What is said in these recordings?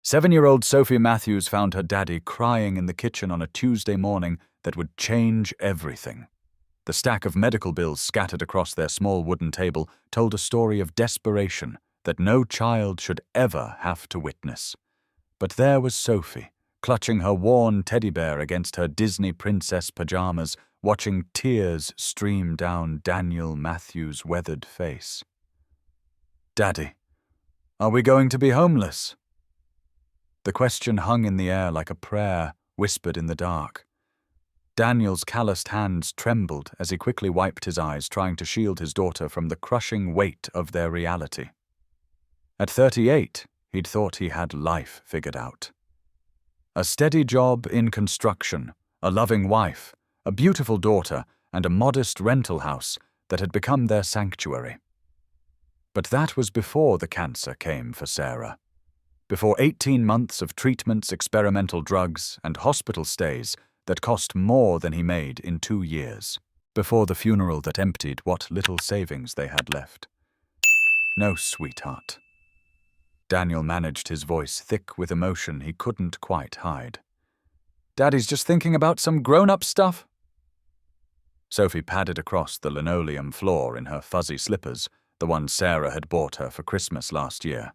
7-year-old Sophie Matthews found her daddy crying in the kitchen on a Tuesday morning that would change everything. The stack of medical bills scattered across their small wooden table told a story of desperation that no child should ever have to witness. But there was Sophie, clutching her worn teddy bear against her Disney princess pajamas, watching tears stream down Daniel Matthews' weathered face. "Daddy, are we going to be homeless?" The question hung in the air like a prayer whispered in the dark. Daniel's calloused hands trembled as he quickly wiped his eyes, trying to shield his daughter from the crushing weight of their reality. At 38, he'd thought he had life figured out. A steady job in construction, a loving wife, a beautiful daughter, and a modest rental house that had become their sanctuary. But that was before the cancer came for Sarah. Before 18 months of treatments, experimental drugs, and hospital stays that cost more than he made in 2 years. Before the funeral that emptied what little savings they had left. "No, sweetheart." Daniel managed his voice thick with emotion he couldn't quite hide. "Daddy's just thinking about some grown-up stuff." Sophie padded across the linoleum floor in her fuzzy slippers, the ones Sarah had bought her for Christmas last year.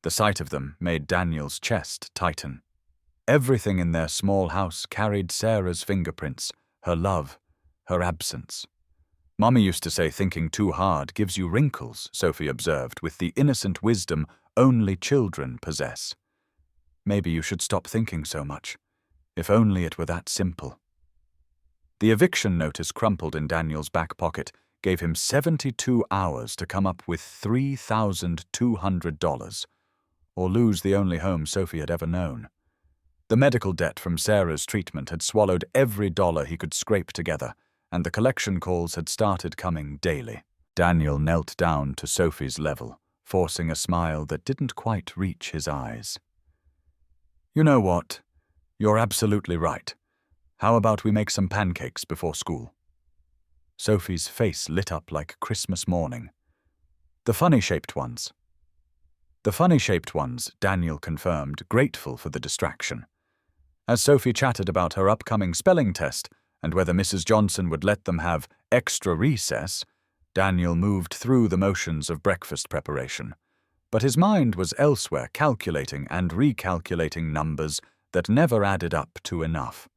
The sight of them made Daniel's chest tighten. Everything in their small house carried Sarah's fingerprints, her love, her absence. "Mommy used to say thinking too hard gives you wrinkles," Sophie observed with the innocent wisdom only children possess. "Maybe you should stop thinking so much. If only it were that simple." The eviction notice crumpled in Daniel's back pocket gave him 72 hours to come up with $3,200, or lose the only home Sophie had ever known. The medical debt from Sarah's treatment had swallowed every dollar he could scrape together, and the collection calls had started coming daily. Daniel knelt down to Sophie's level, forcing a smile that didn't quite reach his eyes. "You know what? You're absolutely right. How about we make some pancakes before school?" Sophie's face lit up like Christmas morning. "The funny-shaped ones." "The funny-shaped ones," Daniel confirmed, grateful for the distraction. As Sophie chatted about her upcoming spelling test and whether Mrs. Johnson would let them have extra recess, Daniel moved through the motions of breakfast preparation. But his mind was elsewhere, calculating and recalculating numbers that never added up to enough.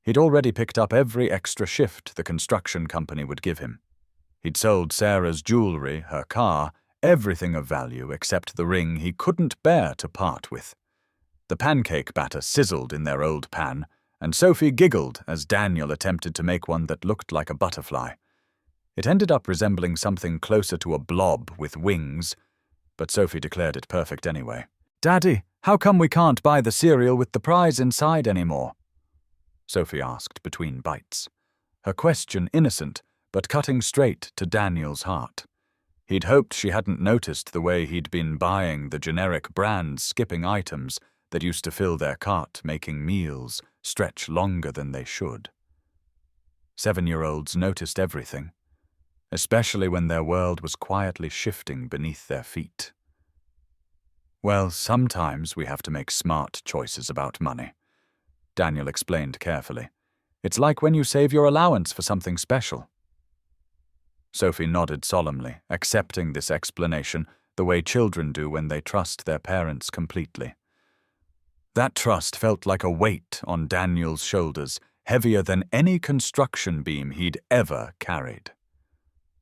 He'd already picked up every extra shift the construction company would give him. He'd sold Sarah's jewelry, her car, everything of value except the ring he couldn't bear to part with. The pancake batter sizzled in their old pan, and Sophie giggled as Daniel attempted to make one that looked like a butterfly. It ended up resembling something closer to a blob with wings, but Sophie declared it perfect anyway. "Daddy, how come we can't buy the cereal with the prize inside anymore?" Sophie asked between bites. Her question innocent, but cutting straight to Daniel's heart. He'd hoped she hadn't noticed the way he'd been buying the generic brand skipping items that used to fill their cart, making meals stretch longer than they should. 7-year-olds noticed everything, especially when their world was quietly shifting beneath their feet. "Well, sometimes we have to make smart choices about money," Daniel explained carefully. "It's like when you save your allowance for something special." Sophie nodded solemnly, accepting this explanation the way children do when they trust their parents completely. That trust felt like a weight on Daniel's shoulders, heavier than any construction beam he'd ever carried.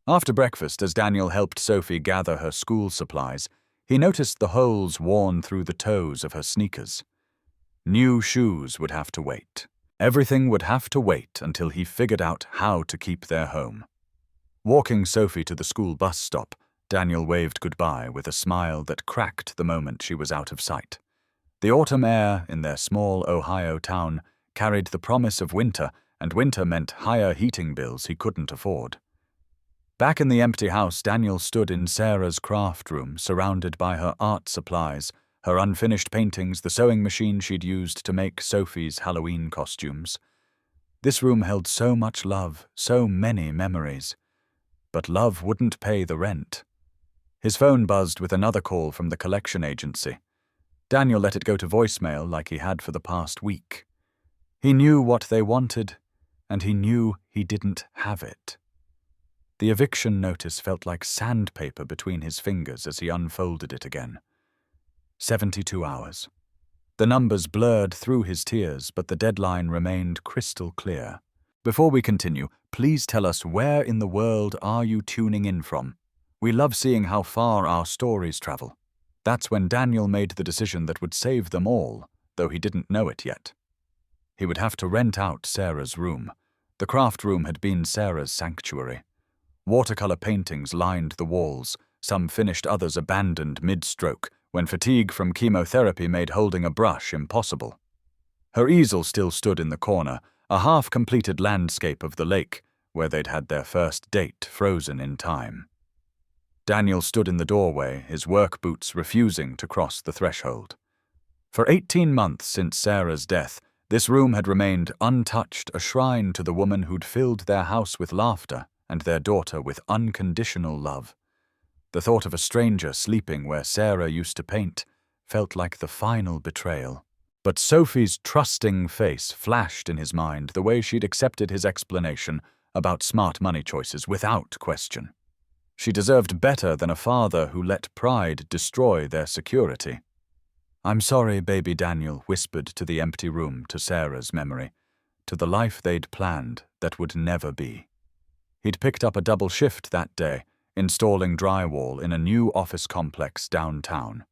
After breakfast, as Daniel helped Sophie gather her school supplies, he noticed the holes worn through the toes of her sneakers. New shoes would have to wait. Everything would have to wait until he figured out how to keep their home. Walking Sophie to the school bus stop, Daniel waved goodbye with a smile that cracked the moment she was out of sight. The autumn air in their small Ohio town carried the promise of winter, and winter meant higher heating bills he couldn't afford. Back in the empty house, Daniel stood in Sarah's craft room, surrounded by her art supplies, her unfinished paintings, the sewing machine she'd used to make Sophie's Halloween costumes. This room held so much love, so many memories. But love wouldn't pay the rent. His phone buzzed with another call from the collection agency. Daniel let it go to voicemail like he had for the past week. He knew what they wanted, and he knew he didn't have it. The eviction notice felt like sandpaper between his fingers as he unfolded it again. 72 hours. The numbers blurred through his tears, but the deadline remained crystal clear. Before we continue, please tell us, where in the world are you tuning in from? We love seeing how far our stories travel. That's when Daniel made the decision that would save them all, though he didn't know it yet. He would have to rent out Sarah's room. The craft room had been Sarah's sanctuary. Watercolor paintings lined the walls, some finished, others abandoned mid-stroke, when fatigue from chemotherapy made holding a brush impossible. Her easel still stood in the corner, a half-completed landscape of the lake, where they'd had their first date frozen in time. Daniel stood in the doorway, his work boots refusing to cross the threshold. For 18 months since Sarah's death, this room had remained untouched, a shrine to the woman who'd filled their house with laughter and their daughter with unconditional love. The thought of a stranger sleeping where Sarah used to paint felt like the final betrayal. But Sophie's trusting face flashed in his mind the way she'd accepted his explanation about smart money choices without question. She deserved better than a father who let pride destroy their security. "I'm sorry," baby Daniel whispered to the empty room, to Sarah's memory, to the life they'd planned that would never be. He'd picked up a double shift that day, installing drywall in a new office complex downtown.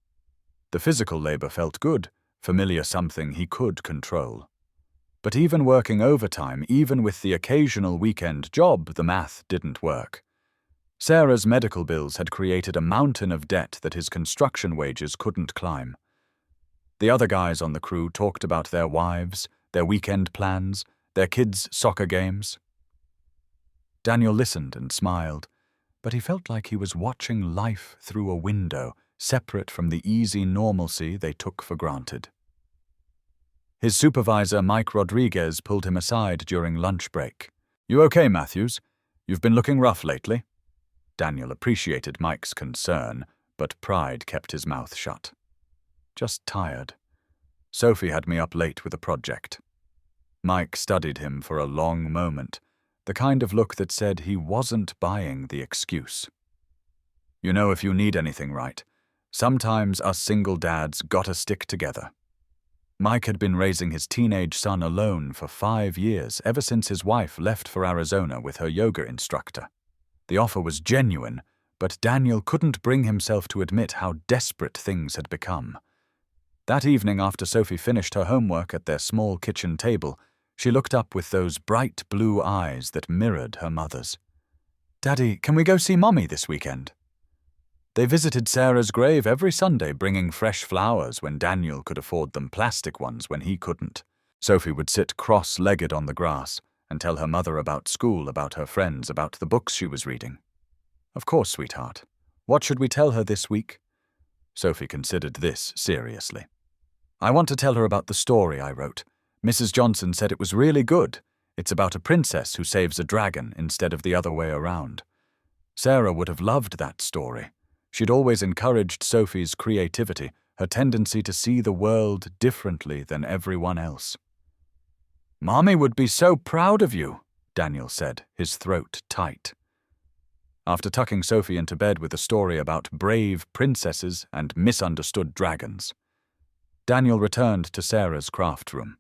The physical labor felt good, familiar, something he could control. But even working overtime, even with the occasional weekend job, the math didn't work. Sarah's medical bills had created a mountain of debt that his construction wages couldn't climb. The other guys on the crew talked about their wives, their weekend plans, their kids' soccer games. Daniel listened and smiled, but he felt like he was watching life through a window, separate from the easy normalcy they took for granted. His supervisor, Mike Rodriguez, pulled him aside during lunch break. "You okay, Matthews? You've been looking rough lately." Daniel appreciated Mike's concern, but pride kept his mouth shut. "Just tired. Sophie had me up late with a project." Mike studied him for a long moment, the kind of look that said he wasn't buying the excuse. "You know, if you need anything, right? Sometimes us single dads gotta stick together." Mike had been raising his teenage son alone for 5 years, ever since his wife left for Arizona with her yoga instructor. The offer was genuine, but Daniel couldn't bring himself to admit how desperate things had become. That evening, after Sophie finished her homework at their small kitchen table, she looked up with those bright blue eyes that mirrored her mother's. "Daddy, can we go see Mommy this weekend?" They visited Sarah's grave every Sunday, bringing fresh flowers when Daniel could afford them, plastic ones when he couldn't. Sophie would sit cross-legged on the grass and tell her mother about school, about her friends, about the books she was reading. "Of course, sweetheart. What should we tell her this week?" Sophie considered this seriously. "I want to tell her about the story I wrote. Mrs. Johnson said it was really good. It's about a princess who saves a dragon instead of the other way around. Sarah would have loved that story. She'd always encouraged Sophie's creativity, her tendency to see the world differently than everyone else." "Mommy would be so proud of you," Daniel said, his throat tight. After tucking Sophie into bed with a story about brave princesses and misunderstood dragons, Daniel returned to Sarah's craft room.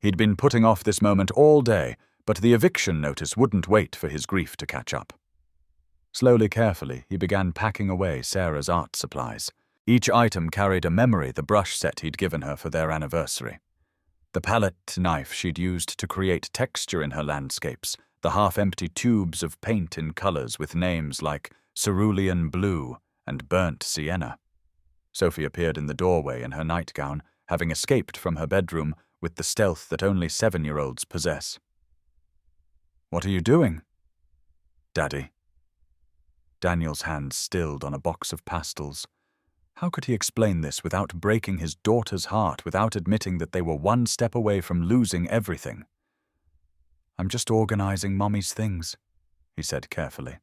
He'd been putting off this moment all day, but the eviction notice wouldn't wait for his grief to catch up. Slowly, carefully, he began packing away Sarah's art supplies. Each item carried a memory, the brush set he'd given her for their anniversary. The palette knife she'd used to create texture in her landscapes, the half-empty tubes of paint in colors with names like cerulean blue and burnt sienna. Sophie appeared in the doorway in her nightgown, having escaped from her bedroom with the stealth that only 7-year-olds possess. "What are you doing?" "Daddy." Daniel's hands stilled on a box of pastels. How could he explain this without breaking his daughter's heart, without admitting that they were one step away from losing everything? "I'm just organizing Mommy's things," he said carefully.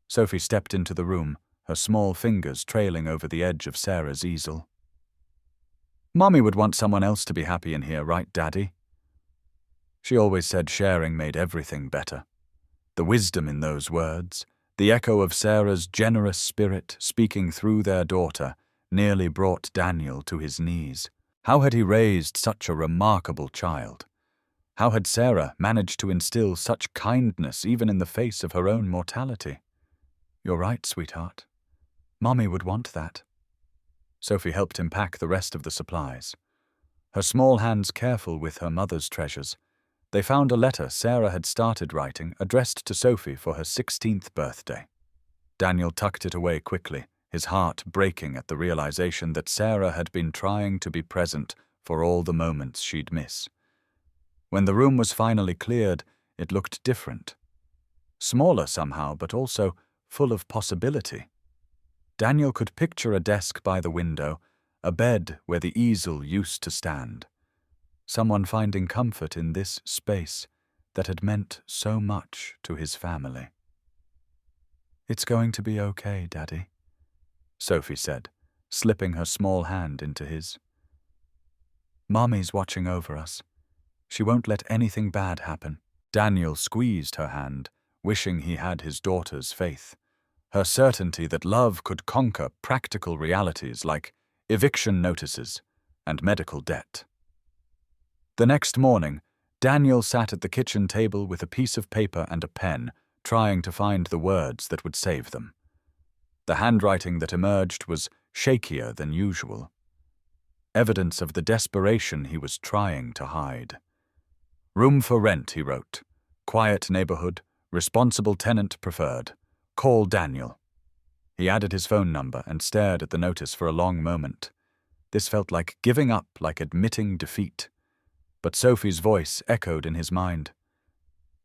Sophie stepped into the room, her small fingers trailing over the edge of Sarah's easel. Mommy would want someone else to be happy in here, right, Daddy? She always said sharing made everything better. The wisdom in those words, the echo of Sarah's generous spirit speaking through their daughter, nearly brought Daniel to his knees. How had he raised such a remarkable child? How had Sarah managed to instill such kindness even in the face of her own mortality? You're right, sweetheart. Mommy would want that. Sophie helped him pack the rest of the supplies. Her small hands careful with her mother's treasures, they found a letter Sarah had started writing addressed to Sophie for her 16th birthday. Daniel tucked it away quickly, his heart breaking at the realization that Sarah had been trying to be present for all the moments she'd miss. When the room was finally cleared, it looked different. Smaller somehow, but also full of possibility. Daniel could picture a desk by the window, a bed where the easel used to stand. Someone finding comfort in this space that had meant so much to his family. It's going to be okay, Daddy, Sophie said, slipping her small hand into his. Mommy's watching over us. She won't let anything bad happen. Daniel squeezed her hand, wishing he had his daughter's faith, her certainty that love could conquer practical realities like eviction notices and medical debt. The next morning, Daniel sat at the kitchen table with a piece of paper and a pen, trying to find the words that would save them. The handwriting that emerged was shakier than usual, evidence of the desperation he was trying to hide. Room for rent, he wrote. Quiet neighborhood, responsible tenant preferred. Call Daniel. He added his phone number and stared at the notice for a long moment. This felt like giving up, like admitting defeat. But Sophie's voice echoed in his mind.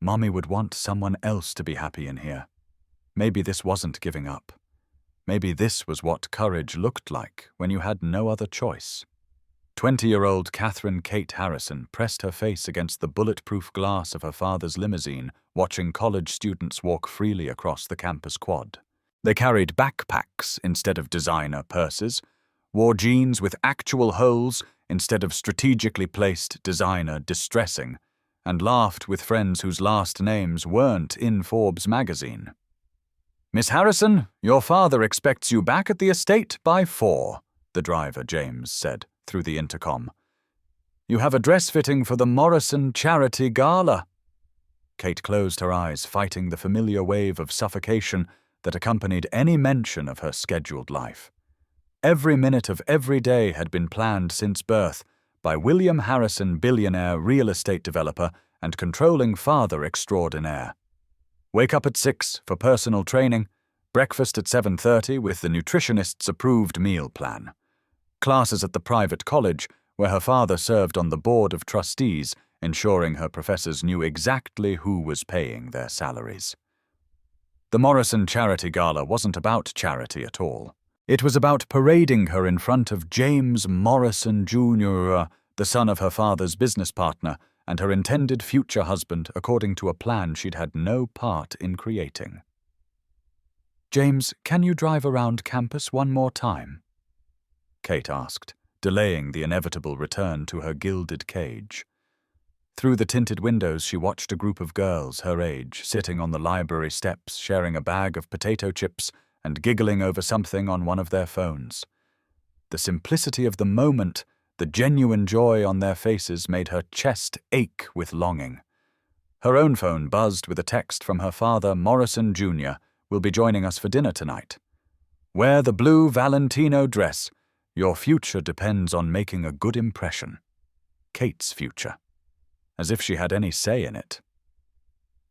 Mommy would want someone else to be happy in here. Maybe this wasn't giving up. Maybe this was what courage looked like when you had no other choice. 20-year-old Catherine Kate Harrison pressed her face against the bulletproof glass of her father's limousine, watching college students walk freely across the campus quad. They carried backpacks instead of designer purses, wore jeans with actual holes instead of strategically placed designer distressing, and laughed with friends whose last names weren't in Forbes magazine. Miss Harrison, your father expects you back at the estate by 4, the driver James said through the intercom. You have a dress fitting for the Morrison Charity Gala. Kate closed her eyes, fighting the familiar wave of suffocation that accompanied any mention of her scheduled life. Every minute of every day had been planned since birth by William Harrison, billionaire real estate developer and controlling father extraordinaire. Wake up at 6 for personal training, breakfast at 7:30 with the nutritionist's approved meal plan. Classes at the private college where her father served on the board of trustees, ensuring her professors knew exactly who was paying their salaries. The Morrison Charity Gala wasn't about charity at all. It was about parading her in front of James Morrison Jr., the son of her father's business partner, and her intended future husband according to a plan she'd had no part in creating. James, can you drive around campus one more time? Kate asked, delaying the inevitable return to her gilded cage. Through the tinted windows she watched a group of girls her age sitting on the library steps sharing a bag of potato chips and giggling over something on one of their phones. The simplicity of the moment, the genuine joy on their faces made her chest ache with longing. Her own phone buzzed with a text from her father, Morrison Jr., will be joining us for dinner tonight. Wear the blue Valentino dress. Your future depends on making a good impression. Kate's future. As if she had any say in it.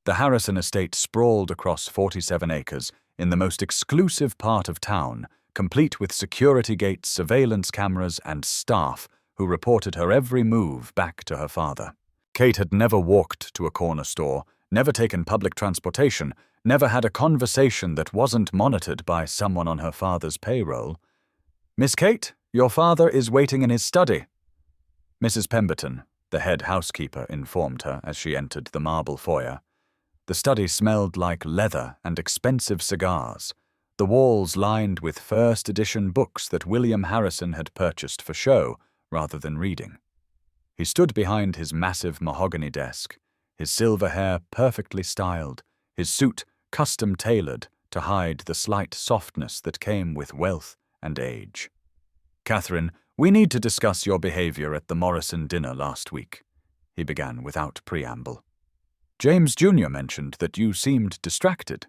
The Harrison estate sprawled across 47 acres in the most exclusive part of town, complete with security gates, surveillance cameras, and staff who reported her every move back to her father. Kate had never walked to a corner store, never taken public transportation, never had a conversation that wasn't monitored by someone on her father's payroll. Miss Kate, your father is waiting in his study. Mrs. Pemberton, the head housekeeper, informed her as she entered the marble foyer. The study smelled like leather and expensive cigars, the walls lined with first-edition books that William Harrison had purchased for show, rather than reading. He stood behind his massive mahogany desk, his silver hair perfectly styled, his suit custom-tailored to hide the slight softness that came with wealth and age. "Catherine, we need to discuss your behavior at the Morrison dinner last week," he began without preamble. "James Jr. mentioned that you seemed distracted."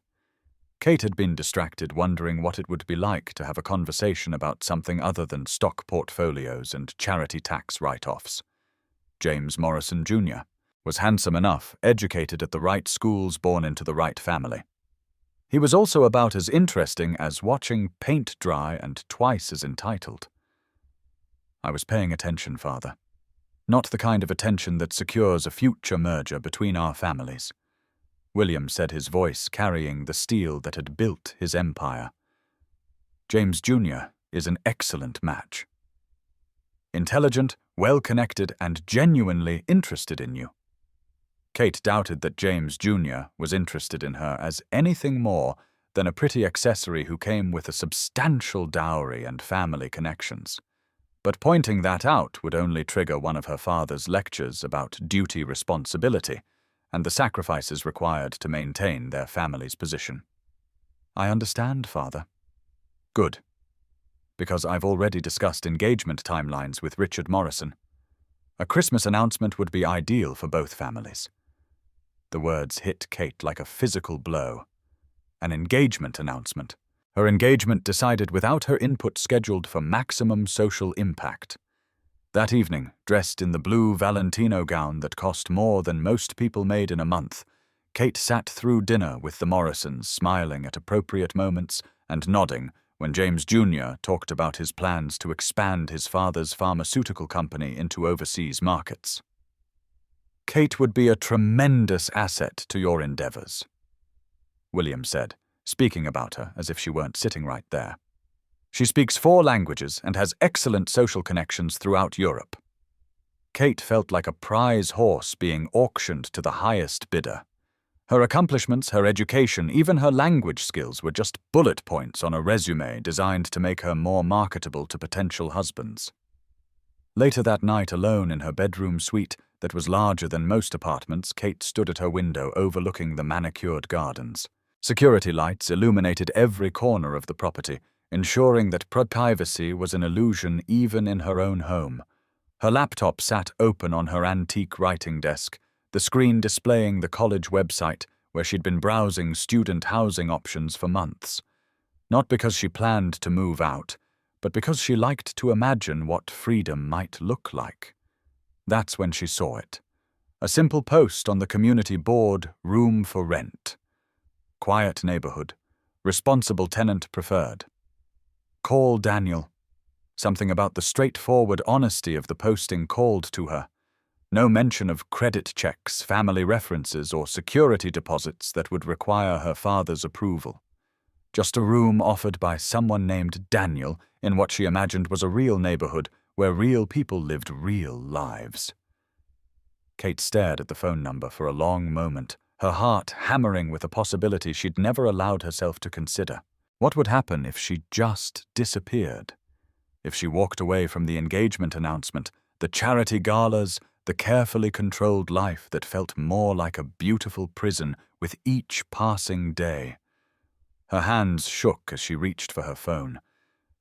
Kate had been distracted, wondering what it would be like to have a conversation about something other than stock portfolios and charity tax write-offs. James Morrison Jr. was handsome enough, educated at the right schools, born into the right family. He was also about as interesting as watching paint dry and twice as entitled. "I was paying attention, Father. Not the kind of attention that secures a future merger between our families," William said, his voice carrying the steel that had built his empire. "James Jr. is an excellent match. Intelligent, well-connected, and genuinely interested in you." Kate doubted that James Jr. was interested in her as anything more than a pretty accessory who came with a substantial dowry and family connections. But pointing that out would only trigger one of her father's lectures about duty responsibility and the sacrifices required to maintain their family's position. "I understand, Father." "Good. Because I've already discussed engagement timelines with Richard Morrison. A Christmas announcement would be ideal for both families." The words hit Kate like a physical blow. An engagement announcement. Her engagement decided without her input, scheduled for maximum social impact. That evening, dressed in the blue Valentino gown that cost more than most people made in a month, Kate sat through dinner with the Morrisons, smiling at appropriate moments and nodding when James Jr. talked about his plans to expand his father's pharmaceutical company into overseas markets. "Kate would be a tremendous asset to your endeavors," William said, speaking about her as if she weren't sitting right there. "She speaks 4 languages and has excellent social connections throughout Europe." Kate felt like a prize horse being auctioned to the highest bidder. Her accomplishments, her education, even her language skills were just bullet points on a resume designed to make her more marketable to potential husbands. Later that night, alone in her bedroom suite that was larger than most apartments, Kate stood at her window overlooking the manicured gardens. Security lights illuminated every corner of the property, ensuring that privacy was an illusion even in her own home. Her laptop sat open on her antique writing desk, the screen displaying the college website where she'd been browsing student housing options for months. Not because she planned to move out, but because she liked to imagine what freedom might look like. That's when she saw it. A simple post on the community board, "Room for rent." Quiet neighborhood. Responsible tenant preferred. "Call Daniel." Something about the straightforward honesty of the posting called to her. No mention of credit checks, family references, or security deposits that would require her father's approval. Just a room offered by someone named Daniel in what she imagined was a real neighborhood where real people lived real lives. Kate stared at the phone number for a long moment, her heart hammering with a possibility she'd never allowed herself to consider. What would happen if she just disappeared? If she walked away from the engagement announcement, the charity galas, the carefully controlled life that felt more like a beautiful prison with each passing day? Her hands shook as she reached for her phone.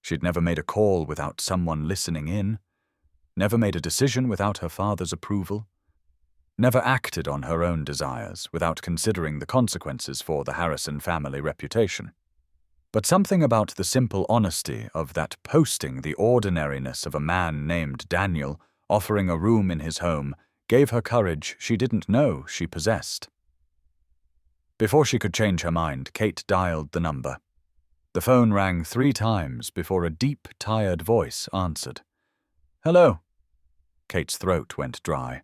She'd never made a call without someone listening in, never made a decision without her father's approval, never acted on her own desires without considering the consequences for the Harrison family reputation. But something about the simple honesty of that posting, the ordinariness of a man named Daniel offering a room in his home, gave her courage she didn't know she possessed. Before she could change her mind, Kate dialed the number. The phone rang 3 times before a deep, tired voice answered. "Hello." Kate's throat went dry.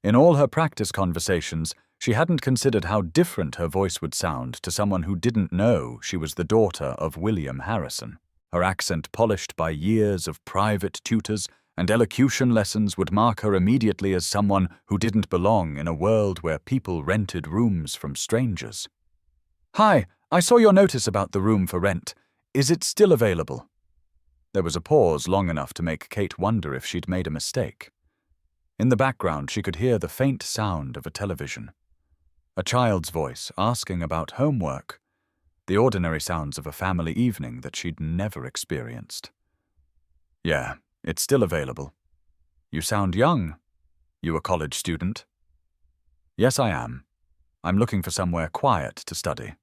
In all her practice conversations, she hadn't considered how different her voice would sound to someone who didn't know she was the daughter of William Harrison. Her accent, polished by years of private tutors and elocution lessons, would mark her immediately as someone who didn't belong in a world where people rented rooms from strangers. "Hi, I saw your notice about the room for rent. Is it still available?" There was a pause long enough to make Kate wonder if she'd made a mistake. In the background, she could hear the faint sound of a television. A child's voice asking about homework, the ordinary sounds of a family evening that she'd never experienced. "Yeah, it's still available. You sound young. You a college student?" "Yes, I am. I'm looking for somewhere quiet to study.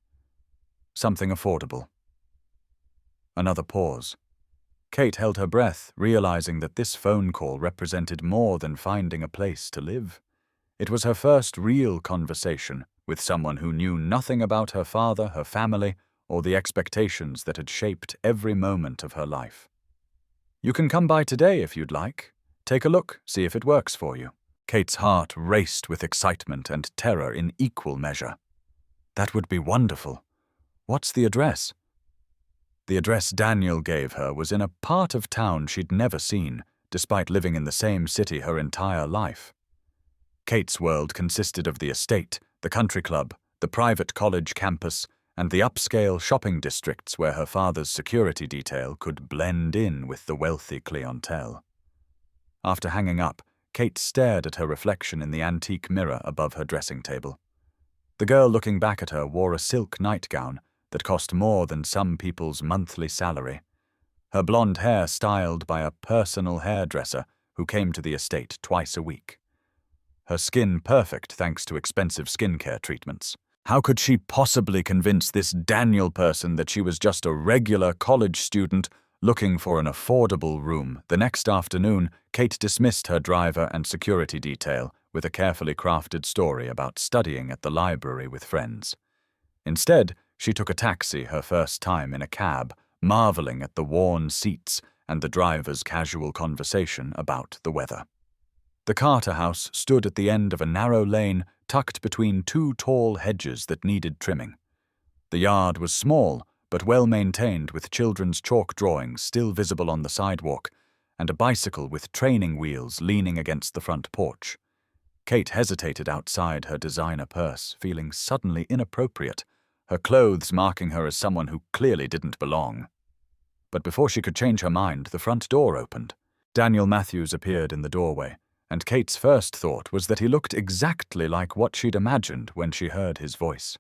Something affordable." Another pause. Kate held her breath, realizing that this phone call represented more than finding a place to live. It was her first real conversation with someone who knew nothing about her father, her family, or the expectations that had shaped every moment of her life. "You can come by today if you'd like. Take a look, see if it works for you." Kate's heart raced with excitement and terror in equal measure. "That would be wonderful. What's the address?" The address Daniel gave her was in a part of town she'd never seen, despite living in the same city her entire life. Kate's world consisted of the estate, the country club, the private college campus, and the upscale shopping districts where her father's security detail could blend in with the wealthy clientele. After hanging up, Kate stared at her reflection in the antique mirror above her dressing table. The girl looking back at her wore a silk nightgown that cost more than some people's monthly salary, her blonde hair styled by a personal hairdresser who came to the estate twice a week. Her skin perfect thanks to expensive skincare treatments. How could she possibly convince this Daniel person that she was just a regular college student looking for an affordable room? The next afternoon, Kate dismissed her driver and security detail with a carefully crafted story about studying at the library with friends. Instead, she took a taxi her first time in a cab, marveling at the worn seats and the driver's casual conversation about the weather. The Carter house stood at the end of a narrow lane tucked between two tall hedges that needed trimming. The yard was small, but well-maintained, with children's chalk drawings still visible on the sidewalk, and a bicycle with training wheels leaning against the front porch. Kate hesitated outside her designer purse, feeling suddenly inappropriate, her clothes marking her as someone who clearly didn't belong. But before she could change her mind, the front door opened. Daniel Matthews appeared in the doorway, and Kate's first thought was that he looked exactly like what she'd imagined when she heard his voice.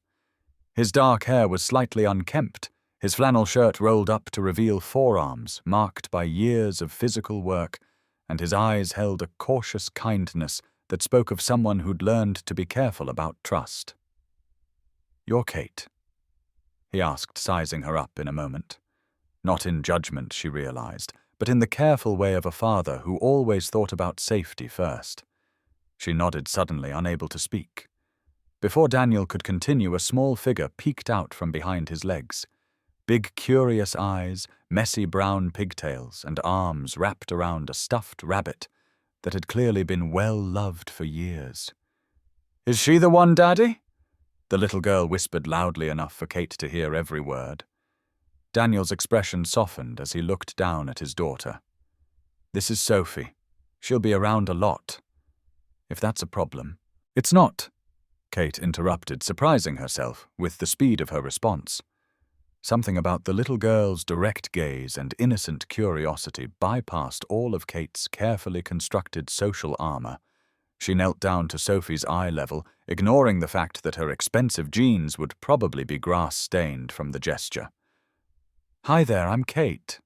His dark hair was slightly unkempt, his flannel shirt rolled up to reveal forearms marked by years of physical work, and his eyes held a cautious kindness that spoke of someone who'd learned to be careful about trust. "You're Kate?" he asked, sizing her up in a moment. Not in judgment, she realized, but in the careful way of a father who always thought about safety first. She nodded suddenly, unable to speak. Before Daniel could continue, a small figure peeked out from behind his legs. Big, curious eyes, messy brown pigtails, and arms wrapped around a stuffed rabbit that had clearly been well loved for years. "Is she the one, Daddy?" the little girl whispered loudly enough for Kate to hear every word. Daniel's expression softened as he looked down at his daughter. "This is Sophie. She'll be around a lot. If that's a problem." "It's not," Kate interrupted, surprising herself with the speed of her response. Something about the little girl's direct gaze and innocent curiosity bypassed all of Kate's carefully constructed social armor. She knelt down to Sophie's eye level, ignoring the fact that her expensive jeans would probably be grass-stained from the gesture. "Hi there, I'm Kate."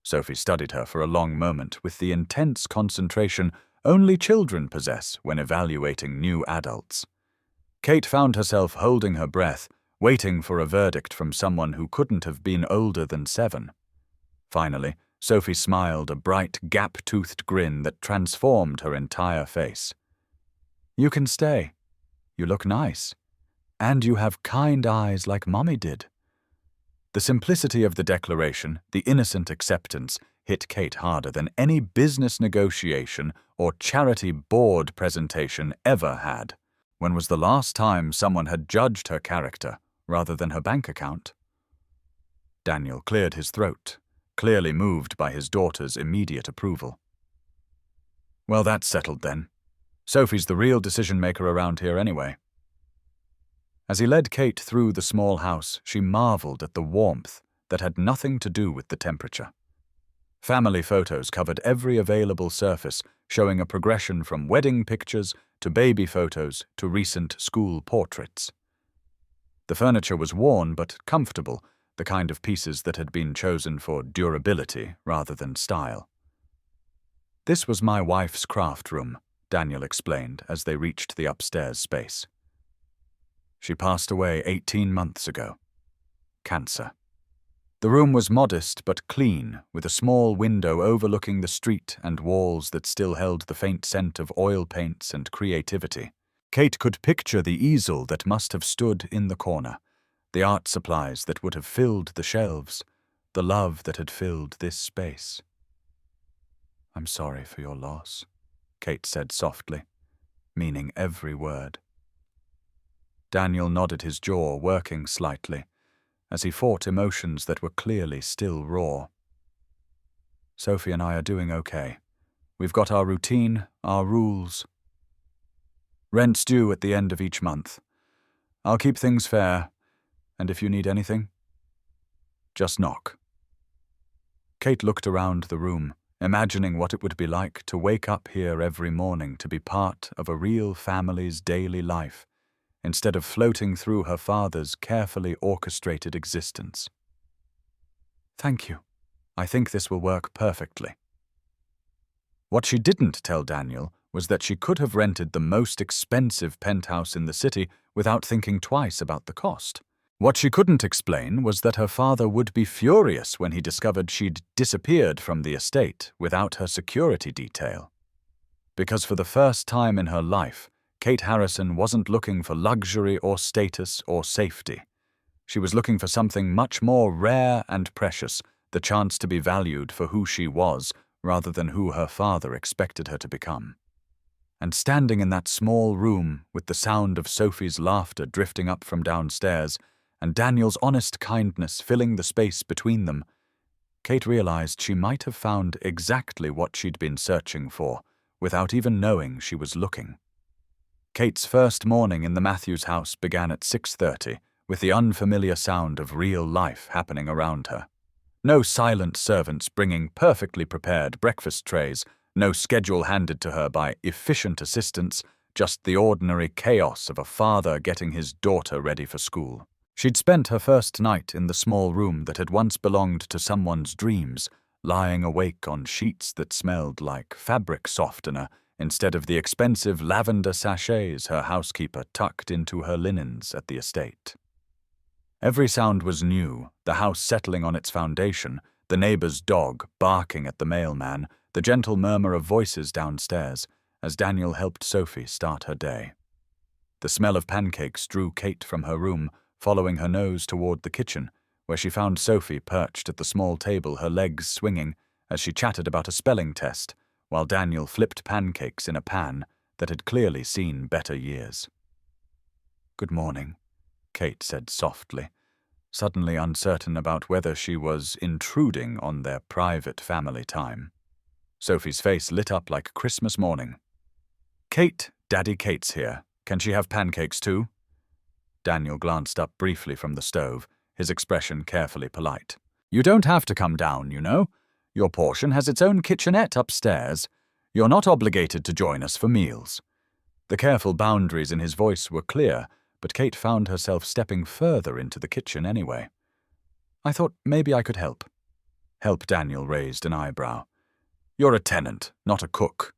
Sophie studied her for a long moment with the intense concentration only children possess when evaluating new adults. Kate found herself holding her breath, waiting for a verdict from someone who couldn't have been older than 7. Finally, Sophie smiled, a bright, gap-toothed grin that transformed her entire face. "You can stay. You look nice. And you have kind eyes like Mommy did." The simplicity of the declaration, the innocent acceptance, hit Kate harder than any business negotiation or charity board presentation ever had. When was the last time someone had judged her character rather than her bank account? Daniel cleared his throat, clearly moved by his daughter's immediate approval. "Well, that's settled then. Sophie's the real decision-maker around here anyway." As he led Kate through the small house, she marveled at the warmth that had nothing to do with the temperature. Family photos covered every available surface, showing a progression from wedding pictures to baby photos to recent school portraits. The furniture was worn but comfortable, the kind of pieces that had been chosen for durability rather than style. "This was my wife's craft room," Daniel explained as they reached the upstairs space. "She passed away 18 months ago. Cancer." The room was modest but clean, with a small window overlooking the street and walls that still held the faint scent of oil paints and creativity. Kate could picture the easel that must have stood in the corner, the art supplies that would have filled the shelves, the love that had filled this space. "I'm sorry for your loss," Kate said softly, meaning every word. Daniel nodded, his jaw working slightly, as he fought emotions that were clearly still raw. "Sophie and I are doing okay. We've got our routine, our rules. Rent's due at the end of each month. I'll keep things fair, and if you need anything, just knock." Kate looked around the room, imagining what it would be like to wake up here every morning to be part of a real family's daily life, instead of floating through her father's carefully orchestrated existence. "Thank you. I think this will work perfectly." What she didn't tell Daniel was that she could have rented the most expensive penthouse in the city without thinking twice about the cost. What she couldn't explain was that her father would be furious when he discovered she'd disappeared from the estate without her security detail. Because for the first time in her life, Kate Harrison wasn't looking for luxury or status or safety. She was looking for something much more rare and precious, the chance to be valued for who she was rather than who her father expected her to become. And standing in that small room with the sound of Sophie's laughter drifting up from downstairs and Daniel's honest kindness filling the space between them, Kate realized she might have found exactly what she'd been searching for without even knowing she was looking. Kate's first morning in the Matthews house began at 6:30, with the unfamiliar sound of real life happening around her. No silent servants bringing perfectly prepared breakfast trays, no schedule handed to her by efficient assistants, just the ordinary chaos of a father getting his daughter ready for school. She'd spent her first night in the small room that had once belonged to someone's dreams, lying awake on sheets that smelled like fabric softener instead of the expensive lavender sachets her housekeeper tucked into her linens at the estate. Every sound was new, the house settling on its foundation, the neighbor's dog barking at the mailman, the gentle murmur of voices downstairs, as Daniel helped Sophie start her day. The smell of pancakes drew Kate from her room, following her nose toward the kitchen, where she found Sophie perched at the small table, her legs swinging, as she chatted about a spelling test, while Daniel flipped pancakes in a pan that had clearly seen better years. "Good morning," Kate said softly, suddenly uncertain about whether she was intruding on their private family time. Sophie's face lit up like Christmas morning. "Kate, Daddy Kate's here. Can she have pancakes too?" Daniel glanced up briefly from the stove, his expression carefully polite. "You don't have to come down, you know. Your portion has its own kitchenette upstairs. You're not obligated to join us for meals." The careful boundaries in his voice were clear, but Kate found herself stepping further into the kitchen anyway. "I thought maybe I could help." Help? Daniel raised an eyebrow. "You're a tenant, not a cook."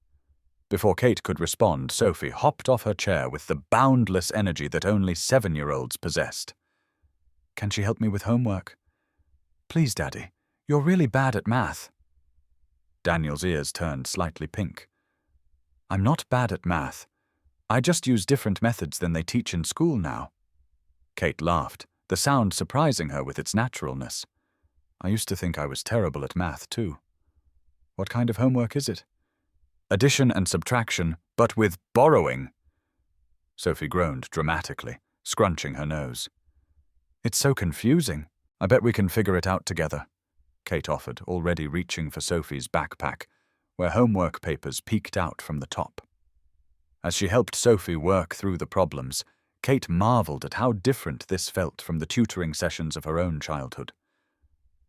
Before Kate could respond, Sophie hopped off her chair with the boundless energy that only 7-year-olds possessed. "Can she help me with homework?" "Please, Daddy. You're really bad at math." Daniel's ears turned slightly pink. "I'm not bad at math. I just use different methods than they teach in school now." Kate laughed, the sound surprising her with its naturalness. "I used to think I was terrible at math, too." "What kind of homework is it?" "Addition and subtraction, but with borrowing." Sophie groaned dramatically, scrunching her nose. "It's so confusing. I bet we can figure it out together," Kate offered, already reaching for Sophie's backpack, where homework papers peeked out from the top. As she helped Sophie work through the problems, Kate marveled at how different this felt from the tutoring sessions of her own childhood.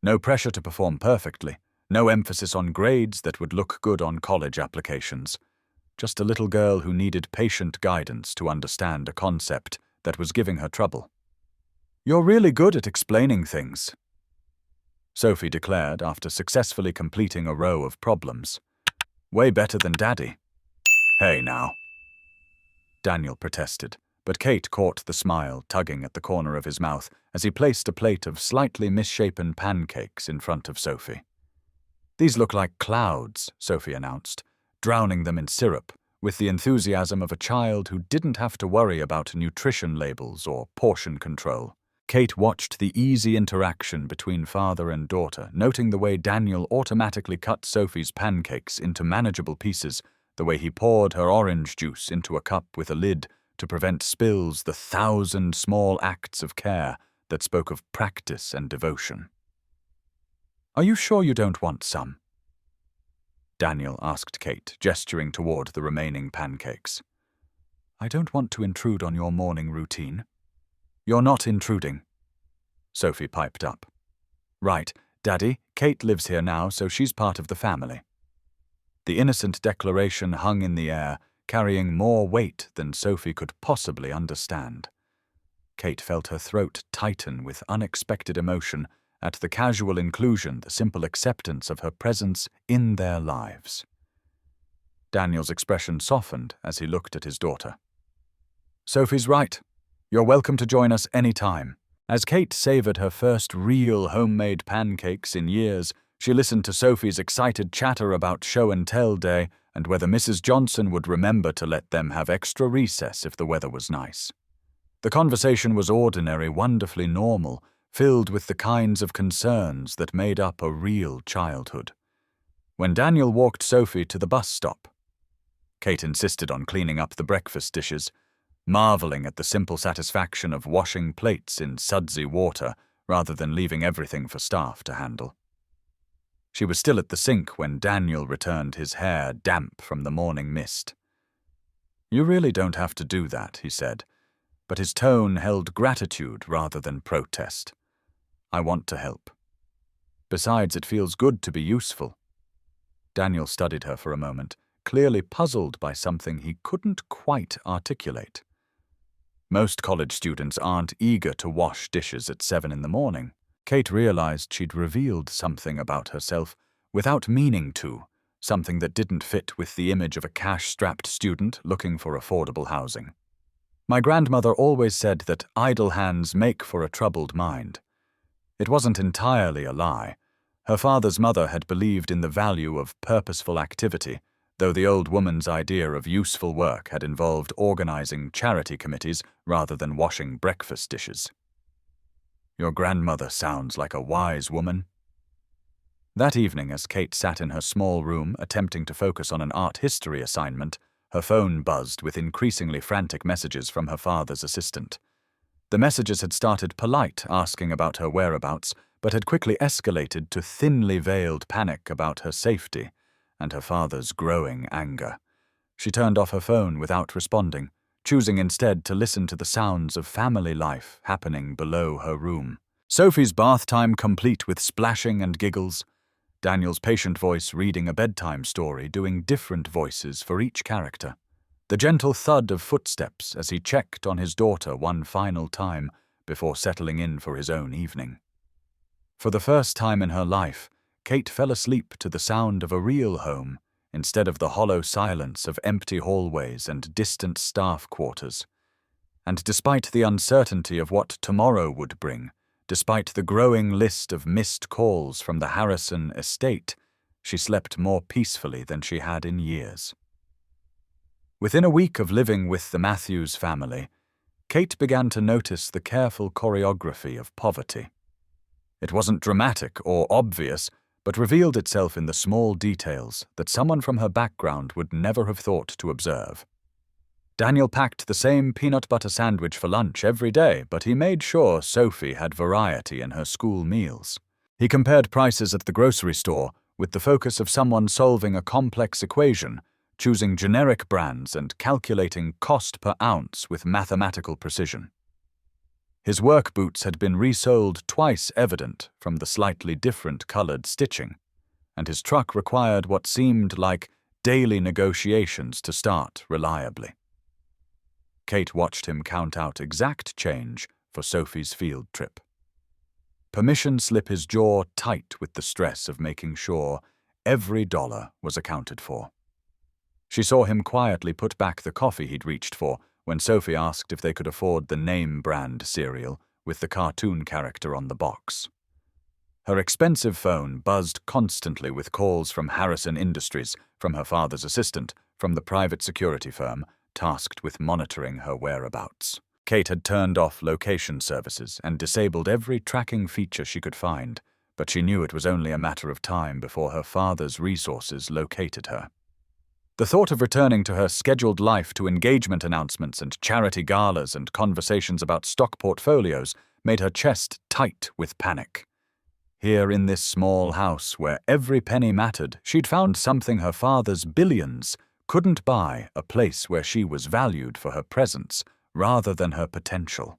No pressure to perform perfectly, No emphasis on grades that would look good on college applications. Just a little girl who needed patient guidance to understand a concept that was giving her trouble. "You're really good at explaining things," Sophie declared after successfully completing a row of problems. "Way better than Daddy." "Hey now," Daniel protested, but Kate caught the smile tugging at the corner of his mouth as he placed a plate of slightly misshapen pancakes in front of Sophie. "These look like clouds," Sophie announced, drowning them in syrup, with the enthusiasm of a child who didn't have to worry about nutrition labels or portion control. Kate watched the easy interaction between father and daughter, noting the way Daniel automatically cut Sophie's pancakes into manageable pieces, the way he poured her orange juice into a cup with a lid to prevent spills, the 1,000 small acts of care that spoke of practice and devotion. "Are you sure you don't want some?" Daniel asked Kate, gesturing toward the remaining pancakes. "I don't want to intrude on your morning routine." "You're not intruding," Sophie piped up. "Right, Daddy, Kate lives here now, so she's part of the family." The innocent declaration hung in the air, carrying more weight than Sophie could possibly understand. Kate felt her throat tighten with unexpected emotion at the casual inclusion, the simple acceptance of her presence in their lives. Daniel's expression softened as he looked at his daughter. "Sophie's right. You're welcome to join us any time." As Kate savored her first real homemade pancakes in years, she listened to Sophie's excited chatter about show and tell day and whether Mrs. Johnson would remember to let them have extra recess if the weather was nice. The conversation was ordinary, wonderfully normal, filled with the kinds of concerns that made up a real childhood. When Daniel walked Sophie to the bus stop, Kate insisted on cleaning up the breakfast dishes, marveling at the simple satisfaction of washing plates in sudsy water rather than leaving everything for staff to handle. She was still at the sink when Daniel returned, his hair damp from the morning mist. "You really don't have to do that," he said, but his tone held gratitude rather than protest. "I want to help. Besides, it feels good to be useful." Daniel studied her for a moment, clearly puzzled by something he couldn't quite articulate. Most college students aren't eager to wash dishes at 7 in the morning. Kate realized she'd revealed something about herself without meaning to, something that didn't fit with the image of a cash-strapped student looking for affordable housing. "My grandmother always said that idle hands make for a troubled mind." It wasn't entirely a lie. Her father's mother had believed in the value of purposeful activity, though the old woman's idea of useful work had involved organizing charity committees rather than washing breakfast dishes. "Your grandmother sounds like a wise woman." That evening, as Kate sat in her small room attempting to focus on an art history assignment, her phone buzzed with increasingly frantic messages from her father's assistant. The messages had started polite, asking about her whereabouts, but had quickly escalated to thinly veiled panic about her safety and her father's growing anger. She turned off her phone without responding, choosing instead to listen to the sounds of family life happening below her room. Sophie's bath time complete with splashing and giggles, Daniel's patient voice reading a bedtime story, doing different voices for each character. The gentle thud of footsteps as he checked on his daughter one final time before settling in for his own evening. For the first time in her life, Kate fell asleep to the sound of a real home instead of the hollow silence of empty hallways and distant staff quarters. And despite the uncertainty of what tomorrow would bring, despite the growing list of missed calls from the Harrison estate, she slept more peacefully than she had in years. Within a week of living with the Matthews family, Kate began to notice the careful choreography of poverty. It wasn't dramatic or obvious, but revealed itself in the small details that someone from her background would never have thought to observe. Daniel packed the same peanut butter sandwich for lunch every day, but he made sure Sophie had variety in her school meals. He compared prices at the grocery store with the focus of someone solving a complex equation, choosing generic brands and calculating cost per ounce with mathematical precision. His work boots had been resoled twice evident from the slightly different colored stitching, and his truck required what seemed like daily negotiations to start reliably. Kate watched him count out exact change for Sophie's field trip. Permission slip his jaw tight with the stress of making sure every dollar was accounted for. She saw him quietly put back the coffee he'd reached for when Sophie asked if they could afford the name brand cereal with the cartoon character on the box. Her expensive phone buzzed constantly with calls from Harrison Industries, from her father's assistant, from the private security firm tasked with monitoring her whereabouts. Kate had turned off location services and disabled every tracking feature she could find, but she knew it was only a matter of time before her father's resources located her. The thought of returning to her scheduled life, to engagement announcements and charity galas and conversations about stock portfolios, made her chest tight with panic. Here in this small house where every penny mattered, she'd found something her father's billions couldn't buy, a place where she was valued for her presence rather than her potential.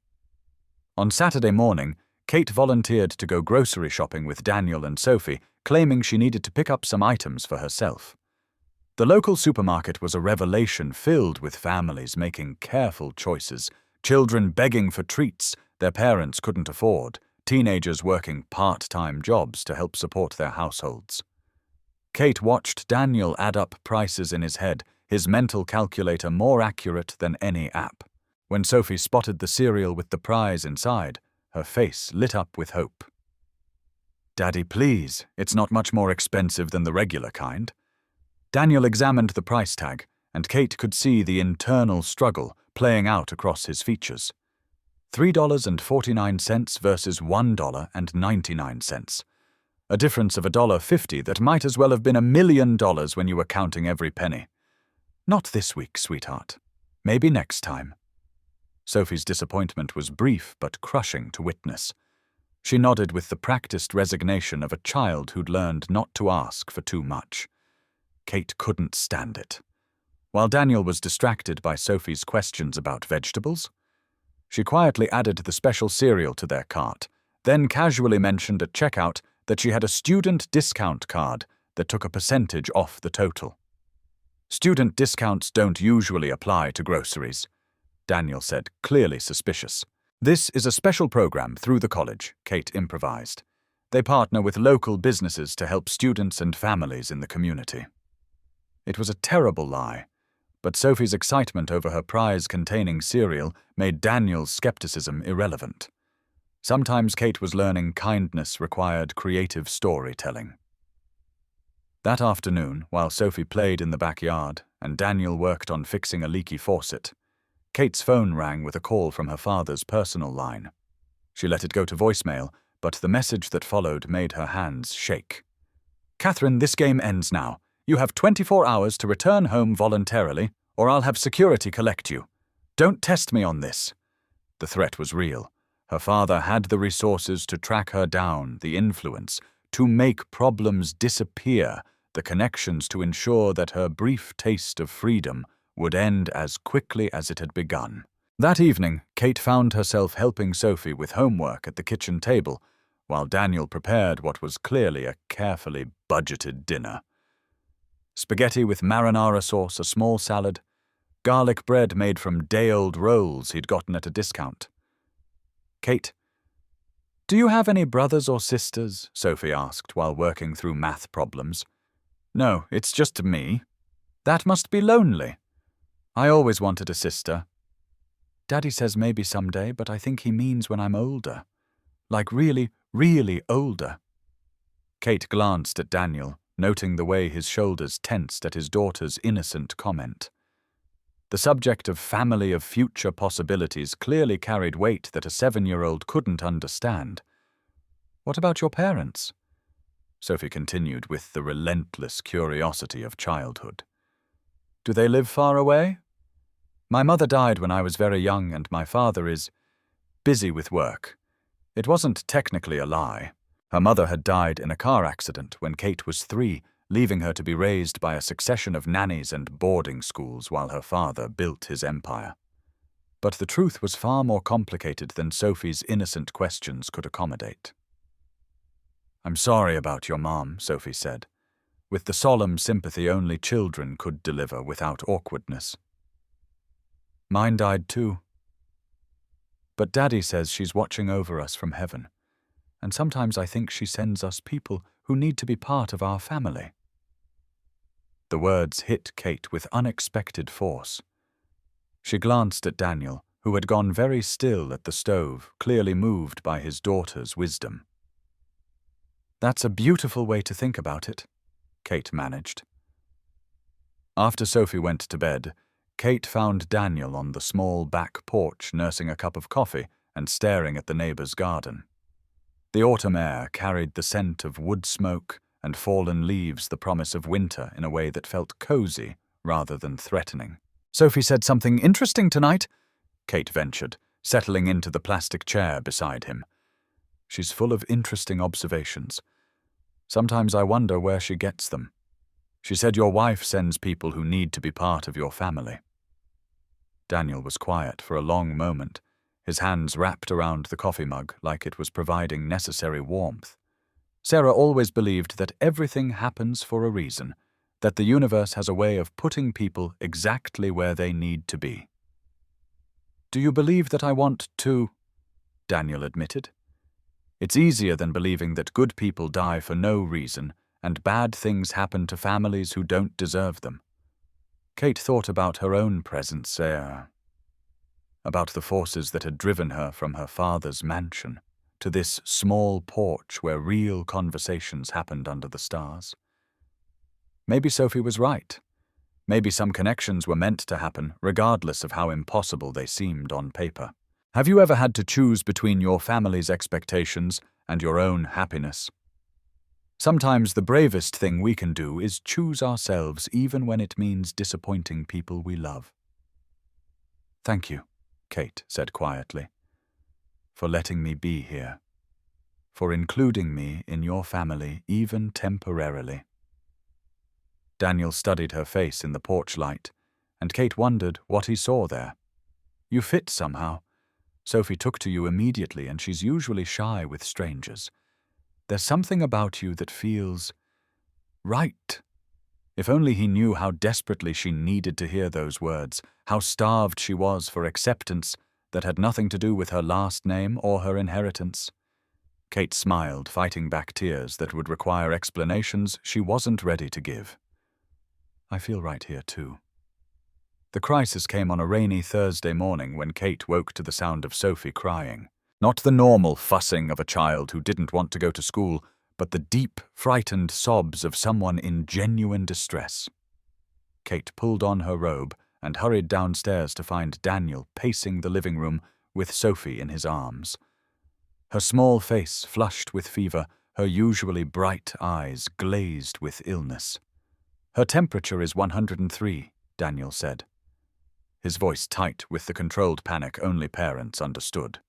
On Saturday morning, Kate volunteered to go grocery shopping with Daniel and Sophie, claiming she needed to pick up some items for herself. The local supermarket was a revelation, filled with families making careful choices, children begging for treats their parents couldn't afford, teenagers working part-time jobs to help support their households. Kate watched Daniel add up prices in his head, his mental calculator more accurate than any app. When Sophie spotted the cereal with the prize inside, her face lit up with hope. "Daddy, please, it's not much more expensive than the regular kind." Daniel examined the price tag, and Kate could see the internal struggle playing out across his features. $3.49 versus $1.99. A difference of $1.50 that might as well have been $1 million when you were counting every penny. "Not this week, sweetheart. Maybe next time." Sophie's disappointment was brief but crushing to witness. She nodded with the practiced resignation of a child who'd learned not to ask for too much. Kate couldn't stand it. While Daniel was distracted by Sophie's questions about vegetables, she quietly added the special cereal to their cart, then casually mentioned at checkout that she had a student discount card that took a percentage off the total. "Student discounts don't usually apply to groceries," Daniel said, clearly suspicious. "This is a special program through the college," Kate improvised. "They partner with local businesses to help students and families in the community." It was a terrible lie, but Sophie's excitement over her prize-containing cereal made Daniel's skepticism irrelevant. Sometimes Kate was learning kindness required creative storytelling. That afternoon, while Sophie played in the backyard and Daniel worked on fixing a leaky faucet, Kate's phone rang with a call from her father's personal line. She let it go to voicemail, but the message that followed made her hands shake. "Catherine, this game ends now. You have 24 hours to return home voluntarily, or I'll have security collect you. Don't test me on this." The threat was real. Her father had the resources to track her down, the influence, to make problems disappear, the connections to ensure that her brief taste of freedom would end as quickly as it had begun. That evening, Kate found herself helping Sophie with homework at the kitchen table, while Daniel prepared what was clearly a carefully budgeted dinner. Spaghetti with marinara sauce, a small salad, garlic bread made from day-old rolls he'd gotten at a discount. "Kate, do you have any brothers or sisters?" Sophie asked while working through math problems. "No, it's just me." "That must be lonely." "I always wanted a sister." "Daddy says maybe someday, but I think he means when I'm older. Like really, really older." Kate glanced at Daniel, noting the way his shoulders tensed at his daughter's innocent comment. The subject of family of future possibilities clearly carried weight that a 7-year-old couldn't understand. "What about your parents?" Sophie continued with the relentless curiosity of childhood. "Do they live far away?" "My mother died when I was very young, and my father is busy with work." It wasn't technically a lie. Her mother had died in a car accident when Kate was 3, leaving her to be raised by a succession of nannies and boarding schools while her father built his empire. But the truth was far more complicated than Sophie's innocent questions could accommodate. "I'm sorry about your mom," Sophie said. with the solemn sympathy only children could deliver without awkwardness. Mine died too. But Daddy says she's watching over us from heaven, and sometimes I think she sends us people who need to be part of our family. The words hit Kate with unexpected force. She glanced at Daniel, who had gone very still at the stove, clearly moved by his daughter's wisdom. That's a beautiful way to think about it, Kate managed. After Sophie went to bed, Kate found Daniel on the small back porch nursing a cup of coffee and staring at the neighbor's garden. The autumn air carried the scent of wood smoke and fallen leaves, the promise of winter, in a way that felt cozy rather than threatening. Sophie said something interesting tonight, Kate ventured, settling into the plastic chair beside him. She's full of interesting observations. Sometimes I wonder where she gets them. She said your wife sends people who need to be part of your family. Daniel was quiet for a long moment, his hands wrapped around the coffee mug like it was providing necessary warmth. Sarah always believed that everything happens for a reason, that the universe has a way of putting people exactly where they need to be. Do you believe that I want to? Daniel admitted. It's easier than believing that good people die for no reason and bad things happen to families who don't deserve them. Kate thought about her own presence there, about the forces that had driven her from her father's mansion to this small porch where real conversations happened under the stars. Maybe Sophie was right. Maybe some connections were meant to happen, regardless of how impossible they seemed on paper. Have you ever had to choose between your family's expectations and your own happiness? Sometimes the bravest thing we can do is choose ourselves, even when it means disappointing people we love. Thank you, Kate said quietly, for letting me be here, for including me in your family even temporarily. Daniel studied her face in the porch light, and Kate wondered what he saw there. You fit somehow. Sophie took to you immediately, and she's usually shy with strangers. There's something about you that feels right. If only he knew how desperately she needed to hear those words, how starved she was for acceptance that had nothing to do with her last name or her inheritance. Kate smiled, fighting back tears that would require explanations she wasn't ready to give. I feel right here too. The crisis came on a rainy Thursday morning when Kate woke to the sound of Sophie crying. Not the normal fussing of a child who didn't want to go to school, but the deep, frightened sobs of someone in genuine distress. Kate pulled on her robe and hurried downstairs to find Daniel pacing the living room with Sophie in his arms. Her small face flushed with fever, her usually bright eyes glazed with illness. Her temperature is 103, Daniel said, his voice tight with the controlled panic only parents understood.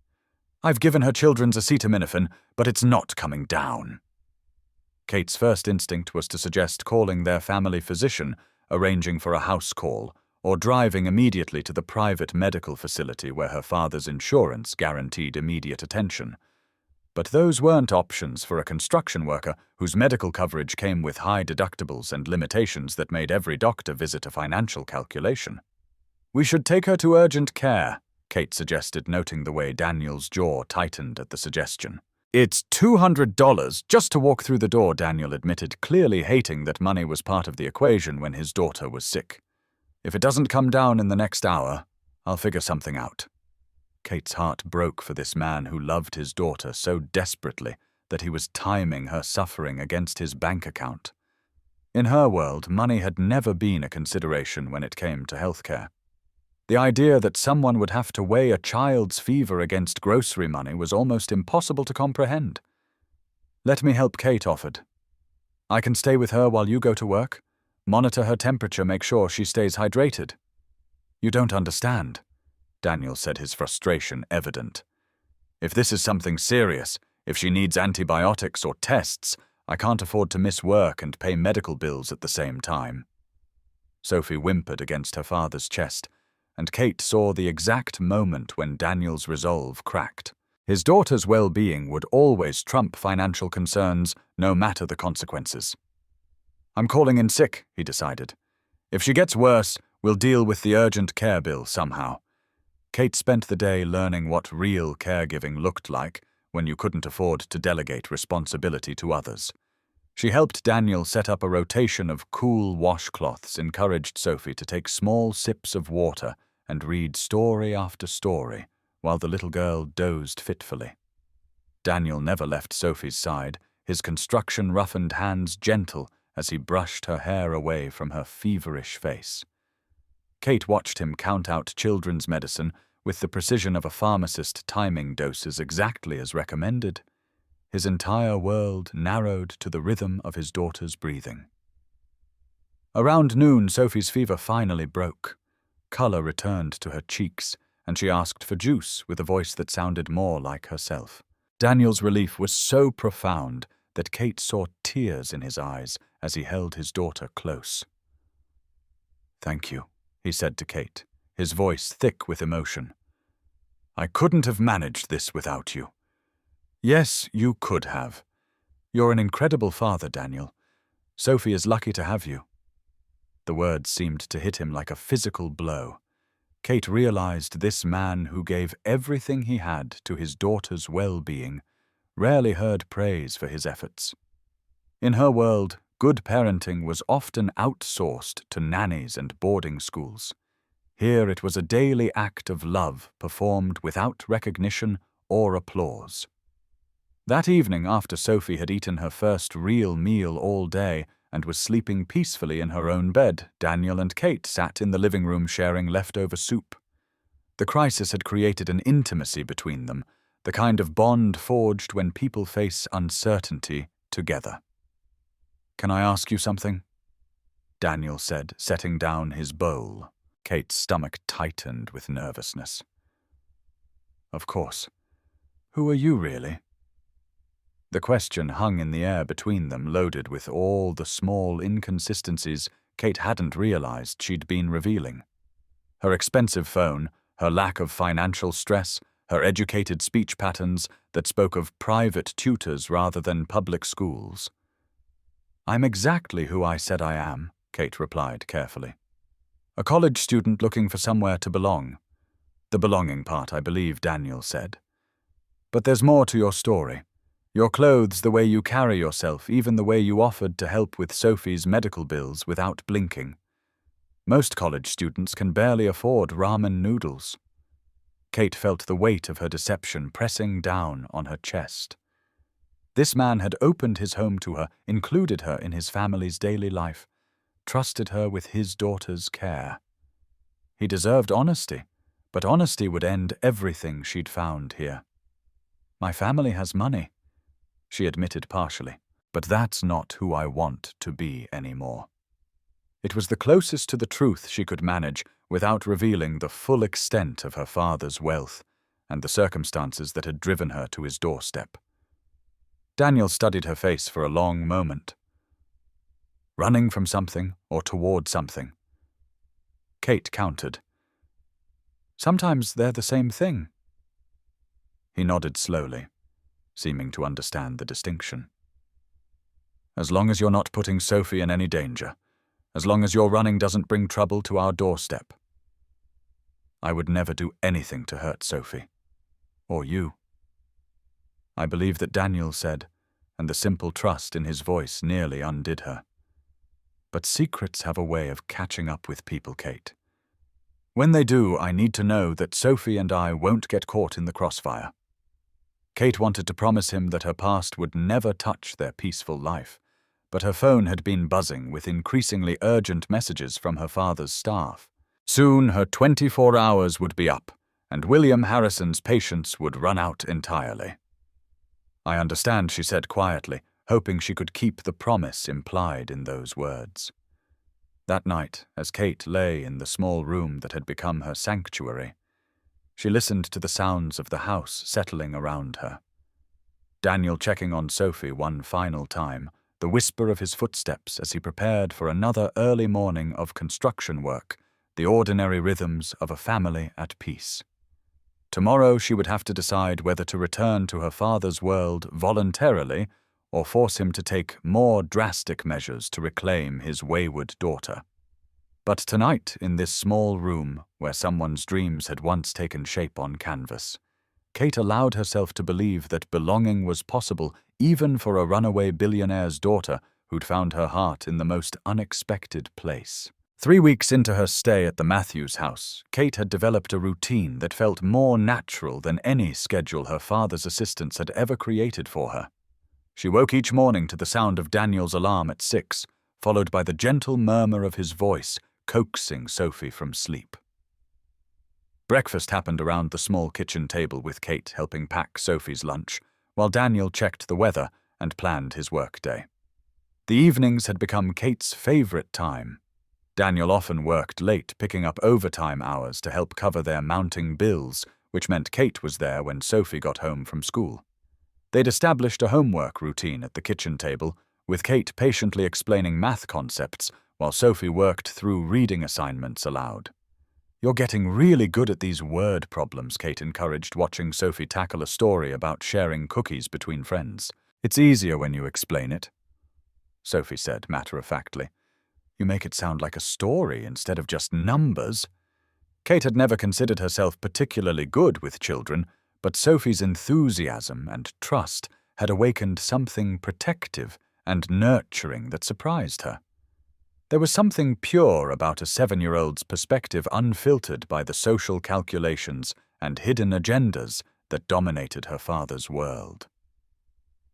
I've given her children's acetaminophen, but it's not coming down. Kate's first instinct was to suggest calling their family physician, arranging for a house call, or driving immediately to the private medical facility where her father's insurance guaranteed immediate attention. But those weren't options for a construction worker whose medical coverage came with high deductibles and limitations that made every doctor visit a financial calculation. We should take her to urgent care, Kate suggested, noting the way Daniel's jaw tightened at the suggestion. It's $200 just to walk through the door, Daniel admitted, clearly hating that money was part of the equation when his daughter was sick. If it doesn't come down in the next hour, I'll figure something out. Kate's heart broke for this man who loved his daughter so desperately that he was timing her suffering against his bank account. In her world, money had never been a consideration when it came to healthcare. The idea that someone would have to weigh a child's fever against grocery money was almost impossible to comprehend. Let me help, Kate offered. I can stay with her while you go to work, monitor her temperature, make sure she stays hydrated. You don't understand, Daniel said, his frustration evident. If this is something serious, if she needs antibiotics or tests, I can't afford to miss work and pay medical bills at the same time. Sophie whimpered against her father's chest, and Kate saw the exact moment when Daniel's resolve cracked. His daughter's well-being would always trump financial concerns, no matter the consequences. I'm calling in sick, he decided. If she gets worse, we'll deal with the urgent care bill somehow. Kate spent the day learning what real caregiving looked like when you couldn't afford to delegate responsibility to others. She helped Daniel set up a rotation of cool washcloths, encouraged Sophie to take small sips of water and read story after story while the little girl dozed fitfully. Daniel never left Sophie's side, his construction-roughened hands gentle as he brushed her hair away from her feverish face. Kate watched him count out children's medicine with the precision of a pharmacist timing doses exactly as recommended. His entire world narrowed to the rhythm of his daughter's breathing. Around noon, Sophie's fever finally broke. Color returned to her cheeks, and she asked for juice with a voice that sounded more like herself. Daniel's relief was so profound that Kate saw tears in his eyes as he held his daughter close. "Thank you," he said to Kate, his voice thick with emotion. "I couldn't have managed this without you." "Yes, you could have. You're an incredible father, Daniel. Sophie is lucky to have you." The words seemed to hit him like a physical blow. Kate realized this man who gave everything he had to his daughter's well-being rarely heard praise for his efforts. In her world, good parenting was often outsourced to nannies and boarding schools. Here it was a daily act of love performed without recognition or applause. That evening, after Sophie had eaten her first real meal all day and was sleeping peacefully in her own bed, Daniel and Kate sat in the living room sharing leftover soup. The crisis had created an intimacy between them, the kind of bond forged when people face uncertainty together. "Can I ask you something?" Daniel said, setting down his bowl. Kate's stomach tightened with nervousness. "Of course. Who are you, really?" The question hung in the air between them, loaded with all the small inconsistencies Kate hadn't realized she'd been revealing. Her expensive phone, her lack of financial stress, her educated speech patterns that spoke of private tutors rather than public schools. "I'm exactly who I said I am," Kate replied carefully. "A college student looking for somewhere to belong." "The belonging part, I believe," Daniel said. "But there's more to your story. Your clothes, the way you carry yourself, even the way you offered to help with Sophie's medical bills without blinking. Most college students can barely afford ramen noodles." Kate felt the weight of her deception pressing down on her chest. This man had opened his home to her, included her in his family's daily life, trusted her with his daughter's care. He deserved honesty, but honesty would end everything she'd found here. "My family has money," she admitted partially, "but that's not who I want to be anymore." It was the closest to the truth she could manage without revealing the full extent of her father's wealth and the circumstances that had driven her to his doorstep. Daniel studied her face for a long moment. Running from something or toward something? Kate countered. "Sometimes they're the same thing." He nodded slowly, seeming to understand the distinction. "As long as you're not putting Sophie in any danger, as long as your running doesn't bring trouble to our doorstep." "I would never do anything to hurt Sophie. Or you." I believe that Daniel said, and the simple trust in his voice nearly undid her. "But secrets have a way of catching up with people, Kate. When they do, I need to know that Sophie and I won't get caught in the crossfire." Kate wanted to promise him that her past would never touch their peaceful life, but her phone had been buzzing with increasingly urgent messages from her father's staff. Soon her 24 hours would be up, and William Harrison's patience would run out entirely. "I understand," she said quietly, hoping she could keep the promise implied in those words. That night, as Kate lay in the small room that had become her sanctuary, she listened to the sounds of the house settling around her. Daniel checking on Sophie one final time, the whisper of his footsteps as he prepared for another early morning of construction work, the ordinary rhythms of a family at peace. Tomorrow she would have to decide whether to return to her father's world voluntarily or force him to take more drastic measures to reclaim his wayward daughter. But tonight, in this small room where someone's dreams had once taken shape on canvas, Kate allowed herself to believe that belonging was possible even for a runaway billionaire's daughter who'd found her heart in the most unexpected place. 3 weeks into her stay at the Matthews house, Kate had developed a routine that felt more natural than any schedule her father's assistants had ever created for her. She woke each morning to the sound of Daniel's alarm at 6, followed by the gentle murmur of his voice coaxing Sophie from sleep. Breakfast happened around the small kitchen table with Kate helping pack Sophie's lunch, while Daniel checked the weather and planned his workday. The evenings had become Kate's favorite time. Daniel often worked late, picking up overtime hours to help cover their mounting bills, which meant Kate was there when Sophie got home from school. They'd established a homework routine at the kitchen table, with Kate patiently explaining math concepts while Sophie worked through reading assignments aloud. "You're getting really good at these word problems," Kate encouraged, watching Sophie tackle a story about sharing cookies between friends. "It's easier when you explain it," Sophie said matter-of-factly. "You make it sound like a story instead of just numbers." Kate had never considered herself particularly good with children, but Sophie's enthusiasm and trust had awakened something protective and nurturing that surprised her. There was something pure about a 7-year-old's perspective, unfiltered by the social calculations and hidden agendas that dominated her father's world.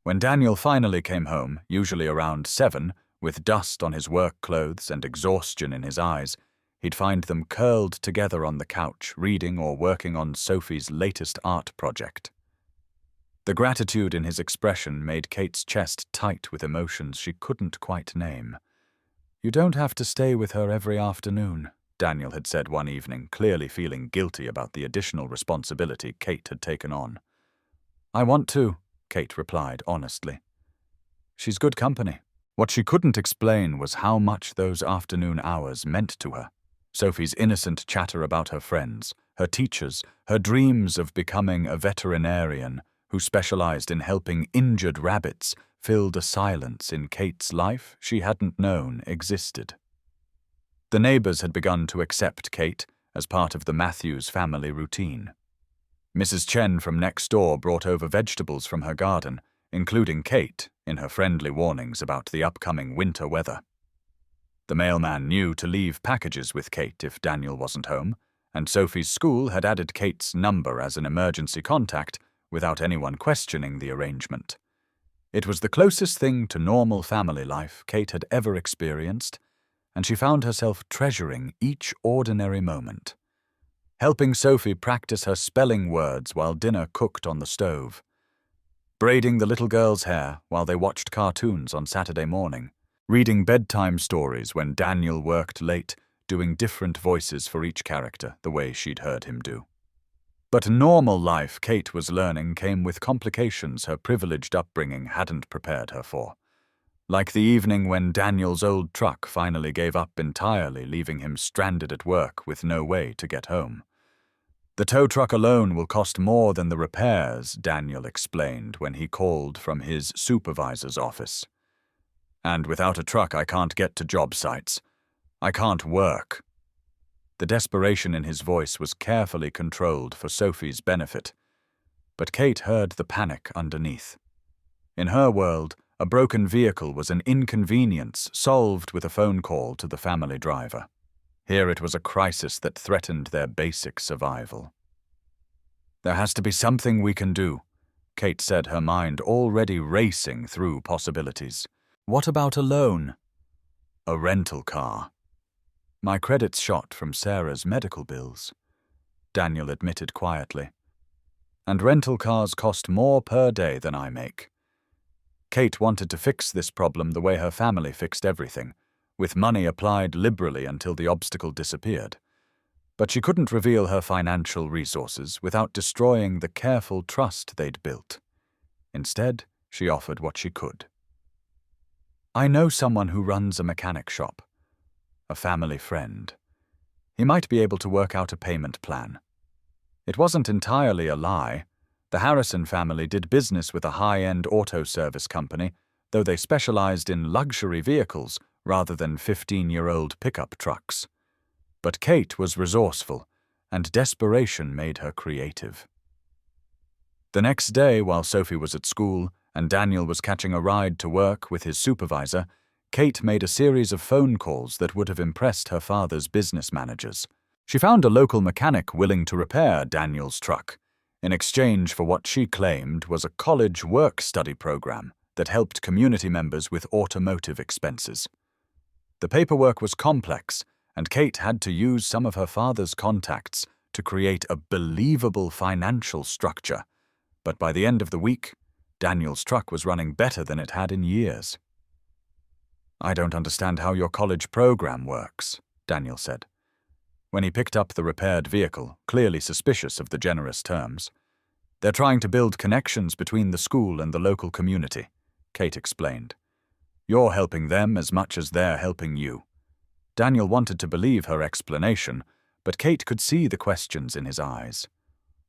When Daniel finally came home, usually around 7, with dust on his work clothes and exhaustion in his eyes, he'd find them curled together on the couch, reading or working on Sophie's latest art project. The gratitude in his expression made Kate's chest tight with emotions she couldn't quite name. "You don't have to stay with her every afternoon," Daniel had said one evening, clearly feeling guilty about the additional responsibility Kate had taken on. "I want to," Kate replied honestly. "She's good company." What she couldn't explain was how much those afternoon hours meant to her. Sophie's innocent chatter about her friends, her teachers, her dreams of becoming a veterinarian who specialized in helping injured rabbits filled a silence in Kate's life she hadn't known existed. The neighbors had begun to accept Kate as part of the Matthews family routine. Mrs. Chen from next door brought over vegetables from her garden, including Kate in her friendly warnings about the upcoming winter weather. The mailman knew to leave packages with Kate if Daniel wasn't home, and Sophie's school had added Kate's number as an emergency contact without anyone questioning the arrangement. It was the closest thing to normal family life Kate had ever experienced, and she found herself treasuring each ordinary moment. Helping Sophie practice her spelling words while dinner cooked on the stove. Braiding the little girl's hair while they watched cartoons on Saturday morning. Reading bedtime stories when Daniel worked late, doing different voices for each character, the way she'd heard him do. But normal life Kate was learning came with complications her privileged upbringing hadn't prepared her for. Like the evening when Daniel's old truck finally gave up entirely, leaving him stranded at work with no way to get home. "The tow truck alone will cost more than the repairs," Daniel explained when he called from his supervisor's office. "And without a truck I can't get to job sites. I can't work." The desperation in his voice was carefully controlled for Sophie's benefit, but Kate heard the panic underneath. In her world, a broken vehicle was an inconvenience solved with a phone call to the family driver. Here it was a crisis that threatened their basic survival. "There has to be something we can do," Kate said, her mind already racing through possibilities. "What about a loan?" "A rental car." "My credit's shot from Sarah's medical bills," Daniel admitted quietly. "And rental cars cost more per day than I make." Kate wanted to fix this problem the way her family fixed everything, with money applied liberally until the obstacle disappeared. But she couldn't reveal her financial resources without destroying the careful trust they'd built. Instead, she offered what she could. "I know someone who runs a mechanic shop. A family friend. He might be able to work out a payment plan." It wasn't entirely a lie. The Harrison family did business with a high-end auto service company, though they specialized in luxury vehicles rather than 15-year-old pickup trucks. But Kate was resourceful, and desperation made her creative. The next day, while Sophie was at school and Daniel was catching a ride to work with his supervisor, Kate made a series of phone calls that would have impressed her father's business managers. She found a local mechanic willing to repair Daniel's truck, in exchange for what she claimed was a college work-study program that helped community members with automotive expenses. The paperwork was complex, and Kate had to use some of her father's contacts to create a believable financial structure. But by the end of the week, Daniel's truck was running better than it had in years. "I don't understand how your college program works," Daniel said. When he picked up the repaired vehicle, clearly suspicious of the generous terms. "They're trying to build connections between the school and the local community," Kate explained. "You're helping them as much as they're helping you." Daniel wanted to believe her explanation, but Kate could see the questions in his eyes.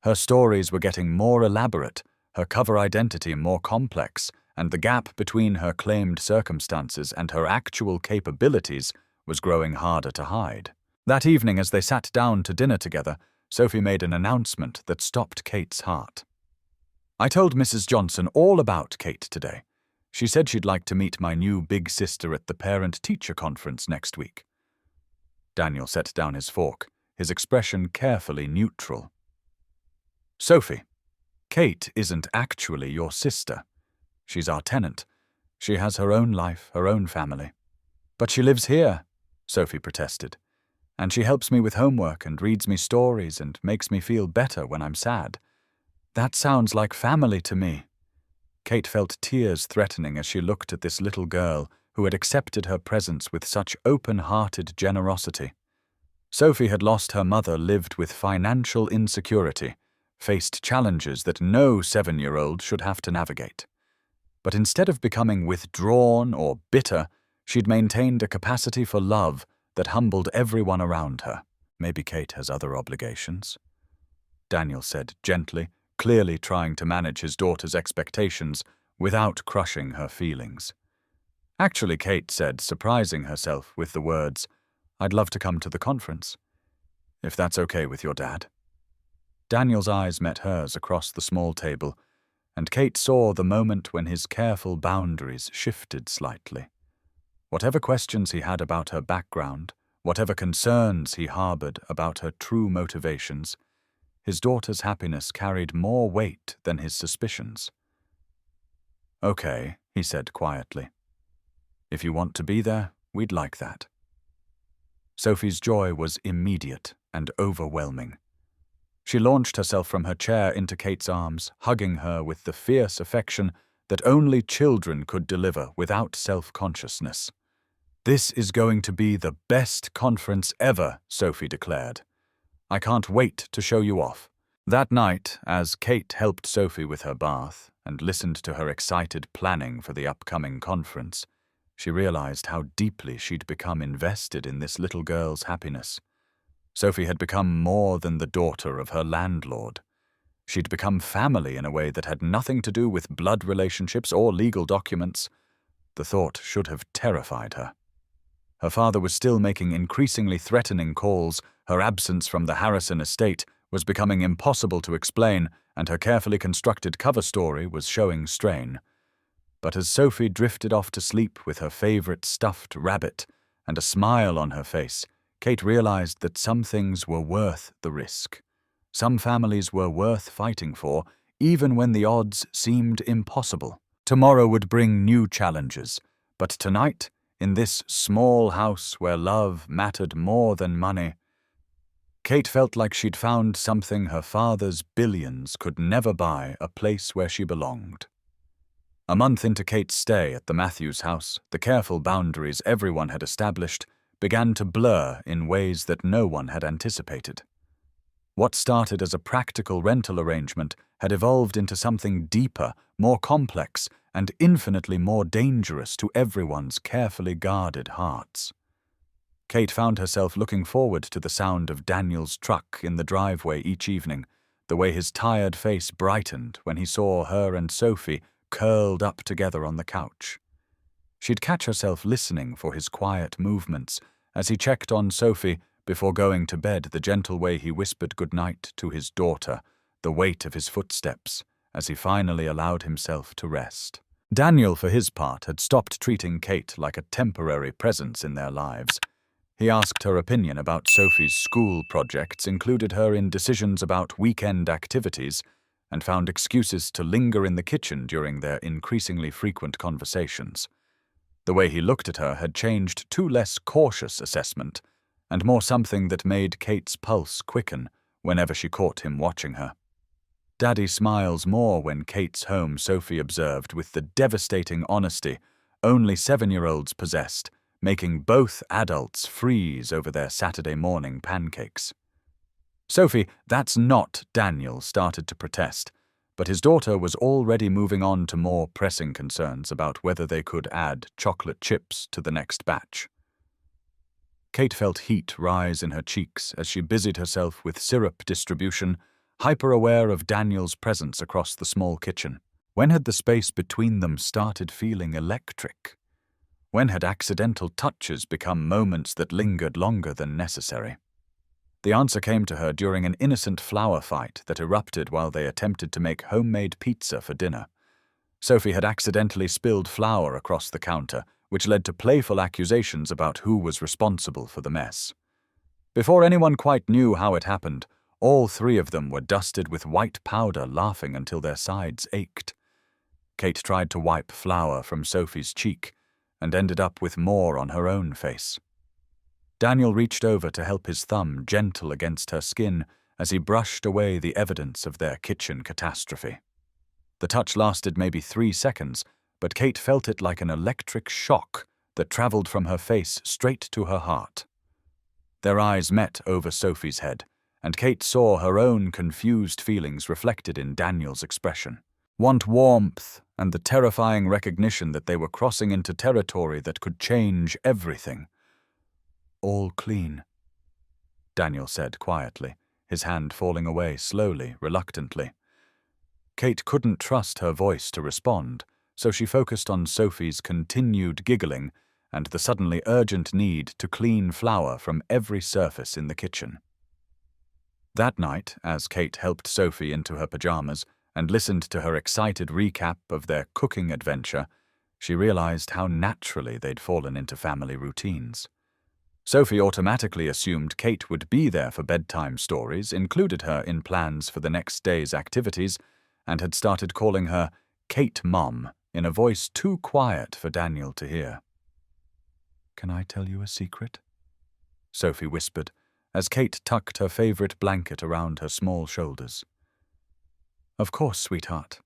Her stories were getting more elaborate, her cover identity more complex, and the gap between her claimed circumstances and her actual capabilities was growing harder to hide. That evening, as they sat down to dinner together, Sophie made an announcement that stopped Kate's heart. "I told Mrs. Johnson all about Kate today. She said she'd like to meet my new big sister at the parent-teacher conference next week." Daniel set down his fork, his expression carefully neutral. "Sophie, Kate isn't actually your sister. She's our tenant. She has her own life, her own family." "But she lives here," Sophie protested. "And she helps me with homework and reads me stories and makes me feel better when I'm sad. That sounds like family to me." Kate felt tears threatening as she looked at this little girl who had accepted her presence with such open-hearted generosity. Sophie had lost her mother, lived with financial insecurity, faced challenges that no 7-year-old should have to navigate. But instead of becoming withdrawn or bitter, she'd maintained a capacity for love that humbled everyone around her. "Maybe Kate has other obligations," Daniel said gently, clearly trying to manage his daughter's expectations without crushing her feelings. "Actually," Kate said, surprising herself with the words, "I'd love to come to the conference, if that's okay with your dad." Daniel's eyes met hers across the small table, and Kate saw the moment when his careful boundaries shifted slightly. Whatever questions he had about her background, whatever concerns he harbored about her true motivations, his daughter's happiness carried more weight than his suspicions. "Okay," he said quietly. "If you want to be there, we'd like that." Sophie's joy was immediate and overwhelming. She launched herself from her chair into Kate's arms, hugging her with the fierce affection that only children could deliver without self-consciousness. "This is going to be the best conference ever," Sophie declared. "I can't wait to show you off." That night, as Kate helped Sophie with her bath and listened to her excited planning for the upcoming conference, she realized how deeply she'd become invested in this little girl's happiness. Sophie had become more than the daughter of her landlord. She'd become family in a way that had nothing to do with blood relationships or legal documents. The thought should have terrified her. Her father was still making increasingly threatening calls, her absence from the Harrison estate was becoming impossible to explain, and her carefully constructed cover story was showing strain. But as Sophie drifted off to sleep with her favorite stuffed rabbit and a smile on her face, Kate realized that some things were worth the risk. Some families were worth fighting for, even when the odds seemed impossible. Tomorrow would bring new challenges, but tonight, in this small house where love mattered more than money, Kate felt like she'd found something her father's billions could never buy, a place where she belonged. A month into Kate's stay at the Matthews house, the careful boundaries everyone had established began to blur in ways that no one had anticipated. What started as a practical rental arrangement had evolved into something deeper, more complex, and infinitely more dangerous to everyone's carefully guarded hearts. Kate found herself looking forward to the sound of Daniel's truck in the driveway each evening, the way his tired face brightened when he saw her and Sophie curled up together on the couch. She'd catch herself listening for his quiet movements as he checked on Sophie before going to bed, the gentle way he whispered goodnight to his daughter, the weight of his footsteps, as he finally allowed himself to rest. Daniel, for his part, had stopped treating Kate like a temporary presence in their lives. He asked her opinion about Sophie's school projects, included her in decisions about weekend activities, and found excuses to linger in the kitchen during their increasingly frequent conversations. The way he looked at her had changed to less cautious assessment, and more something that made Kate's pulse quicken whenever she caught him watching her. "Daddy smiles more when Kate's home," Sophie observed with the devastating honesty only 7-year-olds possessed, making both adults freeze over their Saturday morning pancakes. "Sophie, that's not," Daniel started to protest, but his daughter was already moving on to more pressing concerns about whether they could add chocolate chips to the next batch. Kate felt heat rise in her cheeks as she busied herself with syrup distribution, hyper-aware of Daniel's presence across the small kitchen. When had the space between them started feeling electric? When had accidental touches become moments that lingered longer than necessary? The answer came to her during an innocent flour fight that erupted while they attempted to make homemade pizza for dinner. Sophie had accidentally spilled flour across the counter, which led to playful accusations about who was responsible for the mess. Before anyone quite knew how it happened, all three of them were dusted with white powder, laughing until their sides ached. Kate tried to wipe flour from Sophie's cheek and ended up with more on her own face. Daniel reached over to help, his thumb gentle against her skin as he brushed away the evidence of their kitchen catastrophe. The touch lasted maybe 3 seconds, but Kate felt it like an electric shock that traveled from her face straight to her heart. Their eyes met over Sophie's head, and Kate saw her own confused feelings reflected in Daniel's expression. Warmth, and the terrifying recognition that they were crossing into territory that could change everything. "All clean," Daniel said quietly, his hand falling away slowly, reluctantly. Kate couldn't trust her voice to respond, so she focused on Sophie's continued giggling and the suddenly urgent need to clean flour from every surface in the kitchen. That night, as Kate helped Sophie into her pajamas and listened to her excited recap of their cooking adventure, she realized how naturally they'd fallen into family routines. Sophie automatically assumed Kate would be there for bedtime stories, included her in plans for the next day's activities, and had started calling her Kate Mom in a voice too quiet for Daniel to hear. "Can I tell you a secret?" Sophie whispered, as Kate tucked her favorite blanket around her small shoulders. "Of course, sweetheart.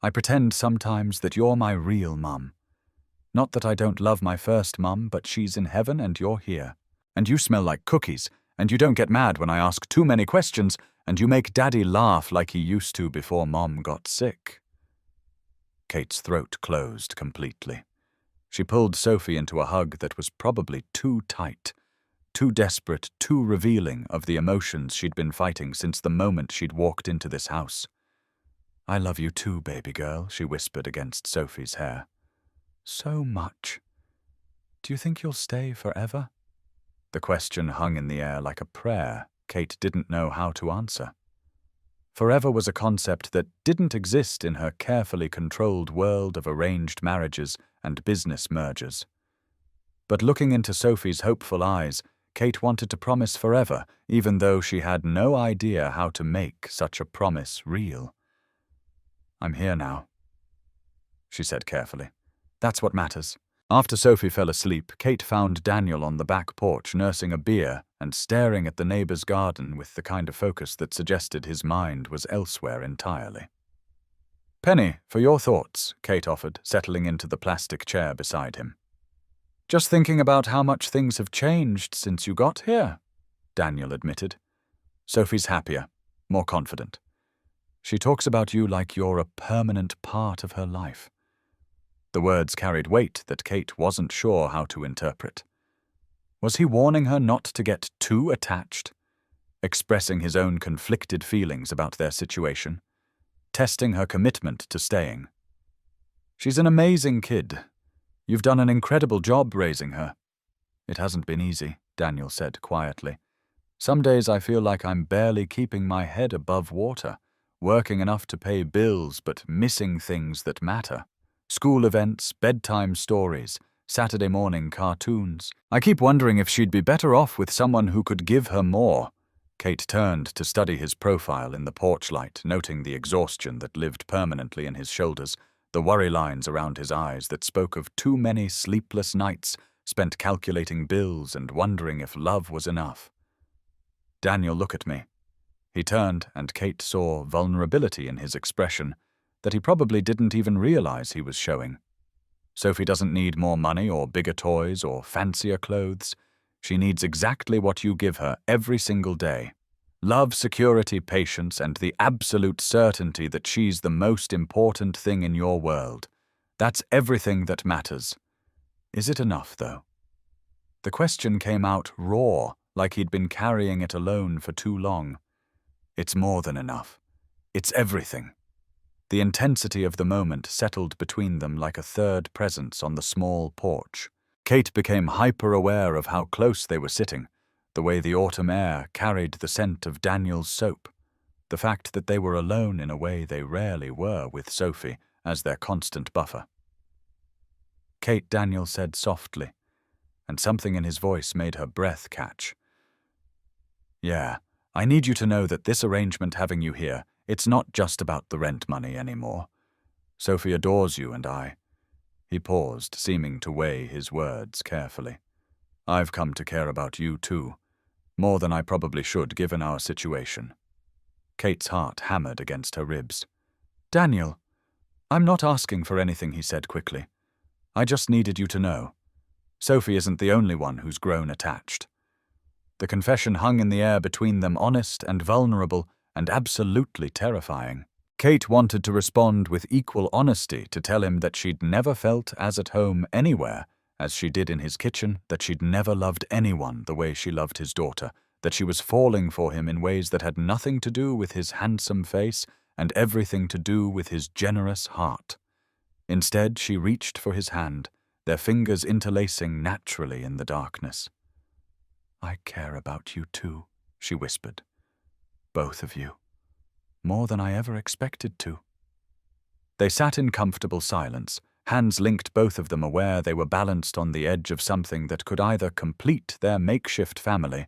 I pretend sometimes that you're my real mum. Not that I don't love my first mum, but she's in heaven and you're here. And you smell like cookies, and you don't get mad when I ask too many questions, and you make Daddy laugh like he used to before Mom got sick." Kate's throat closed completely. She pulled Sophie into a hug that was probably too tight, too desperate, too revealing of the emotions she'd been fighting since the moment she'd walked into this house. "I love you too, baby girl," she whispered against Sophie's hair. "So much. Do you think you'll stay forever?" The question hung in the air like a prayer Kate didn't know how to answer. Forever was a concept that didn't exist in her carefully controlled world of arranged marriages and business mergers. But looking into Sophie's hopeful eyes, Kate wanted to promise forever, even though she had no idea how to make such a promise real. "I'm here now," she said carefully. "That's what matters." After Sophie fell asleep, Kate found Daniel on the back porch nursing a beer and staring at the neighbor's garden with the kind of focus that suggested his mind was elsewhere entirely. "Penny, for your thoughts," Kate offered, settling into the plastic chair beside him. "Just thinking about how much things have changed since you got here," Daniel admitted. "Sophie's happier, more confident. She talks about you like you're a permanent part of her life." The words carried weight that Kate wasn't sure how to interpret. Was he warning her not to get too attached? Expressing his own conflicted feelings about their situation? Testing her commitment to staying? "She's an amazing kid. You've done an incredible job raising her. It hasn't been easy, Daniel said quietly. Some days I feel like I'm barely keeping my head above water, working enough to pay bills but missing things that matter. School events, bedtime stories, Saturday morning cartoons. I keep wondering if she'd be better off with someone who could give her more. Kate turned to study his profile in the porch light, noting the exhaustion that lived permanently in his shoulders, the worry lines around his eyes that spoke of too many sleepless nights spent calculating bills and wondering if love was enough. Daniel, look at me. He turned, and Kate saw vulnerability in his expression that he probably didn't even realize he was showing. Sophie doesn't need more money or bigger toys or fancier clothes. She needs exactly what you give her every single day. Love, security, patience, and the absolute certainty that she's the most important thing in your world. That's everything that matters. Is it enough, though? The question came out raw, like he'd been carrying it alone for too long. It's more than enough. It's everything. The intensity of the moment settled between them like a third presence on the small porch. Kate became hyper-aware of how close they were sitting, the way the autumn air carried the scent of Daniel's soap, the fact that they were alone in a way they rarely were with Sophie as their constant buffer. Kate, Daniel said softly, and something in his voice made her breath catch. Yeah, I need you to know that this arrangement having you here, it's not just about the rent money anymore. Sophie adores you and I. He paused, seeming to weigh his words carefully. I've come to care about you too, more than I probably should given our situation. Kate's heart hammered against her ribs. Daniel, I'm not asking for anything, he said quickly. I just needed you to know. Sophie isn't the only one who's grown attached. The confession hung in the air between them, honest and vulnerable and absolutely terrifying. Kate wanted to respond with equal honesty, to tell him that she'd never felt as at home anywhere as she did in his kitchen, that she'd never loved anyone the way she loved his daughter, that she was falling for him in ways that had nothing to do with his handsome face and everything to do with his generous heart. Instead, she reached for his hand, their fingers interlacing naturally in the darkness. I care about you too, she whispered. Both of you. More than I ever expected to. They sat in comfortable silence, hands linked, both of them aware they were balanced on the edge of something that could either complete their makeshift family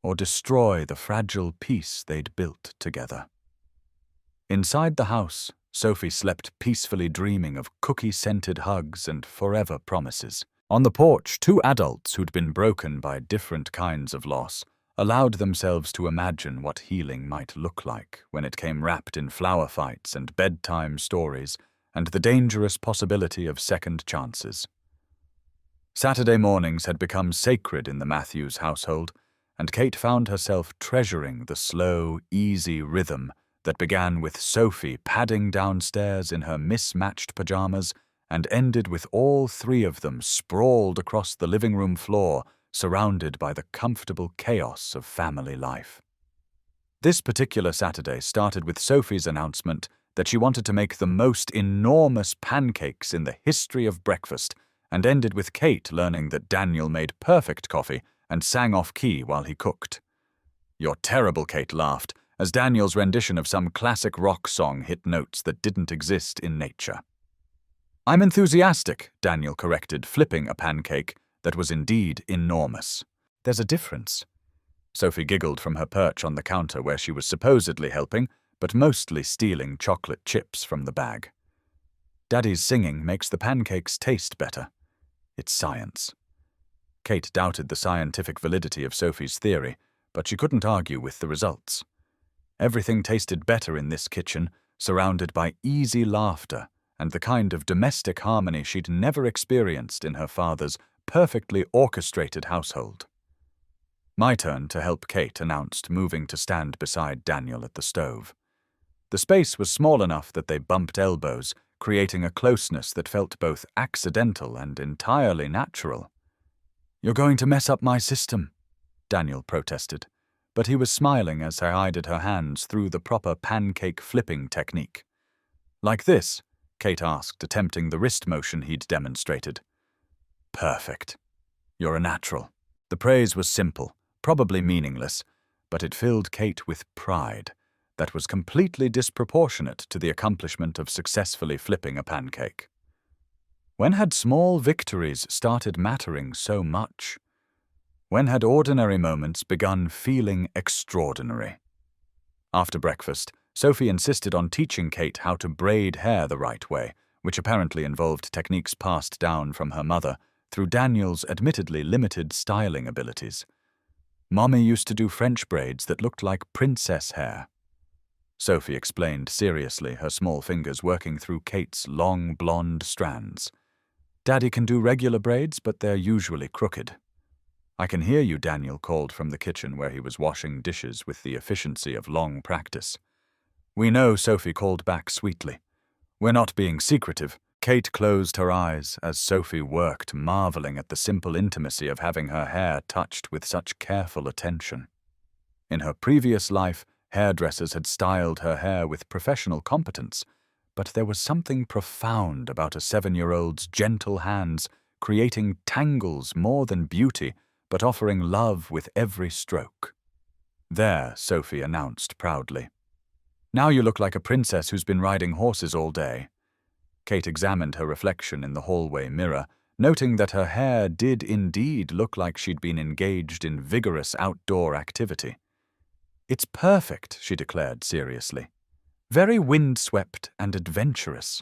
or destroy the fragile peace they'd built together. Inside the house, Sophie slept peacefully, dreaming of cookie-scented hugs and forever promises. On the porch, two adults who'd been broken by different kinds of loss allowed themselves to imagine what healing might look like when it came wrapped in flower fights and bedtime stories and the dangerous possibility of second chances. Saturday mornings had become sacred in the Matthews household, and Kate found herself treasuring the slow, easy rhythm that began with Sophie padding downstairs in her mismatched pajamas and ended with all three of them sprawled across the living room floor, surrounded by the comfortable chaos of family life. This particular Saturday started with Sophie's announcement that she wanted to make the most enormous pancakes in the history of breakfast, and ended with Kate learning that Daniel made perfect coffee and sang off-key while he cooked. You're terrible, Kate laughed, as Daniel's rendition of some classic rock song hit notes that didn't exist in nature. I'm enthusiastic, Daniel corrected, flipping a pancake that was indeed enormous. There's a difference. Sophie giggled from her perch on the counter where she was supposedly helping, but mostly stealing chocolate chips from the bag. Daddy's singing makes the pancakes taste better. It's science. Kate doubted the scientific validity of Sophie's theory, but she couldn't argue with the results. Everything tasted better in this kitchen, surrounded by easy laughter and the kind of domestic harmony she'd never experienced in her father's perfectly orchestrated household. My turn to help, Kate announced, moving to stand beside Daniel at the stove. The space was small enough that they bumped elbows, creating a closeness that felt both accidental and entirely natural. You're going to mess up my system, Daniel protested, but he was smiling as I guided her hands through the proper pancake flipping technique. Like this, Kate asked, attempting the wrist motion he'd demonstrated. Perfect. You're a natural. The praise was simple, probably meaningless, but it filled Kate with pride that was completely disproportionate to the accomplishment of successfully flipping a pancake. When had small victories started mattering so much? When had ordinary moments begun feeling extraordinary? After breakfast, Sophie insisted on teaching Kate how to braid hair the right way, which apparently involved techniques passed down from her mother through Daniel's admittedly limited styling abilities. Mommy used to do French braids that looked like princess hair. Sophie explained seriously, her small fingers working through Kate's long blonde strands. Daddy can do regular braids, but they're usually crooked. I can hear you, Daniel called from the kitchen where he was washing dishes with the efficiency of long practice. We know, Sophie called back sweetly. We're not being secretive. Kate closed her eyes as Sophie worked, marveling at the simple intimacy of having her hair touched with such careful attention. In her previous life, hairdressers had styled her hair with professional competence, but there was something profound about a 7-year-old's gentle hands creating tangles more than beauty, but offering love with every stroke. There, Sophie announced proudly. Now you look like a princess who's been riding horses all day. Kate examined her reflection in the hallway mirror, noting that her hair did indeed look like she'd been engaged in vigorous outdoor activity. It's perfect, she declared seriously. Very windswept and adventurous.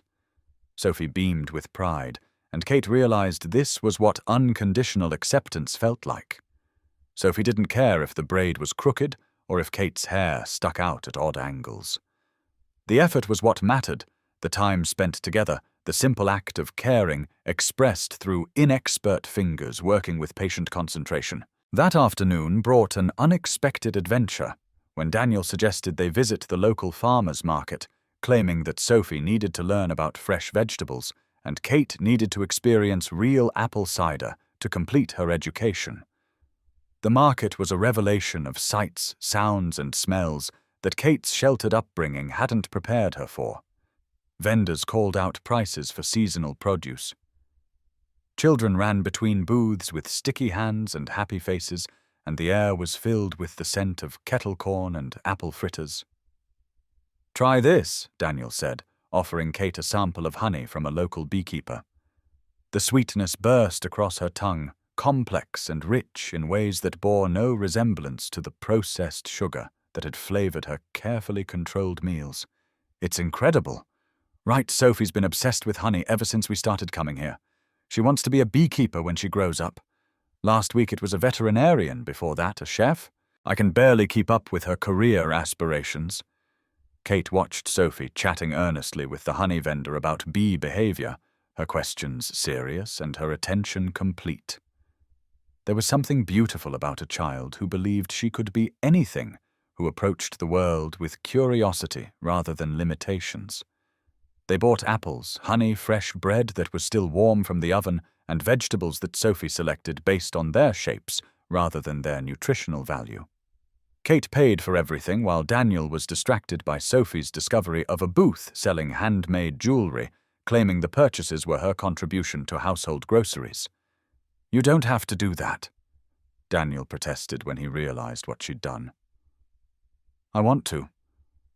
Sophie beamed with pride, and Kate realized this was what unconditional acceptance felt like. Sophie didn't care if the braid was crooked or if Kate's hair stuck out at odd angles. The effort was what mattered, the time spent together, the simple act of caring expressed through inexpert fingers working with patient concentration. That afternoon brought an unexpected adventure when Daniel suggested they visit the local farmer's market, claiming that Sophie needed to learn about fresh vegetables and Kate needed to experience real apple cider to complete her education. The market was a revelation of sights, sounds, and smells that Kate's sheltered upbringing hadn't prepared her for. Vendors called out prices for seasonal produce. Children ran between booths with sticky hands and happy faces, and the air was filled with the scent of kettle corn and apple fritters. Try this, Daniel said, offering Kate a sample of honey from a local beekeeper. The sweetness burst across her tongue, complex and rich in ways that bore no resemblance to the processed sugar that had flavored her carefully controlled meals. It's incredible. Right, Sophie's been obsessed with honey ever since we started coming here. She wants to be a beekeeper when she grows up. Last week it was a veterinarian, before that a chef. I can barely keep up with her career aspirations. Kate watched Sophie chatting earnestly with the honey vendor about bee behavior, her questions serious and her attention complete. There was something beautiful about a child who believed she could be anything, who approached the world with curiosity rather than limitations. They bought apples, honey, fresh bread that was still warm from the oven, and vegetables that Sophie selected based on their shapes rather than their nutritional value. Kate paid for everything while Daniel was distracted by Sophie's discovery of a booth selling handmade jewelry, claiming the purchases were her contribution to household groceries. You don't have to do that, Daniel protested when he realized what she'd done. I want to.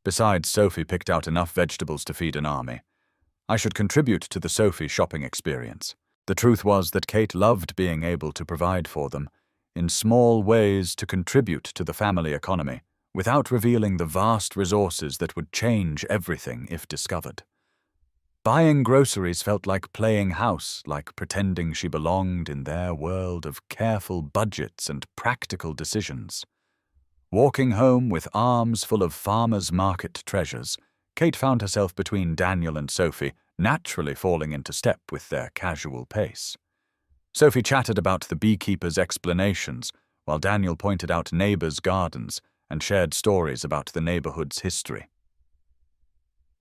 Besides, Sophie picked out enough vegetables to feed an army. I should contribute to the Sophie shopping experience. The truth was that Kate loved being able to provide for them, in small ways to contribute to the family economy, without revealing the vast resources that would change everything if discovered. Buying groceries felt like playing house, like pretending she belonged in their world of careful budgets and practical decisions. Walking home with arms full of farmers' market treasures, Kate found herself between Daniel and Sophie, naturally falling into step with their casual pace. Sophie chatted about the beekeeper's explanations, while Daniel pointed out neighbors' gardens and shared stories about the neighborhood's history.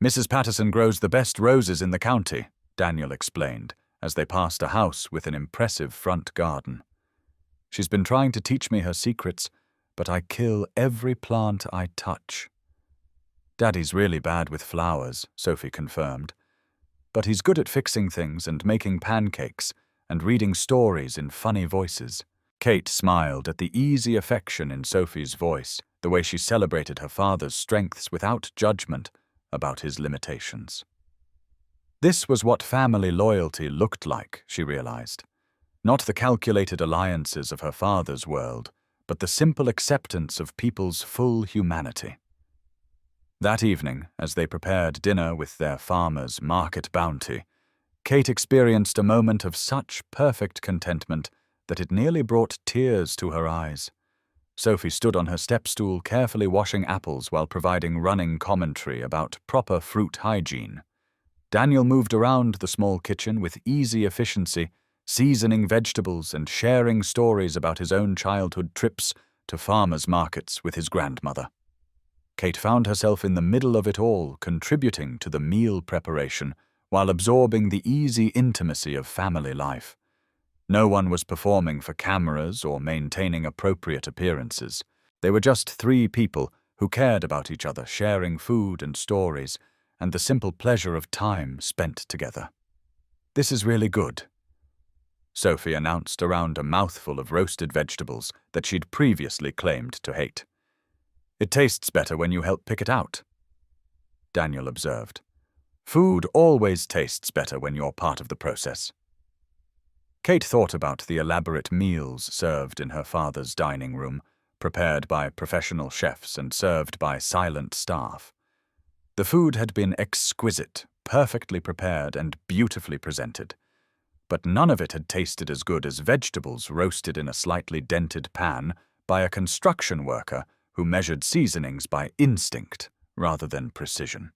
Mrs. Patterson grows the best roses in the county, Daniel explained, as they passed a house with an impressive front garden. She's been trying to teach me her secrets, but I kill every plant I touch. Daddy's really bad with flowers, Sophie confirmed. but he's good at fixing things and making pancakes and reading stories in funny voices. Kate smiled at the easy affection in Sophie's voice, the way she celebrated her father's strengths without judgment about his limitations. This was what family loyalty looked like, she realized. Not the calculated alliances of her father's world, but the simple acceptance of people's full humanity. That evening, as they prepared dinner with their farmer's market bounty, Kate experienced a moment of such perfect contentment that it nearly brought tears to her eyes. Sophie stood on her step-stool carefully washing apples while providing running commentary about proper fruit hygiene. Daniel moved around the small kitchen with easy efficiency, seasoning vegetables and sharing stories about his own childhood trips to farmers' markets with his grandmother. Kate found herself in the middle of it all, contributing to the meal preparation while absorbing the easy intimacy of family life. No one was performing for cameras or maintaining appropriate appearances. They were just three people who cared about each other, sharing food and stories, and the simple pleasure of time spent together. "This is really good," Sophie announced around a mouthful of roasted vegetables that she'd previously claimed to hate. "It tastes better when you help pick it out," Daniel observed. "Food always tastes better when you're part of the process." Kate thought about the elaborate meals served in her father's dining room, prepared by professional chefs and served by silent staff. The food had been exquisite, perfectly prepared and beautifully presented, but none of it had tasted as good as vegetables roasted in a slightly dented pan by a construction worker who measured seasonings by instinct rather than precision.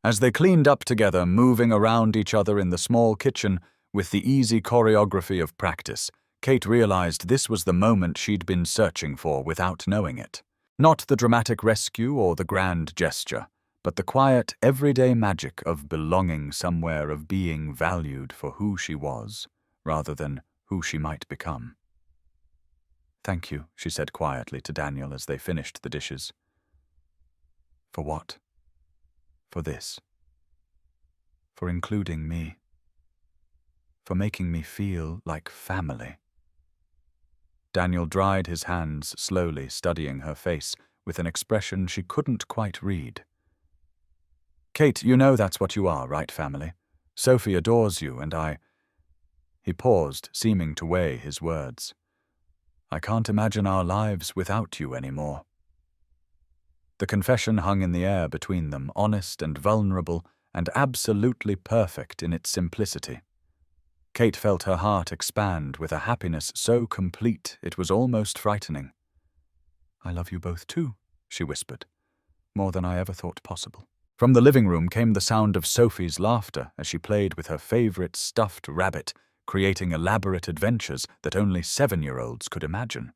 As they cleaned up together, moving around each other in the small kitchen with the easy choreography of practice, Kate realized this was the moment she'd been searching for without knowing it. Not the dramatic rescue or the grand gesture, but the quiet, everyday magic of belonging somewhere, of being valued for who she was, rather than who she might become. "Thank you," she said quietly to Daniel as they finished the dishes. "For what?" "For this. For including me. For making me feel like family." Daniel dried his hands slowly, studying her face with an expression she couldn't quite read. "Kate, you know that's what you are, right, family? Sophie adores you, and I—" He paused, seeming to weigh his words. "I can't imagine our lives without you anymore." The confession hung in the air between them, honest and vulnerable, and absolutely perfect in its simplicity. Kate felt her heart expand with a happiness so complete it was almost frightening. "I love you both too," she whispered, "more than I ever thought possible." From the living room came the sound of Sophie's laughter as she played with her favorite stuffed rabbit, creating elaborate adventures that only 7-year-olds could imagine.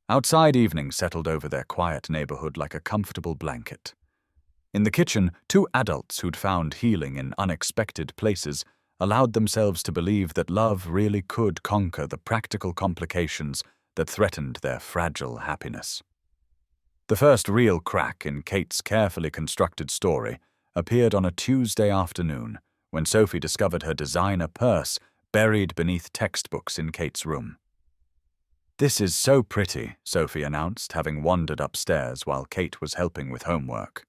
Outside evening settled over their quiet neighborhood like a comfortable blanket. In the kitchen, two adults who'd found healing in unexpected places allowed themselves to believe that love really could conquer the practical complications that threatened their fragile happiness. The first real crack in Kate's carefully constructed story appeared on a Tuesday afternoon when Sophie discovered her designer purse buried beneath textbooks in Kate's room. "This is so pretty," Sophie announced, having wandered upstairs while Kate was helping with homework.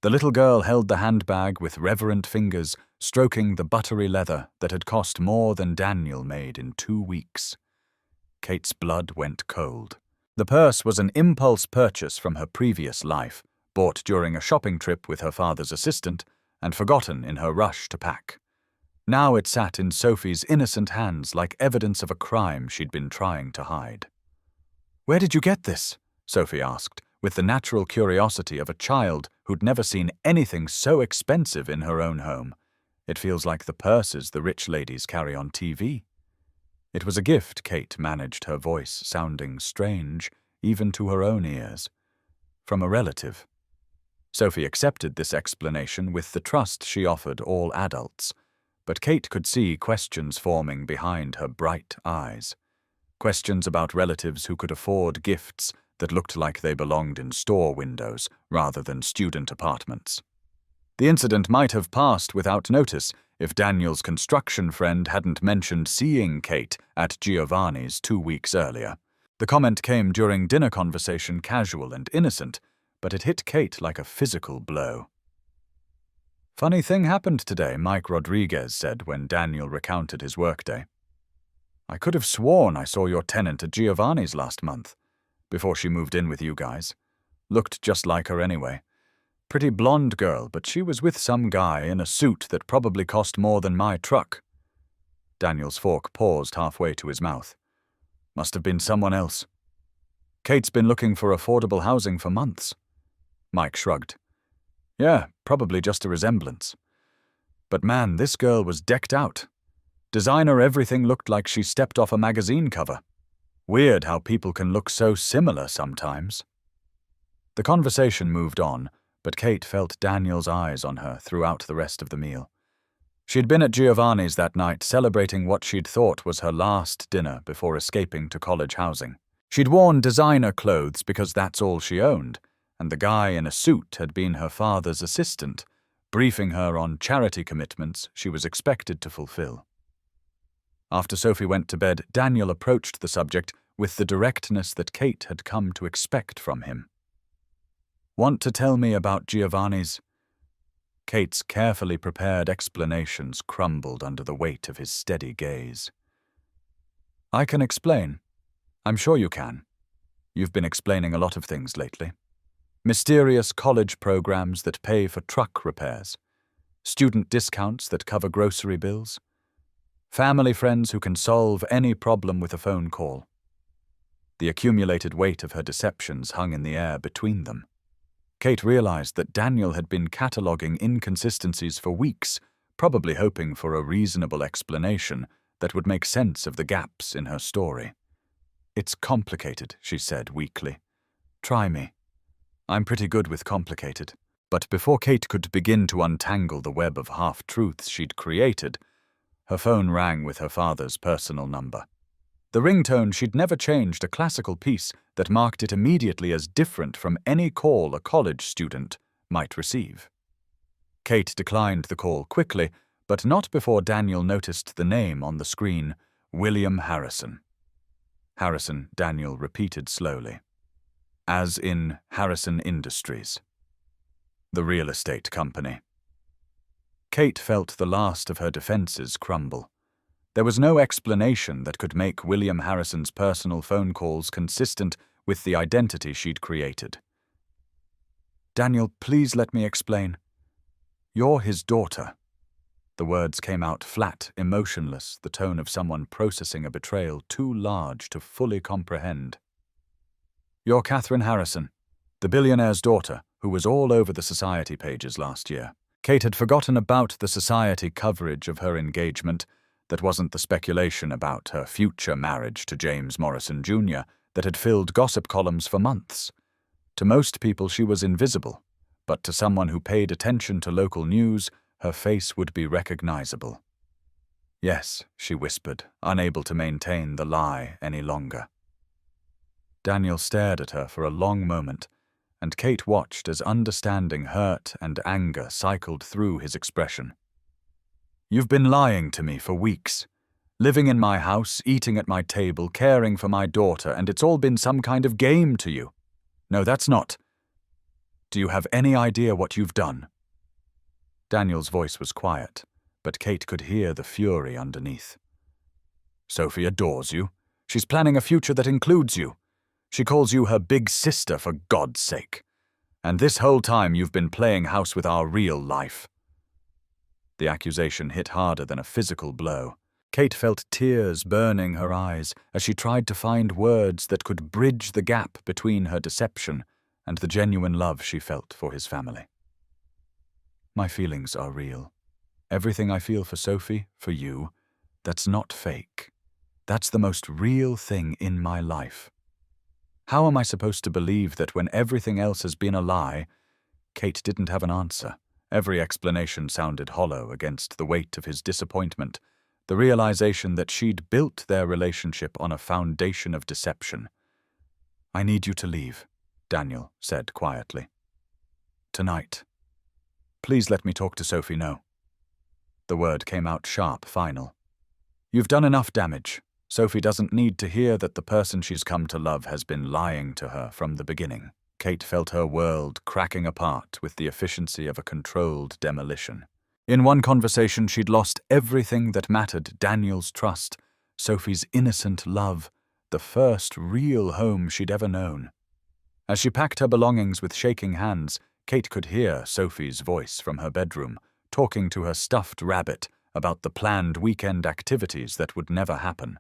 The little girl held the handbag with reverent fingers, stroking the buttery leather that had cost more than Daniel made in 2 weeks. Kate's blood went cold. The purse was an impulse purchase from her previous life, bought during a shopping trip with her father's assistant, and forgotten in her rush to pack. Now it sat in Sophie's innocent hands like evidence of a crime she'd been trying to hide. "Where did you get this?" Sophie asked, with the natural curiosity of a child who'd never seen anything so expensive in her own home. "It feels like the purses the rich ladies carry on TV." It was a gift, Kate managed, her voice sounding strange, even to her own ears. "From a relative." Sophie accepted this explanation with the trust she offered all adults, but Kate could see questions forming behind her bright eyes. Questions about relatives who could afford gifts that looked like they belonged in store windows rather than student apartments. The incident might have passed without notice if Daniel's construction friend hadn't mentioned seeing Kate at Giovanni's 2 weeks earlier. The comment came during dinner conversation, casual and innocent, but it hit Kate like a physical blow. "Funny thing happened today," Mike Rodriguez said when Daniel recounted his workday. "I could have sworn I saw your tenant at Giovanni's last month, before she moved in with you guys. Looked just like her anyway. Pretty blonde girl, but she was with some guy in a suit that probably cost more than my truck." Daniel's fork paused halfway to his mouth. "Must have been someone else. Kate's been looking for affordable housing for months." Mike shrugged. "Yeah, probably just a resemblance. But man, this girl was decked out. Designer everything looked like she stepped off a magazine cover. Weird how people can look so similar sometimes." The conversation moved on, but Kate felt Daniel's eyes on her throughout the rest of the meal. She'd been at Giovanni's that night celebrating what she'd thought was her last dinner before escaping to college housing. She'd worn designer clothes because that's all she owned, and the guy in a suit had been her father's assistant, briefing her on charity commitments she was expected to fulfill. After Sophie went to bed, Daniel approached the subject with the directness that Kate had come to expect from him. "Want to tell me about Giovanni's?" Kate's carefully prepared explanations crumbled under the weight of his steady gaze. "I can explain. I'm sure you can. You've been explaining a lot of things lately. Mysterious college programs that pay for truck repairs, student discounts that cover grocery bills, family friends who can solve any problem with a phone call." The accumulated weight of her deceptions hung in the air between them. Kate realized that Daniel had been cataloguing inconsistencies for weeks, probably hoping for a reasonable explanation that would make sense of the gaps in her story. "It's complicated," she said weakly. "Try me. I'm pretty good with complicated." But before Kate could begin to untangle the web of half-truths she'd created, her phone rang with her father's personal number. The ringtone she'd never changed, a classical piece that marked it immediately as different from any call a college student might receive. Kate declined the call quickly, but not before Daniel noticed the name on the screen, William Harrison. Harrison, Daniel repeated slowly. As in Harrison Industries, the real estate company. Kate felt the last of her defenses crumble. There was no explanation that could make William Harrison's personal phone calls consistent with the identity she'd created. "Daniel, please let me explain. You're his daughter." The words came out flat, emotionless, the tone of someone processing a betrayal too large to fully comprehend. "You're Catherine Harrison, the billionaire's daughter, who was all over the society pages last year." Kate had forgotten about the society coverage of her engagement. That wasn't the speculation about her future marriage to James Morrison Jr. that had filled gossip columns for months. To most people she was invisible, but to someone who paid attention to local news, her face would be recognizable. "Yes," she whispered, unable to maintain the lie any longer. Daniel stared at her for a long moment, and Kate watched as understanding hurt and anger cycled through his expression. "You've been lying to me for weeks. Living in my house, eating at my table, caring for my daughter, and it's all been some kind of game to you. No, that's not. Do you have any idea what you've done?" Daniel's voice was quiet, but Kate could hear the fury underneath. "Sophie adores you. She's planning a future that includes you. She calls you her big sister, for God's sake. And this whole time you've been playing house with our real life." The accusation hit harder than a physical blow. Kate felt tears burning her eyes as she tried to find words that could bridge the gap between her deception and the genuine love she felt for his family. "My feelings are real. Everything I feel for Sophie, for you, that's not fake. That's the most real thing in my life. How am I supposed to believe that when everything else has been a lie?" Kate didn't have an answer. Every explanation sounded hollow against the weight of his disappointment, the realization that she'd built their relationship on a foundation of deception. "I need you to leave," Daniel said quietly. "Tonight." Please let me talk to Sophie now." The word came out sharp, final. "You've done enough damage. Sophie doesn't need to hear that the person she's come to love has been lying to her from the beginning." Kate felt her world cracking apart with the efficiency of a controlled demolition. In one conversation, she'd lost everything that mattered: Daniel's trust, Sophie's innocent love, the first real home she'd ever known. As she packed her belongings with shaking hands, Kate could hear Sophie's voice from her bedroom, talking to her stuffed rabbit about the planned weekend activities that would never happen.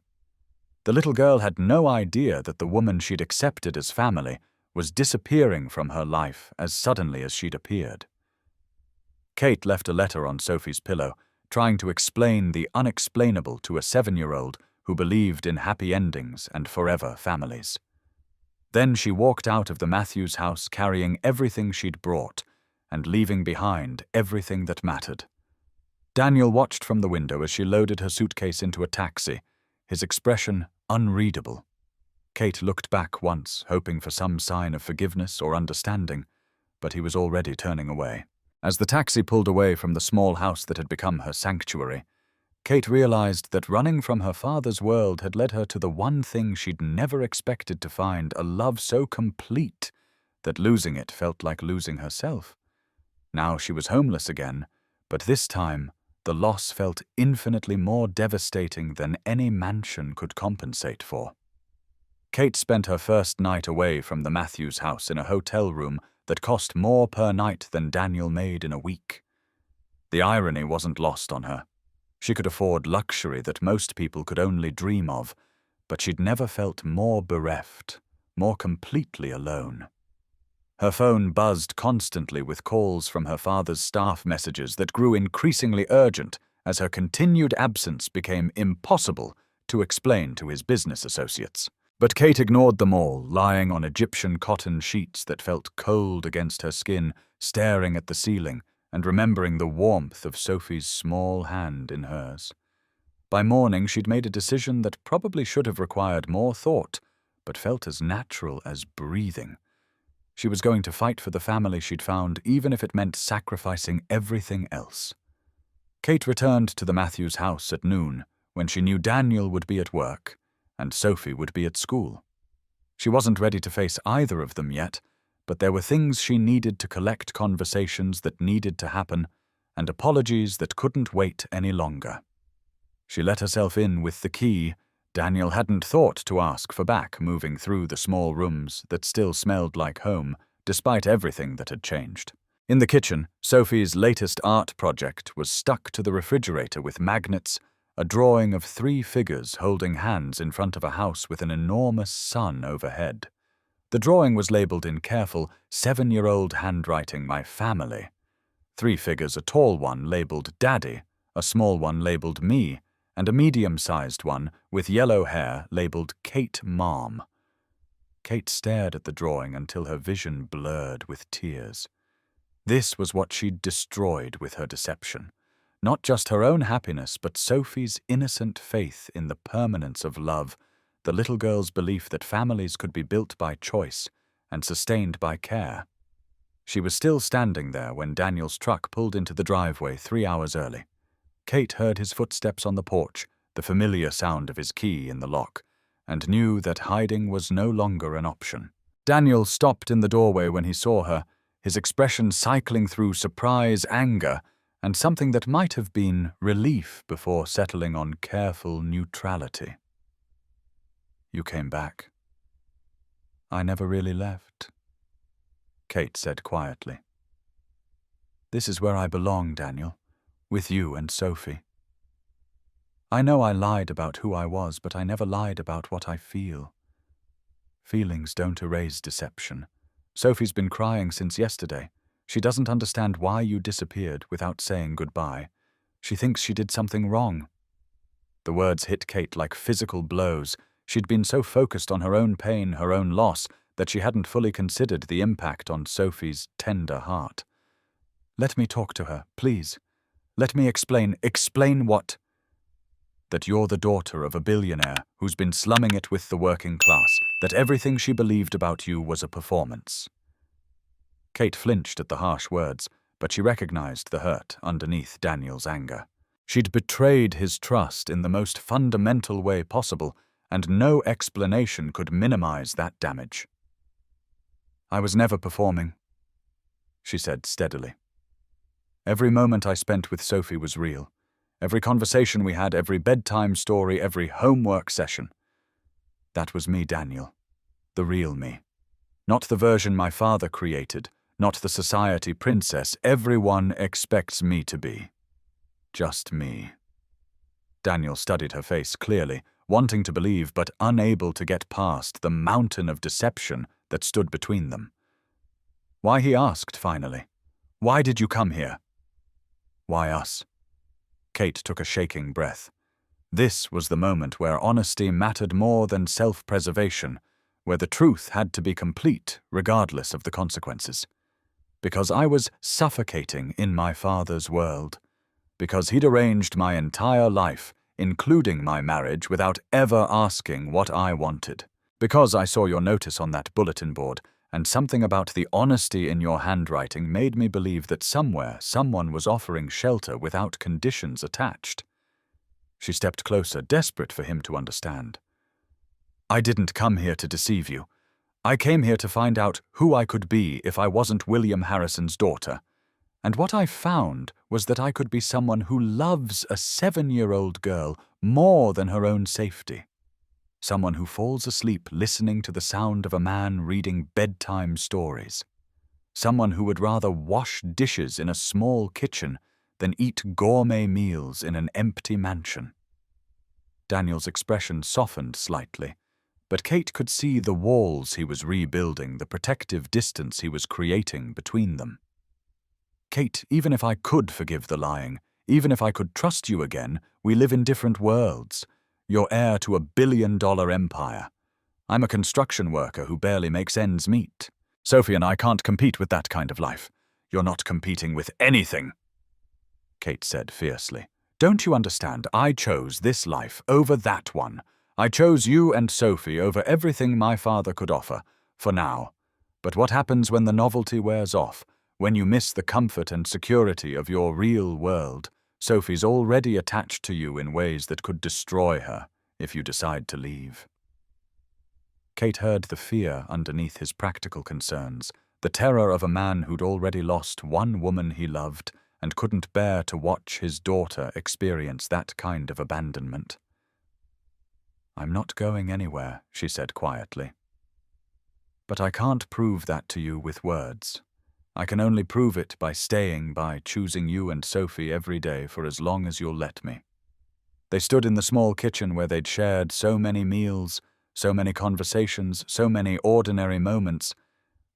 The little girl had no idea that the woman she'd accepted as family was disappearing from her life as suddenly as she'd appeared. Kate left a letter on Sophie's pillow, trying to explain the unexplainable to a 7-year-old who believed in happy endings and forever families. Then she walked out of the Matthews house carrying everything she'd brought and leaving behind everything that mattered. Daniel watched from the window as she loaded her suitcase into a taxi, his expression unreadable. Kate looked back once, hoping for some sign of forgiveness or understanding, but he was already turning away. As the taxi pulled away from the small house that had become her sanctuary, Kate realized that running from her father's world had led her to the one thing she'd never expected to find: a love so complete that losing it felt like losing herself. Now she was homeless again, but this time the loss felt infinitely more devastating than any mansion could compensate for. Kate spent her first night away from the Matthews house in a hotel room that cost more per night than Daniel made in a week. The irony wasn't lost on her. She could afford luxury that most people could only dream of, but she'd never felt more bereft, more completely alone. Her phone buzzed constantly with calls from her father's staff messages that grew increasingly urgent as her continued absence became impossible to explain to his business associates. But Kate ignored them all, lying on Egyptian cotton sheets that felt cold against her skin, staring at the ceiling and remembering the warmth of Sophie's small hand in hers. By morning, she'd made a decision that probably should have required more thought, but felt as natural as breathing. She was going to fight for the family she'd found, even if it meant sacrificing everything else. Kate returned to the Matthews house at noon, when she knew Daniel would be at work and Sophie would be at school. She wasn't ready to face either of them yet, but there were things she needed to collect, conversations that needed to happen, and apologies that couldn't wait any longer. She let herself in with the key Daniel hadn't thought to ask for back, moving through the small rooms that still smelled like home, despite everything that had changed. In the kitchen, Sophie's latest art project was stuck to the refrigerator with magnets, a drawing of 3 figures holding hands in front of a house with an enormous sun overhead. The drawing was labeled in careful 7-year-old handwriting, "My family." 3 figures: a tall one labeled Daddy, a small one labeled Me, and a medium-sized one with yellow hair labeled Kate Mom. Kate stared at the drawing until her vision blurred with tears. This was what she'd destroyed with her deception. Not just her own happiness, but Sophie's innocent faith in the permanence of love, the little girl's belief that families could be built by choice and sustained by care. She was still standing there when Daniel's truck pulled into the driveway 3 hours early. Kate heard his footsteps on the porch, the familiar sound of his key in the lock, and knew that hiding was no longer an option. Daniel stopped in the doorway when he saw her, his expression cycling through surprise, anger, and something that might have been relief before settling on careful neutrality. "You came back." "I never really left," Kate said quietly. "This is where I belong, Daniel, with you and Sophie. I know I lied about who I was, but I never lied about what I feel. Feelings don't erase deception. Sophie's been crying since yesterday. She doesn't understand why you disappeared without saying goodbye. She thinks she did something wrong." The words hit Kate like physical blows. She'd been so focused on her own pain, her own loss, that she hadn't fully considered the impact on Sophie's tender heart. "Let me talk to her, please. Let me explain." "Explain what?" "That you're the daughter of a billionaire who's been slumming it with the working class, that everything she believed about you was a performance." Kate flinched at the harsh words, but she recognized the hurt underneath Daniel's anger. She'd betrayed his trust in the most fundamental way possible, and no explanation could minimize that damage. "I was never performing," she said steadily. "Every moment I spent with Sophie was real. Every conversation we had, every bedtime story, every homework session. That was me, Daniel. The real me. Not the version my father created, not the society princess everyone expects me to be. Just me." Daniel studied her face clearly, wanting to believe but unable to get past the mountain of deception that stood between them. "Why?" he asked finally. "Why did you come here?" "Why us?" Kate took a shaking breath. This was the moment where honesty mattered more than self-preservation, where the truth had to be complete regardless of the consequences. "Because I was suffocating in my father's world. Because he'd arranged my entire life, including my marriage, without ever asking what I wanted. Because I saw your notice on that bulletin board, and something about the honesty in your handwriting made me believe that somewhere someone was offering shelter without conditions attached." She stepped closer, desperate for him to understand. "I didn't come here to deceive you. I came here to find out who I could be if I wasn't William Harrison's daughter. And what I found was that I could be someone who loves a 7-year-old girl more than her own safety. Someone who falls asleep listening to the sound of a man reading bedtime stories. Someone who would rather wash dishes in a small kitchen than eat gourmet meals in an empty mansion." Daniel's expression softened slightly, but Kate could see the walls he was rebuilding, the protective distance he was creating between them. "Kate, even if I could forgive the lying, even if I could trust you again, we live in different worlds. You're heir to a billion-dollar empire. I'm a construction worker who barely makes ends meet. Sophie and I can't compete with that kind of life. You're not competing with anything," Kate said fiercely. "Don't you understand? I chose this life over that one. I chose you and Sophie over everything my father could offer, for now. But what happens when the novelty wears off? When you miss the comfort and security of your real world? Sophie's already attached to you in ways that could destroy her if you decide to leave." Kate heard the fear underneath his practical concerns, the terror of a man who'd already lost one woman he loved and couldn't bear to watch his daughter experience that kind of abandonment. "I'm not going anywhere," she said quietly. "But I can't prove that to you with words. I can only prove it by staying, by choosing you and Sophie every day for as long as you'll let me." They stood in the small kitchen where they'd shared so many meals, so many conversations, so many ordinary moments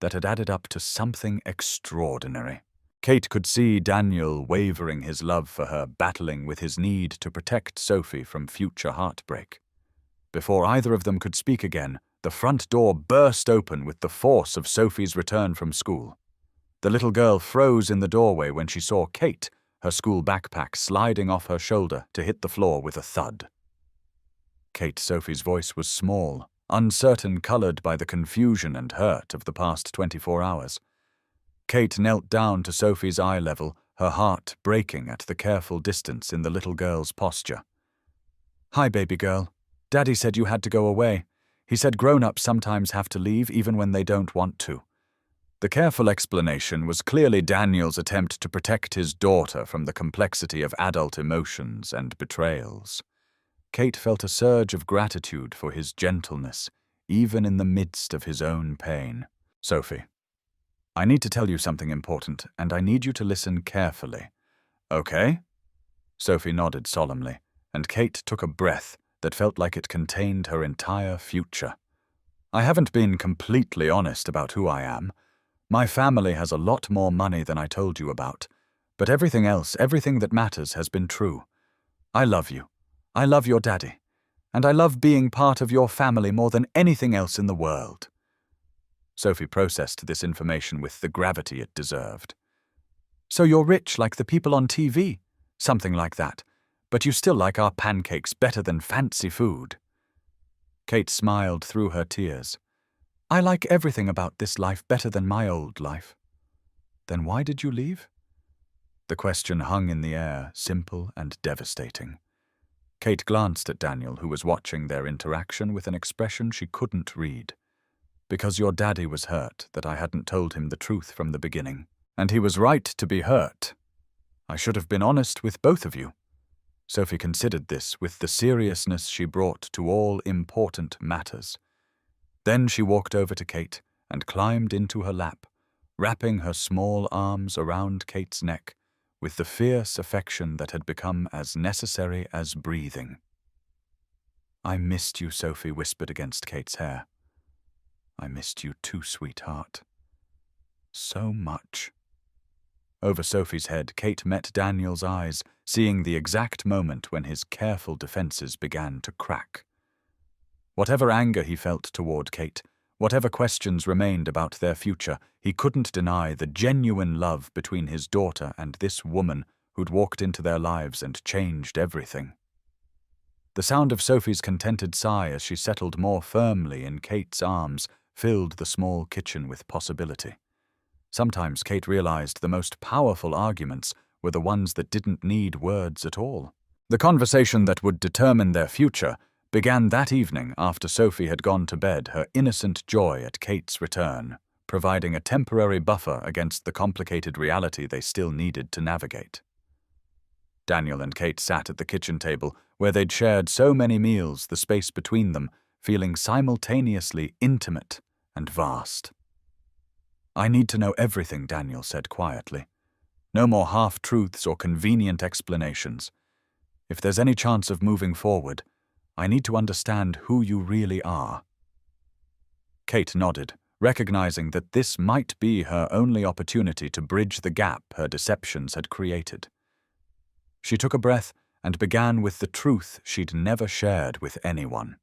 that had added up to something extraordinary. Kate could see Daniel wavering his love for her, battling with his need to protect Sophie from future heartbreak. Before either of them could speak again, the front door burst open with the force of Sophie's return from school. The little girl froze in the doorway when she saw Kate, her school backpack sliding off her shoulder to hit the floor with a thud. Sophie's voice was small, uncertain, colored by the confusion and hurt of the past 24 hours. Kate knelt down to Sophie's eye level, her heart breaking at the careful distance in the little girl's posture. "Hi, baby girl. Daddy said you had to go away. He said grown-ups sometimes have to leave even when they don't want to." The careful explanation was clearly Daniel's attempt to protect his daughter from the complexity of adult emotions and betrayals. Kate felt a surge of gratitude for his gentleness, even in the midst of his own pain. "Sophie, I need to tell you something important, and I need you to listen carefully." "Okay?" Sophie nodded solemnly, and Kate took a breath that felt like it contained her entire future. "I haven't been completely honest about who I am. My family has a lot more money than I told you about, but everything else, everything that matters, has been true. I love you. I love your daddy. And I love being part of your family more than anything else in the world." Sophie processed this information with the gravity it deserved. "So you're rich like the people on TV? Something like that. But you still like our pancakes better than fancy food." Kate smiled through her tears. "I like everything about this life better than my old life." "Then why did you leave?" The question hung in the air, simple and devastating. Kate glanced at Daniel, who was watching their interaction with an expression she couldn't read. "Because your daddy was hurt that I hadn't told him the truth from the beginning. And he was right to be hurt. I should have been honest with both of you." Sophie considered this with the seriousness she brought to all important matters. Then she walked over to Kate and climbed into her lap, wrapping her small arms around Kate's neck with the fierce affection that had become as necessary as breathing. "I missed you," Sophie whispered against Kate's hair. "I missed you too, sweetheart. So much." Over Sophie's head, Kate met Daniel's eyes, seeing the exact moment when his careful defenses began to crack. Whatever anger he felt toward Kate, whatever questions remained about their future, he couldn't deny the genuine love between his daughter and this woman who'd walked into their lives and changed everything. The sound of Sophie's contented sigh as she settled more firmly in Kate's arms filled the small kitchen with possibility. Sometimes Kate realized the most powerful arguments were the ones that didn't need words at all. The conversation that would determine their future began that evening after Sophie had gone to bed, her innocent joy at Kate's return, providing a temporary buffer against the complicated reality they still needed to navigate. Daniel and Kate sat at the kitchen table, where they'd shared so many meals, the space between them feeling simultaneously intimate and vast. "I need to know everything," Daniel said quietly. "No more half-truths or convenient explanations. If there's any chance of moving forward, I need to understand who you really are." Kate nodded, recognizing that this might be her only opportunity to bridge the gap her deceptions had created. She took a breath and began with the truth she'd never shared with anyone.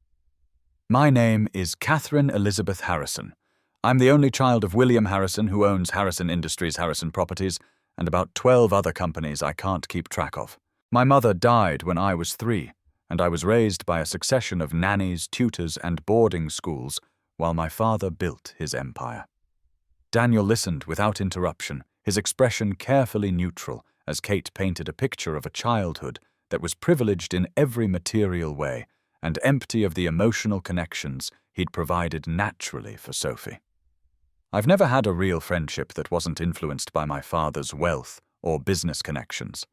"My name is Catherine Elizabeth Harrison. I'm the only child of William Harrison, who owns Harrison Industries, Harrison Properties, and about 12 other companies I can't keep track of. My mother died when I was 3, and I was raised by a succession of nannies, tutors, and boarding schools while my father built his empire." Daniel listened without interruption, his expression carefully neutral as Kate painted a picture of a childhood that was privileged in every material way and empty of the emotional connections he'd provided naturally for Sophie. "I've never had a real friendship that wasn't influenced by my father's wealth or business connections.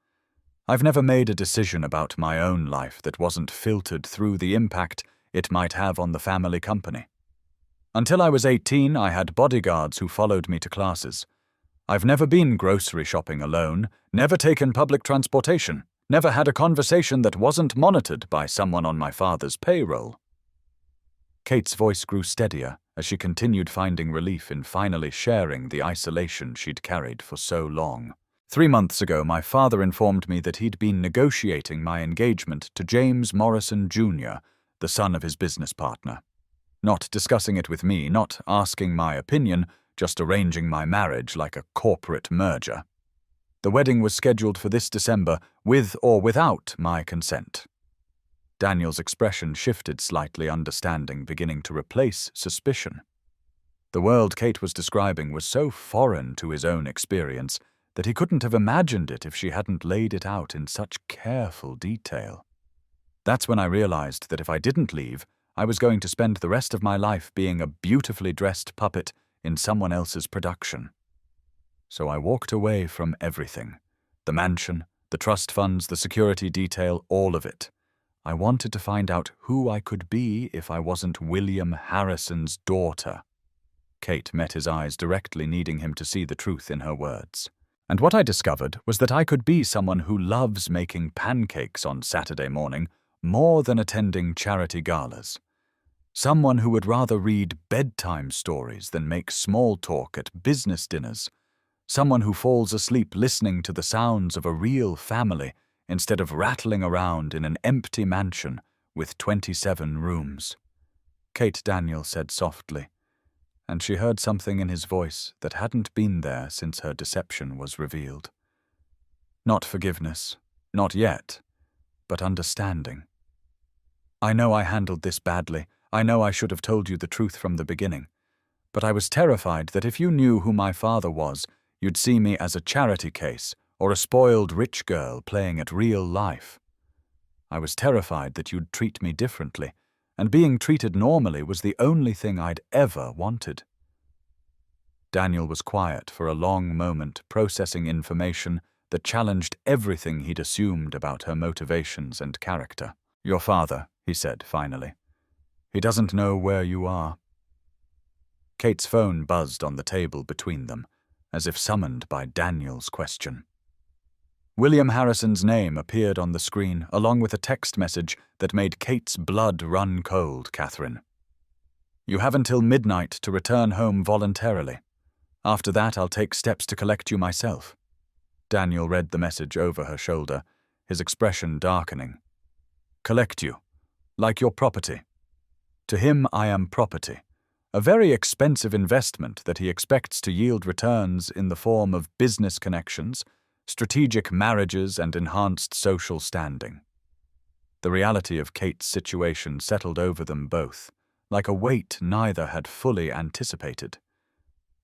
I've never made a decision about my own life that wasn't filtered through the impact it might have on the family company. Until I was 18, I had bodyguards who followed me to classes. I've never been grocery shopping alone, never taken public transportation, never had a conversation that wasn't monitored by someone on my father's payroll." Kate's voice grew steadier as she continued finding relief in finally sharing the isolation she'd carried for so long. "3 months ago, my father informed me that he'd been negotiating my engagement to James Morrison Jr., the son of his business partner. Not discussing it with me, not asking my opinion, just arranging my marriage like a corporate merger. The wedding was scheduled for this December, with or without my consent." Daniel's expression shifted slightly, understanding beginning to replace suspicion. The world Kate was describing was so foreign to his own experience that he couldn't have imagined it if she hadn't laid it out in such careful detail. "That's when I realized that if I didn't leave, I was going to spend the rest of my life being a beautifully dressed puppet in someone else's production. So I walked away from everything. The mansion, the trust funds, the security detail, all of it. I wanted to find out who I could be if I wasn't William Harrison's daughter." Kate met his eyes directly, needing him to see the truth in her words. "And what I discovered was that I could be someone who loves making pancakes on Saturday morning more than attending charity galas. Someone who would rather read bedtime stories than make small talk at business dinners. Someone who falls asleep listening to the sounds of a real family instead of rattling around in an empty mansion with 27 rooms." Kate, Daniel said softly, and she heard something in his voice that hadn't been there since her deception was revealed. Not forgiveness, not yet, but understanding. "I know I handled this badly. I know I should have told you the truth from the beginning. But I was terrified that if you knew who my father was, you'd see me as a charity case or a spoiled rich girl playing at real life. I was terrified that you'd treat me differently, and being treated normally was the only thing I'd ever wanted. Daniel was quiet for a long moment, processing information that challenged everything he'd assumed about her motivations and character. "Your father," he said finally. "He doesn't know where you are." Kate's phone buzzed on the table between them, as if summoned by Daniel's question. William Harrison's name appeared on the screen, along with a text message that made Kate's blood run cold. "Catherine, you have until midnight to return home voluntarily. After that, I'll take steps to collect you myself." Daniel read the message over her shoulder, his expression darkening. "Collect you, like your property. To him, I am property, a very expensive investment that he expects to yield returns in the form of business connections, strategic marriages, and enhanced social standing." The reality of Kate's situation settled over them both, like a weight neither had fully anticipated.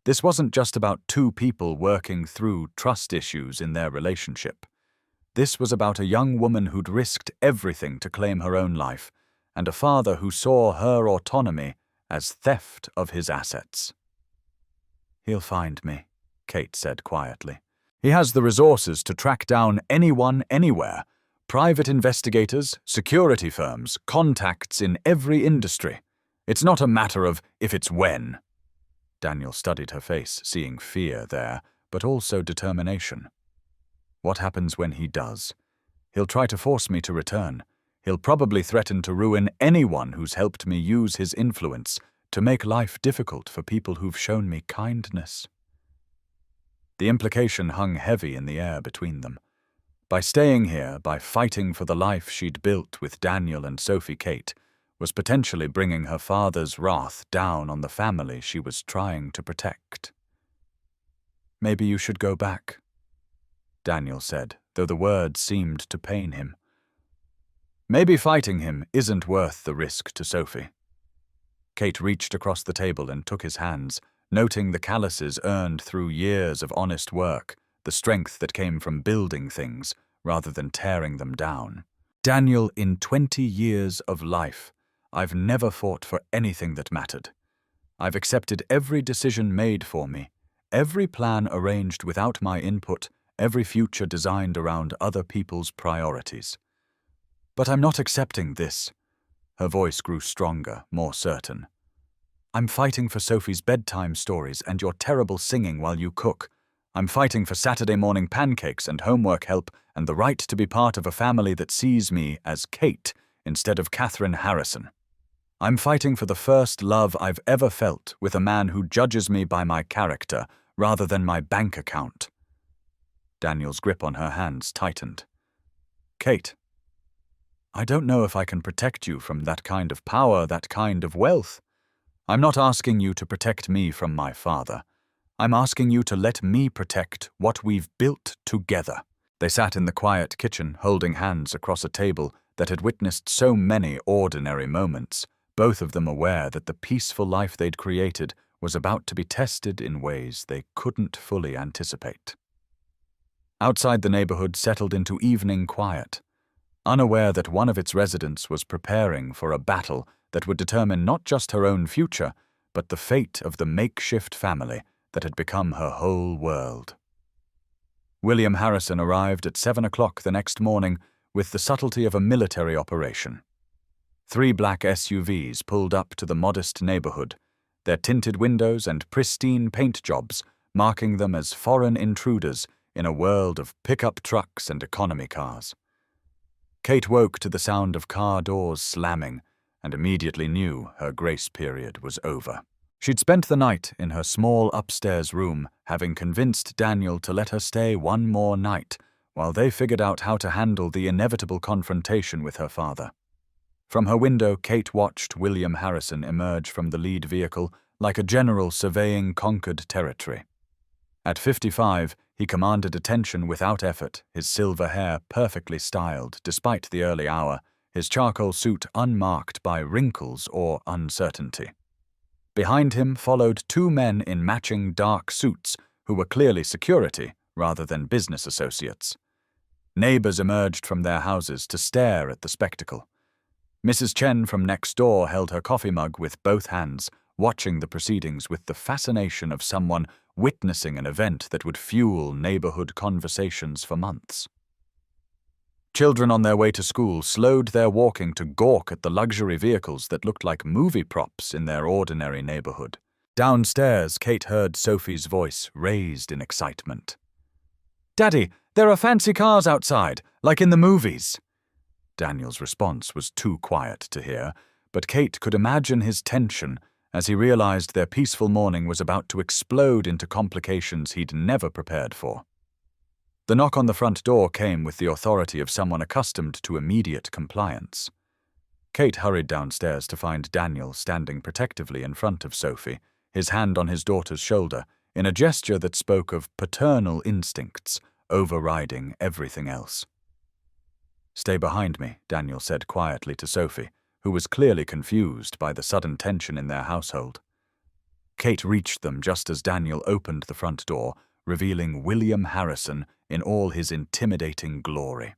This wasn't just about two people working through trust issues in their relationship. This was about a young woman who'd risked everything to claim her own life, and a father who saw her autonomy as theft of his assets. "He'll find me," Kate said quietly. "He has the resources to track down anyone, anywhere. Private investigators, security firms, contacts in every industry. It's not a matter of if, it's when." Daniel studied her face, seeing fear there, but also determination. "What happens when he does? He'll try to force me to return. He'll probably threaten to ruin anyone who's helped me use his influence to make life difficult for people who've shown me kindness." The implication hung heavy in the air between them. By staying here, by fighting for the life she'd built with Daniel and Sophie, Kate was potentially bringing her father's wrath down on the family she was trying to protect. "Maybe you should go back," Daniel said, though the words seemed to pain him. "Maybe fighting him isn't worth the risk to Sophie." Kate reached across the table and took his hands, noting the calluses earned through years of honest work, the strength that came from building things rather than tearing them down. "Daniel, in 20 years of life, I've never fought for anything that mattered. I've accepted every decision made for me, every plan arranged without my input, every future designed around other people's priorities. But I'm not accepting this." Her voice grew stronger, more certain. "I'm fighting for Sophie's bedtime stories and your terrible singing while you cook. I'm fighting for Saturday morning pancakes and homework help and the right to be part of a family that sees me as Kate instead of Catherine Harrison. I'm fighting for the first love I've ever felt with a man who judges me by my character rather than my bank account." Daniel's grip on her hands tightened. "Kate, I don't know if I can protect you from that kind of power, that kind of wealth. I'm not asking you to protect me from my father. I'm asking you to let me protect what we've built together." They sat in the quiet kitchen, holding hands across a table that had witnessed so many ordinary moments, both of them aware that the peaceful life they'd created was about to be tested in ways they couldn't fully anticipate. Outside, the neighborhood settled into evening quiet, unaware that one of its residents was preparing for a battle that would determine not just her own future, but the fate of the makeshift family that had become her whole world. William Harrison arrived at 7 o'clock the next morning with the subtlety of a military operation. 3 black SUVs pulled up to the modest neighborhood, their tinted windows and pristine paint jobs marking them as foreign intruders in a world of pickup trucks and economy cars. Kate woke to the sound of car doors slamming and immediately knew her grace period was over. She'd spent the night in her small upstairs room, having convinced Daniel to let her stay one more night while they figured out how to handle the inevitable confrontation with her father. From her window, Kate watched William Harrison emerge from the lead vehicle like a general surveying conquered territory. At 55, he commanded attention without effort, his silver hair perfectly styled despite the early hour, his charcoal suit unmarked by wrinkles or uncertainty. Behind him followed 2 men in matching dark suits who were clearly security rather than business associates. Neighbors emerged from their houses to stare at the spectacle. Mrs. Chen from next door held her coffee mug with both hands, watching the proceedings with the fascination of someone witnessing an event that would fuel neighborhood conversations for months. Children on their way to school slowed their walking to gawk at the luxury vehicles that looked like movie props in their ordinary neighborhood. Downstairs, Kate heard Sophie's voice raised in excitement. "Daddy, there are fancy cars outside, like in the movies." Daniel's response was too quiet to hear, but Kate could imagine his tension as he realized their peaceful morning was about to explode into complications he'd never prepared for. The knock on the front door came with the authority of someone accustomed to immediate compliance. Kate hurried downstairs to find Daniel standing protectively in front of Sophie, his hand on his daughter's shoulder, in a gesture that spoke of paternal instincts overriding everything else. "Stay behind me," Daniel said quietly to Sophie, who was clearly confused by the sudden tension in their household. Kate reached them just as Daniel opened the front door, revealing William Harrison in all his intimidating glory.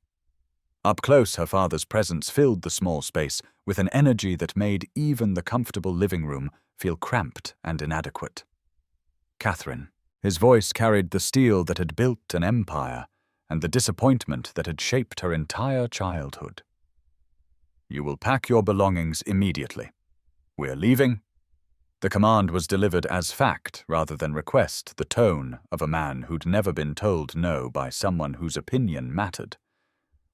Up close, her father's presence filled the small space with an energy that made even the comfortable living room feel cramped and inadequate. "Catherine." His voice carried the steel that had built an empire and the disappointment that had shaped her entire childhood. "You will pack your belongings immediately. We're leaving." The command was delivered as fact rather than request, the tone of a man who'd never been told no by someone whose opinion mattered.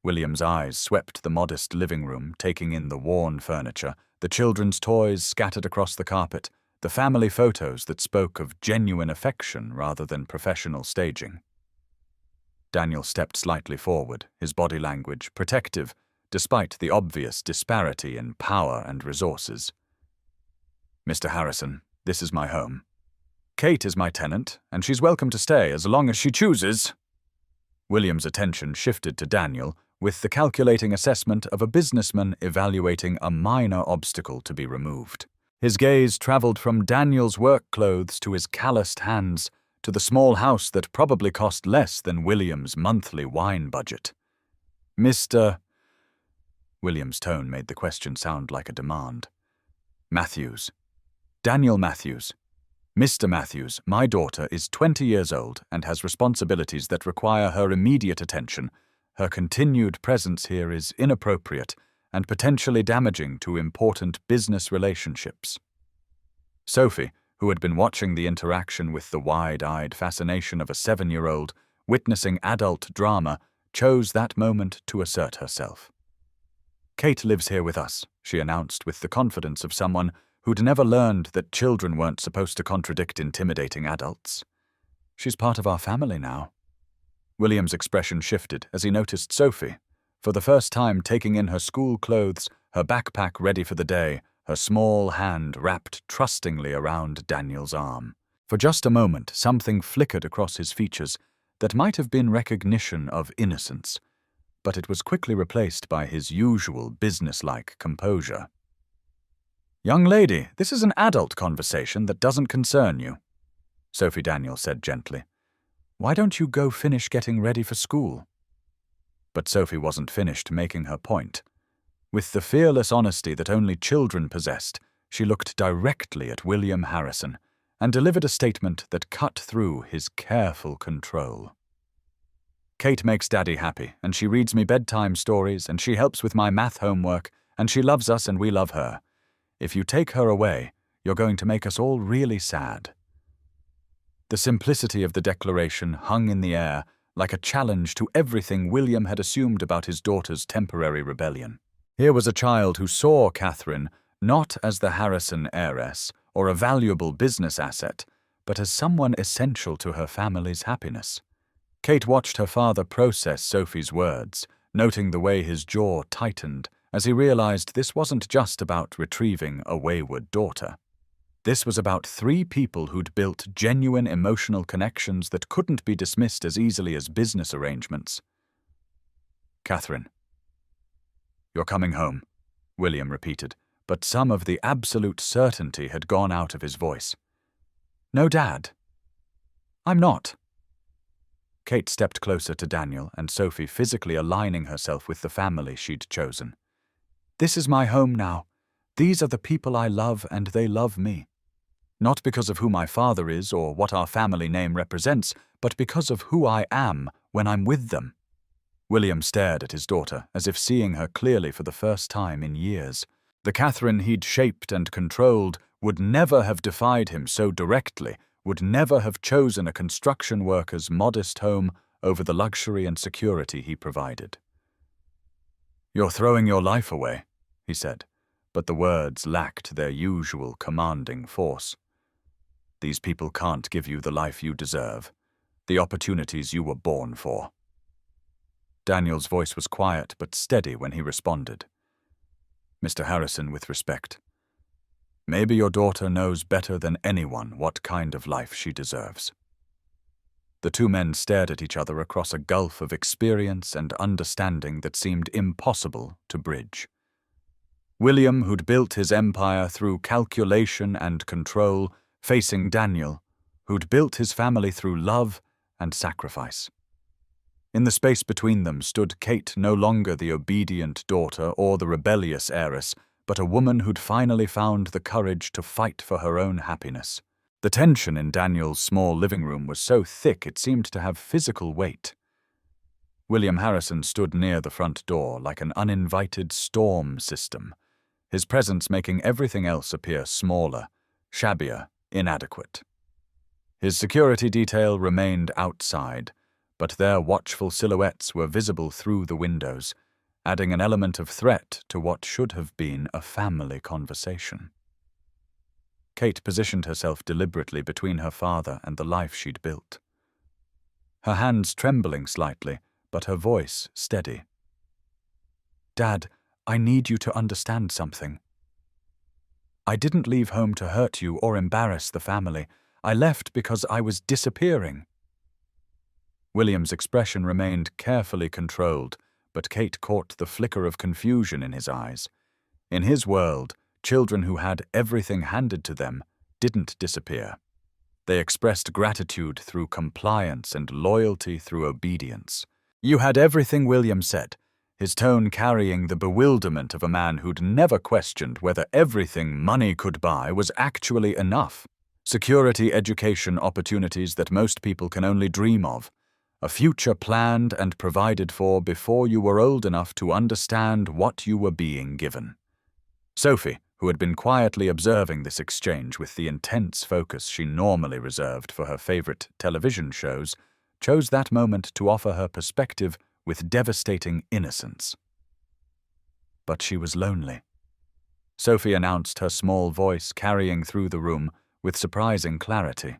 William's eyes swept the modest living room, taking in the worn furniture, the children's toys scattered across the carpet, the family photos that spoke of genuine affection rather than professional staging. Daniel stepped slightly forward, his body language protective, despite the obvious disparity in power and resources. "Mr. Harrison, this is my home. Kate is my tenant, and she's welcome to stay as long as she chooses." William's attention shifted to Daniel, with the calculating assessment of a businessman evaluating a minor obstacle to be removed. His gaze traveled from Daniel's work clothes to his calloused hands, to the small house that probably cost less than William's monthly wine budget. "Mr. William's tone made the question sound like a demand. "Matthews. Daniel Matthews. Mr. Matthews, my daughter is 20 years old and has responsibilities that require her immediate attention. Her continued presence here is inappropriate and potentially damaging to important business relationships." Sophie, who had been watching the interaction with the wide-eyed fascination of a 7-year-old, witnessing adult drama, chose that moment to assert herself. "Kate lives here with us," she announced with the confidence of someone who'd never learned that children weren't supposed to contradict intimidating adults. "She's part of our family now." William's expression shifted as he noticed Sophie, for the first time taking in her school clothes, her backpack ready for the day, her small hand wrapped trustingly around Daniel's arm. For just a moment, something flickered across his features that might have been recognition of innocence, but it was quickly replaced by his usual businesslike composure. "Young lady, this is an adult conversation that doesn't concern you," Sophie Daniel said gently. "Why don't you go finish getting ready for school?" But Sophie wasn't finished making her point. With the fearless honesty that only children possessed, she looked directly at William Harrison and delivered a statement that cut through his careful control. "Kate makes Daddy happy, and she reads me bedtime stories, and she helps with my math homework, and she loves us and we love her. If you take her away, you're going to make us all really sad." The simplicity of the declaration hung in the air like a challenge to everything William had assumed about his daughter's temporary rebellion. Here was a child who saw Catherine not as the Harrison heiress or a valuable business asset, but as someone essential to her family's happiness. Kate watched her father process Sophie's words, noting the way his jaw tightened as he realized this wasn't just about retrieving a wayward daughter. This was about 3 people who'd built genuine emotional connections that couldn't be dismissed as easily as business arrangements. "Catherine. You're coming home," William repeated, but some of the absolute certainty had gone out of his voice. "No, Dad. I'm not." Kate stepped closer to Daniel and Sophie, physically aligning herself with the family she'd chosen. "This is my home now. These are the people I love, and they love me. Not because of who my father is or what our family name represents, but because of who I am when I'm with them." William stared at his daughter, as if seeing her clearly for the first time in years. The Catherine he'd shaped and controlled would never have defied him so directly, would never have chosen a construction worker's modest home over the luxury and security he provided. "You're throwing your life away," he said, but the words lacked their usual commanding force. "These people can't give you the life you deserve, the opportunities you were born for." Daniel's voice was quiet but steady when he responded. "Mr. Harrison, with respect, maybe your daughter knows better than anyone what kind of life she deserves." The two men stared at each other across a gulf of experience and understanding that seemed impossible to bridge. William, who'd built his empire through calculation and control, facing Daniel, who'd built his family through love and sacrifice. In the space between them stood Kate, no longer the obedient daughter or the rebellious heiress, but a woman who'd finally found the courage to fight for her own happiness. The tension in Daniel's small living room was so thick it seemed to have physical weight. William Harrison stood near the front door like an uninvited storm system, his presence making everything else appear smaller, shabbier, inadequate. His security detail remained outside, but their watchful silhouettes were visible through the windows, adding an element of threat to what should have been a family conversation. Kate positioned herself deliberately between her father and the life she'd built. Her hands trembling slightly, but her voice steady. "Dad, I need you to understand something. I didn't leave home to hurt you or embarrass the family. I left because I was disappearing." William's expression remained carefully controlled, but Kate caught the flicker of confusion in his eyes. In his world, children who had everything handed to them didn't disappear. They expressed gratitude through compliance and loyalty through obedience. "You had everything," William said, his tone carrying the bewilderment of a man who'd never questioned whether everything money could buy was actually enough. Security, education, opportunities that most people can only dream of. A future planned and provided for before you were old enough to understand what you were being given. Sophie, who had been quietly observing this exchange with the intense focus she normally reserved for her favorite television shows, chose that moment to offer her perspective with devastating innocence. But she was lonely. Sophie announced, her small voice carrying through the room with surprising clarity.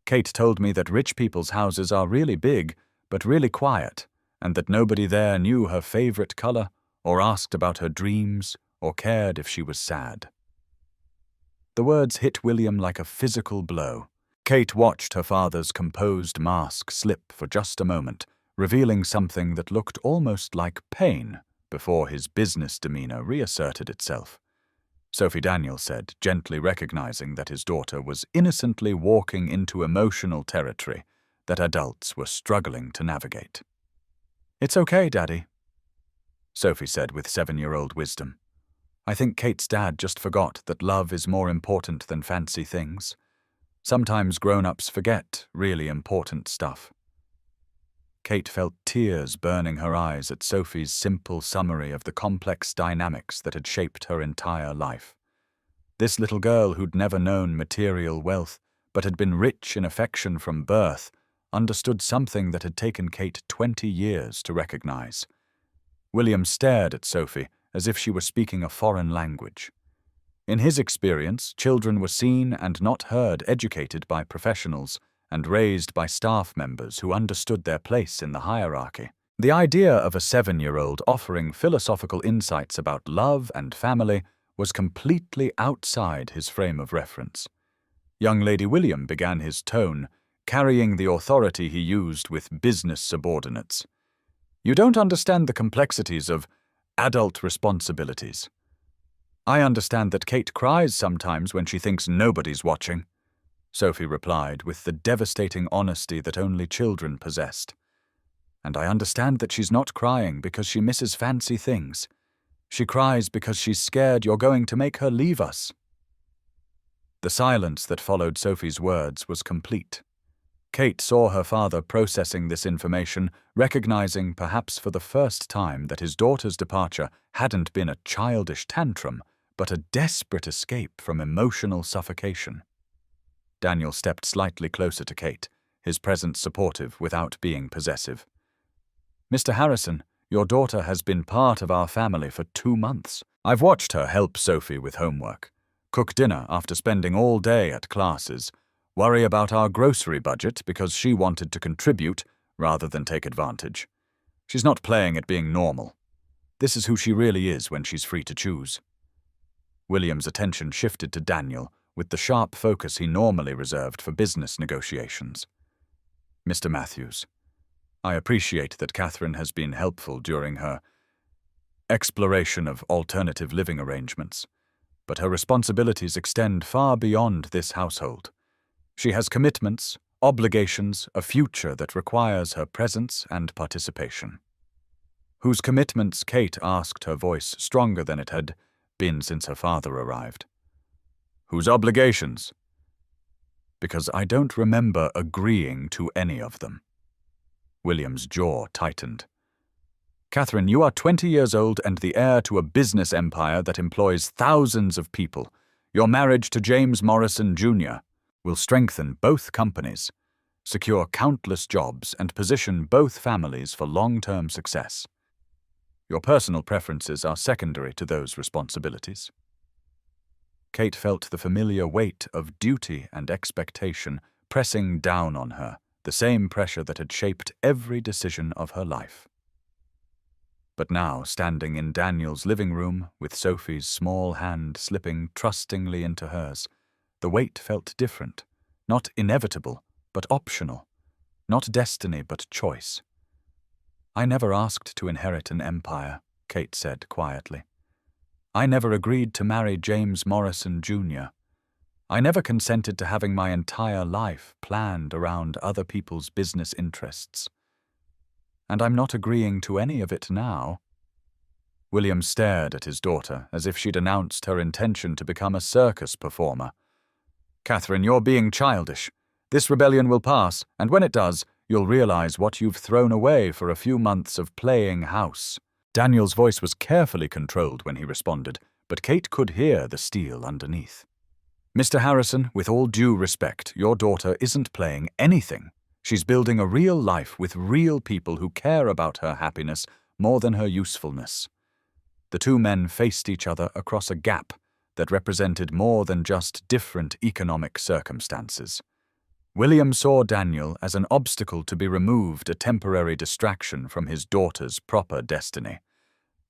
"Kate told me that rich people's houses are really big, but really quiet, and that nobody there knew her favorite color, or asked about her dreams, or cared if she was sad." The words hit William like a physical blow. Kate watched her father's composed mask slip for just a moment, revealing something that looked almost like pain before his business demeanor reasserted itself. Sophie, Daniel said, gently recognizing that his daughter was innocently walking into emotional territory that adults were struggling to navigate. "It's okay, Daddy," Sophie said with 7-year-old wisdom. "I think Kate's dad just forgot that love is more important than fancy things. Sometimes grown-ups forget really important stuff." Kate felt tears burning her eyes at Sophie's simple summary of the complex dynamics that had shaped her entire life. This little girl who'd never known material wealth, but had been rich in affection from birth, understood something that had taken Kate 20 years to recognize. William stared at Sophie as if she were speaking a foreign language. In his experience, children were seen and not heard, educated by professionals, and raised by staff members who understood their place in the hierarchy. The idea of a 7-year-old offering philosophical insights about love and family was completely outside his frame of reference. Young Lady William began his tone, carrying the authority he used with business subordinates. "You don't understand the complexities of adult responsibilities. I understand that Kate cries sometimes when she thinks nobody's watching. Sophie replied with the devastating honesty that only children possessed. And I understand that she's not crying because she misses fancy things. She cries because she's scared you're going to make her leave us. The silence that followed Sophie's words was complete. Kate saw her father processing this information, recognizing perhaps for the first time that his daughter's departure hadn't been a childish tantrum, but a desperate escape from emotional suffocation. Daniel stepped slightly closer to Kate, his presence supportive without being possessive. "Mr. Harrison, your daughter has been part of our family for 2 months. I've watched her help Sophie with homework, cook dinner after spending all day at classes, worry about our grocery budget because she wanted to contribute rather than take advantage. She's not playing at being normal. This is who she really is when she's free to choose." William's attention shifted to Daniel with the sharp focus he normally reserved for business negotiations. "Mr. Matthews, I appreciate that Catherine has been helpful during her exploration of alternative living arrangements, but her responsibilities extend far beyond this household. She has commitments, obligations, a future that requires her presence and participation." Whose commitments, Kate asked, her voice stronger than it had been since her father arrived. "Whose obligations?" "Because I don't remember agreeing to any of them." William's jaw tightened. "Catherine, you are 20 years old and the heir to a business empire that employs thousands of people. Your marriage to James Morrison, Jr. will strengthen both companies, secure countless jobs, and position both families for long-term success. Your personal preferences are secondary to those responsibilities." Kate felt the familiar weight of duty and expectation pressing down on her, the same pressure that had shaped every decision of her life. But now, standing in Daniel's living room, with Sophie's small hand slipping trustingly into hers, the weight felt different, not inevitable, but optional, not destiny, but choice. "I never asked to inherit an empire," Kate said quietly. "I never agreed to marry James Morrison, Jr. I never consented to having my entire life planned around other people's business interests. And I'm not agreeing to any of it now." William stared at his daughter as if she'd announced her intention to become a circus performer. "Catherine, you're being childish. This rebellion will pass, and when it does, you'll realize what you've thrown away for a few months of playing house." Daniel's voice was carefully controlled when he responded, but Kate could hear the steel underneath. "Mr. Harrison, with all due respect, your daughter isn't playing anything. She's building a real life with real people who care about her happiness more than her usefulness." The two men faced each other across a gap that represented more than just different economic circumstances. William saw Daniel as an obstacle to be removed, a temporary distraction from his daughter's proper destiny.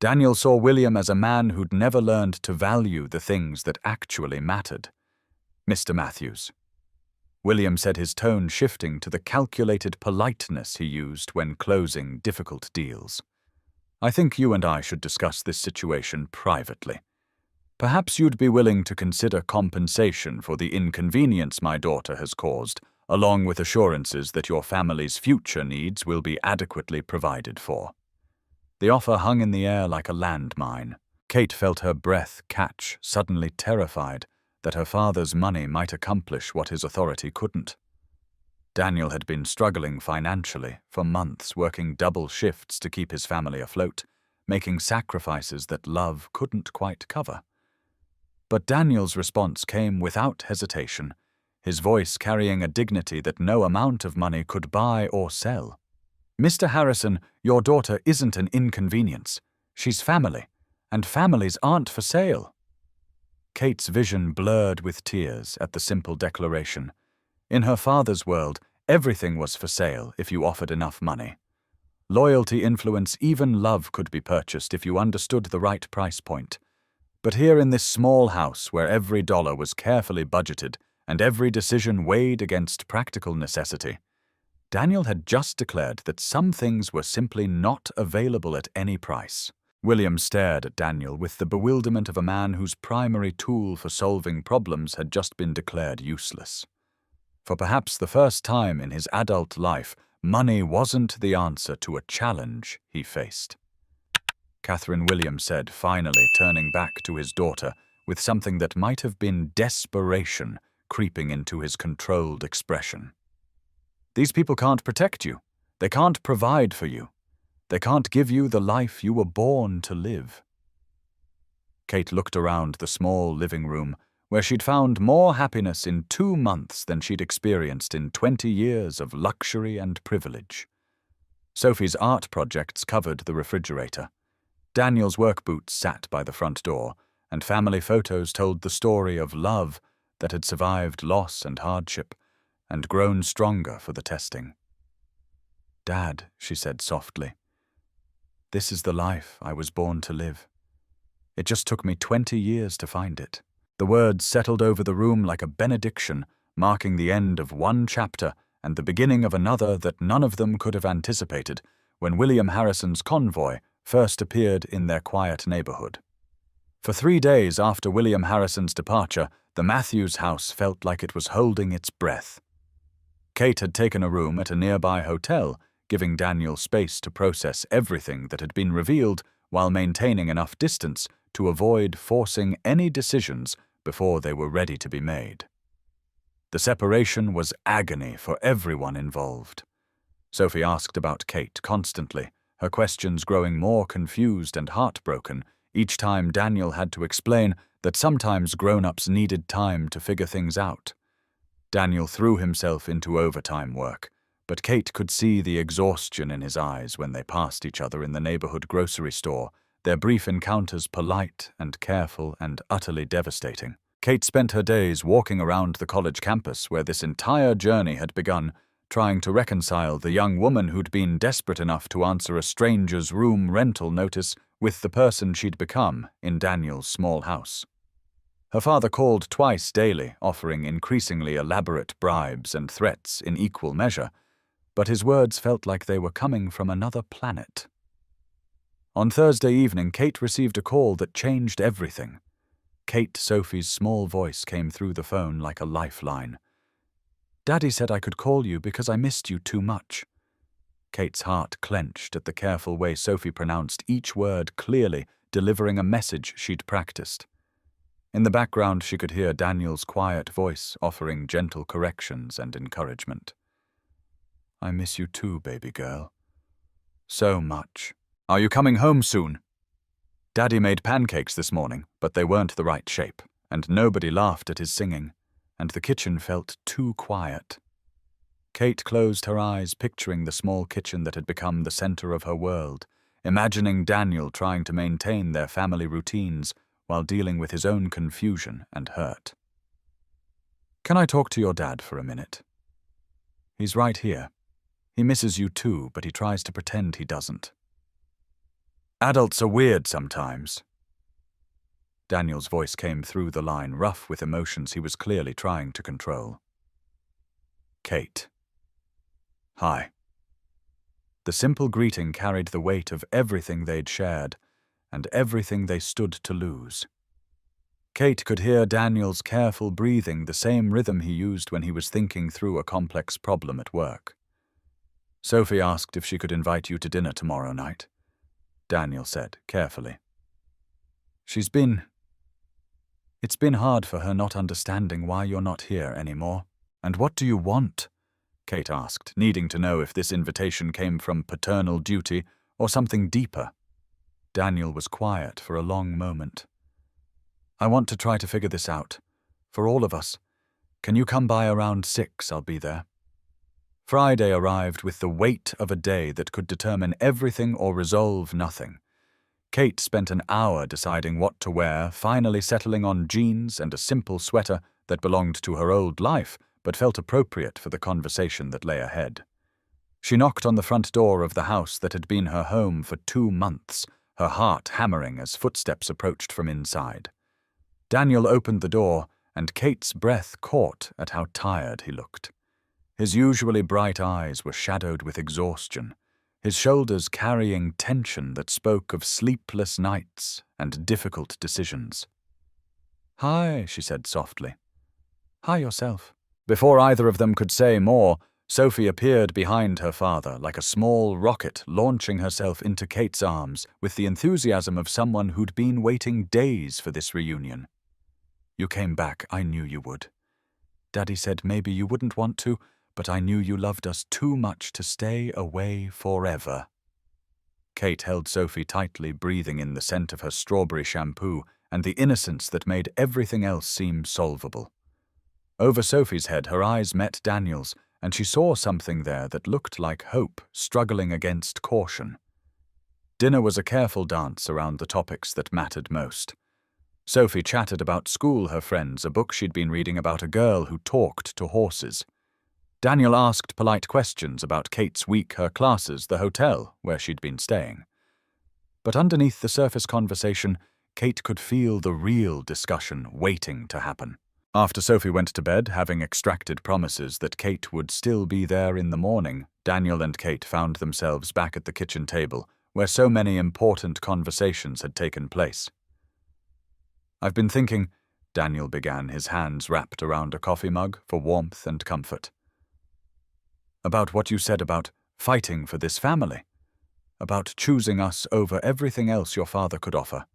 Daniel saw William as a man who'd never learned to value the things that actually mattered. "Mr. Matthews." William said, his tone shifting to the calculated politeness he used when closing difficult deals. "I think you and I should discuss this situation privately. Perhaps you'd be willing to consider compensation for the inconvenience my daughter has caused, along with assurances that your family's future needs will be adequately provided for." The offer hung in the air like a landmine. Kate felt her breath catch, suddenly terrified that her father's money might accomplish what his authority couldn't. Daniel had been struggling financially for months, working double shifts to keep his family afloat, making sacrifices that love couldn't quite cover. But Daniel's response came without hesitation, his voice carrying a dignity that no amount of money could buy or sell. "Mr. Harrison, your daughter isn't an inconvenience. She's family, and families aren't for sale." Kate's vision blurred with tears at the simple declaration. In her father's world, everything was for sale if you offered enough money. Loyalty, influence, even love could be purchased if you understood the right price point. But here in this small house where every dollar was carefully budgeted and every decision weighed against practical necessity, Daniel had just declared that some things were simply not available at any price. William stared at Daniel with the bewilderment of a man whose primary tool for solving problems had just been declared useless. For perhaps the first time in his adult life, money wasn't the answer to a challenge he faced. Catherine Williams said, finally turning back to his daughter with something that might have been desperation creeping into his controlled expression. These people can't protect you. They can't provide for you. They can't give you the life you were born to live. Kate looked around the small living room, where she'd found more happiness in 2 months than she'd experienced in 20 years of luxury and privilege. Sophie's art projects covered the refrigerator. Daniel's work boots sat by the front door, and family photos told the story of love that had survived loss and hardship, and grown stronger for the testing. "Dad," she said softly, "this is the life I was born to live. It just took me 20 years to find it." The words settled over the room like a benediction, marking the end of one chapter and the beginning of another that none of them could have anticipated when William Harrison's convoy first appeared in their quiet neighborhood. For 3 days after William Harrison's departure, the Matthews house felt like it was holding its breath. Kate had taken a room at a nearby hotel, giving Daniel space to process everything that had been revealed while maintaining enough distance to avoid forcing any decisions before they were ready to be made. The separation was agony for everyone involved. Sophie asked about Kate constantly, her questions growing more confused and heartbroken each time Daniel had to explain that sometimes grown-ups needed time to figure things out. Daniel threw himself into overtime work, but Kate could see the exhaustion in his eyes when they passed each other in the neighborhood grocery store, their brief encounters polite and careful and utterly devastating. Kate spent her days walking around the college campus where this entire journey had begun, trying to reconcile the young woman who'd been desperate enough to answer a stranger's room rental notice with the person she'd become in Daniel's small house. Her father called twice daily, offering increasingly elaborate bribes and threats in equal measure, but his words felt like they were coming from another planet. On Thursday evening, Kate received a call that changed everything. Kate Sophie's small voice came through the phone like a lifeline. "Daddy said I could call you because I missed you too much." Kate's heart clenched at the careful way Sophie pronounced each word clearly, delivering a message she'd practiced. In the background, she could hear Daniel's quiet voice offering gentle corrections and encouragement. "I miss you too, baby girl. So much. Are you coming home soon?" Daddy made pancakes this morning, but they weren't the right shape, and nobody laughed at his singing, and the kitchen felt too quiet. Kate closed her eyes, picturing the small kitchen that had become the center of her world, imagining Daniel trying to maintain their family routines while dealing with his own confusion and hurt. "Can I talk to your dad for a minute? He's right here. He misses you too, but he tries to pretend he doesn't. Adults are weird sometimes." Daniel's voice came through the line, rough with emotions he was clearly trying to control. "Kate." "Hi." The simple greeting carried the weight of everything they'd shared and everything they stood to lose. Kate could hear Daniel's careful breathing, the same rhythm he used when he was thinking through a complex problem at work. "Sophie asked if she could invite you to dinner tomorrow night," Daniel said carefully. It's been hard for her not understanding why you're not here anymore." "And what do you want?" Kate asked, needing to know if this invitation came from paternal duty or something deeper. Daniel was quiet for a long moment. "I want to try to figure this out. For all of us. Can you come by around 6? I'll be there." Friday arrived with the weight of a day that could determine everything or resolve nothing. Kate spent an hour deciding what to wear, finally settling on jeans and a simple sweater that belonged to her old life but felt appropriate for the conversation that lay ahead. She knocked on the front door of the house that had been her home for 2 months, her heart hammering as footsteps approached from inside. Daniel opened the door, and Kate's breath caught at how tired he looked. His usually bright eyes were shadowed with exhaustion, his shoulders carrying tension that spoke of sleepless nights and difficult decisions. "Hi," she said softly. "Hi yourself." Before either of them could say more, Sophie appeared behind her father like a small rocket launching herself into Kate's arms with the enthusiasm of someone who'd been waiting days for this reunion. "You came back, I knew you would. Daddy said maybe you wouldn't want to, but I knew you loved us too much to stay away forever." Kate held Sophie tightly, breathing in the scent of her strawberry shampoo and the innocence that made everything else seem solvable. Over Sophie's head, her eyes met Daniel's, and she saw something there that looked like hope struggling against caution. Dinner was a careful dance around the topics that mattered most. Sophie chatted about school, her friends, a book she'd been reading about a girl who talked to horses. Daniel asked polite questions about Kate's week, her classes, the hotel where she'd been staying. But underneath the surface conversation, Kate could feel the real discussion waiting to happen. After Sophie went to bed, having extracted promises that Kate would still be there in the morning, Daniel and Kate found themselves back at the kitchen table, where so many important conversations had taken place. "I've been thinking," Daniel began, his hands wrapped around a coffee mug for warmth and comfort, "about what you said about fighting for this family, about choosing us over everything else your father could offer."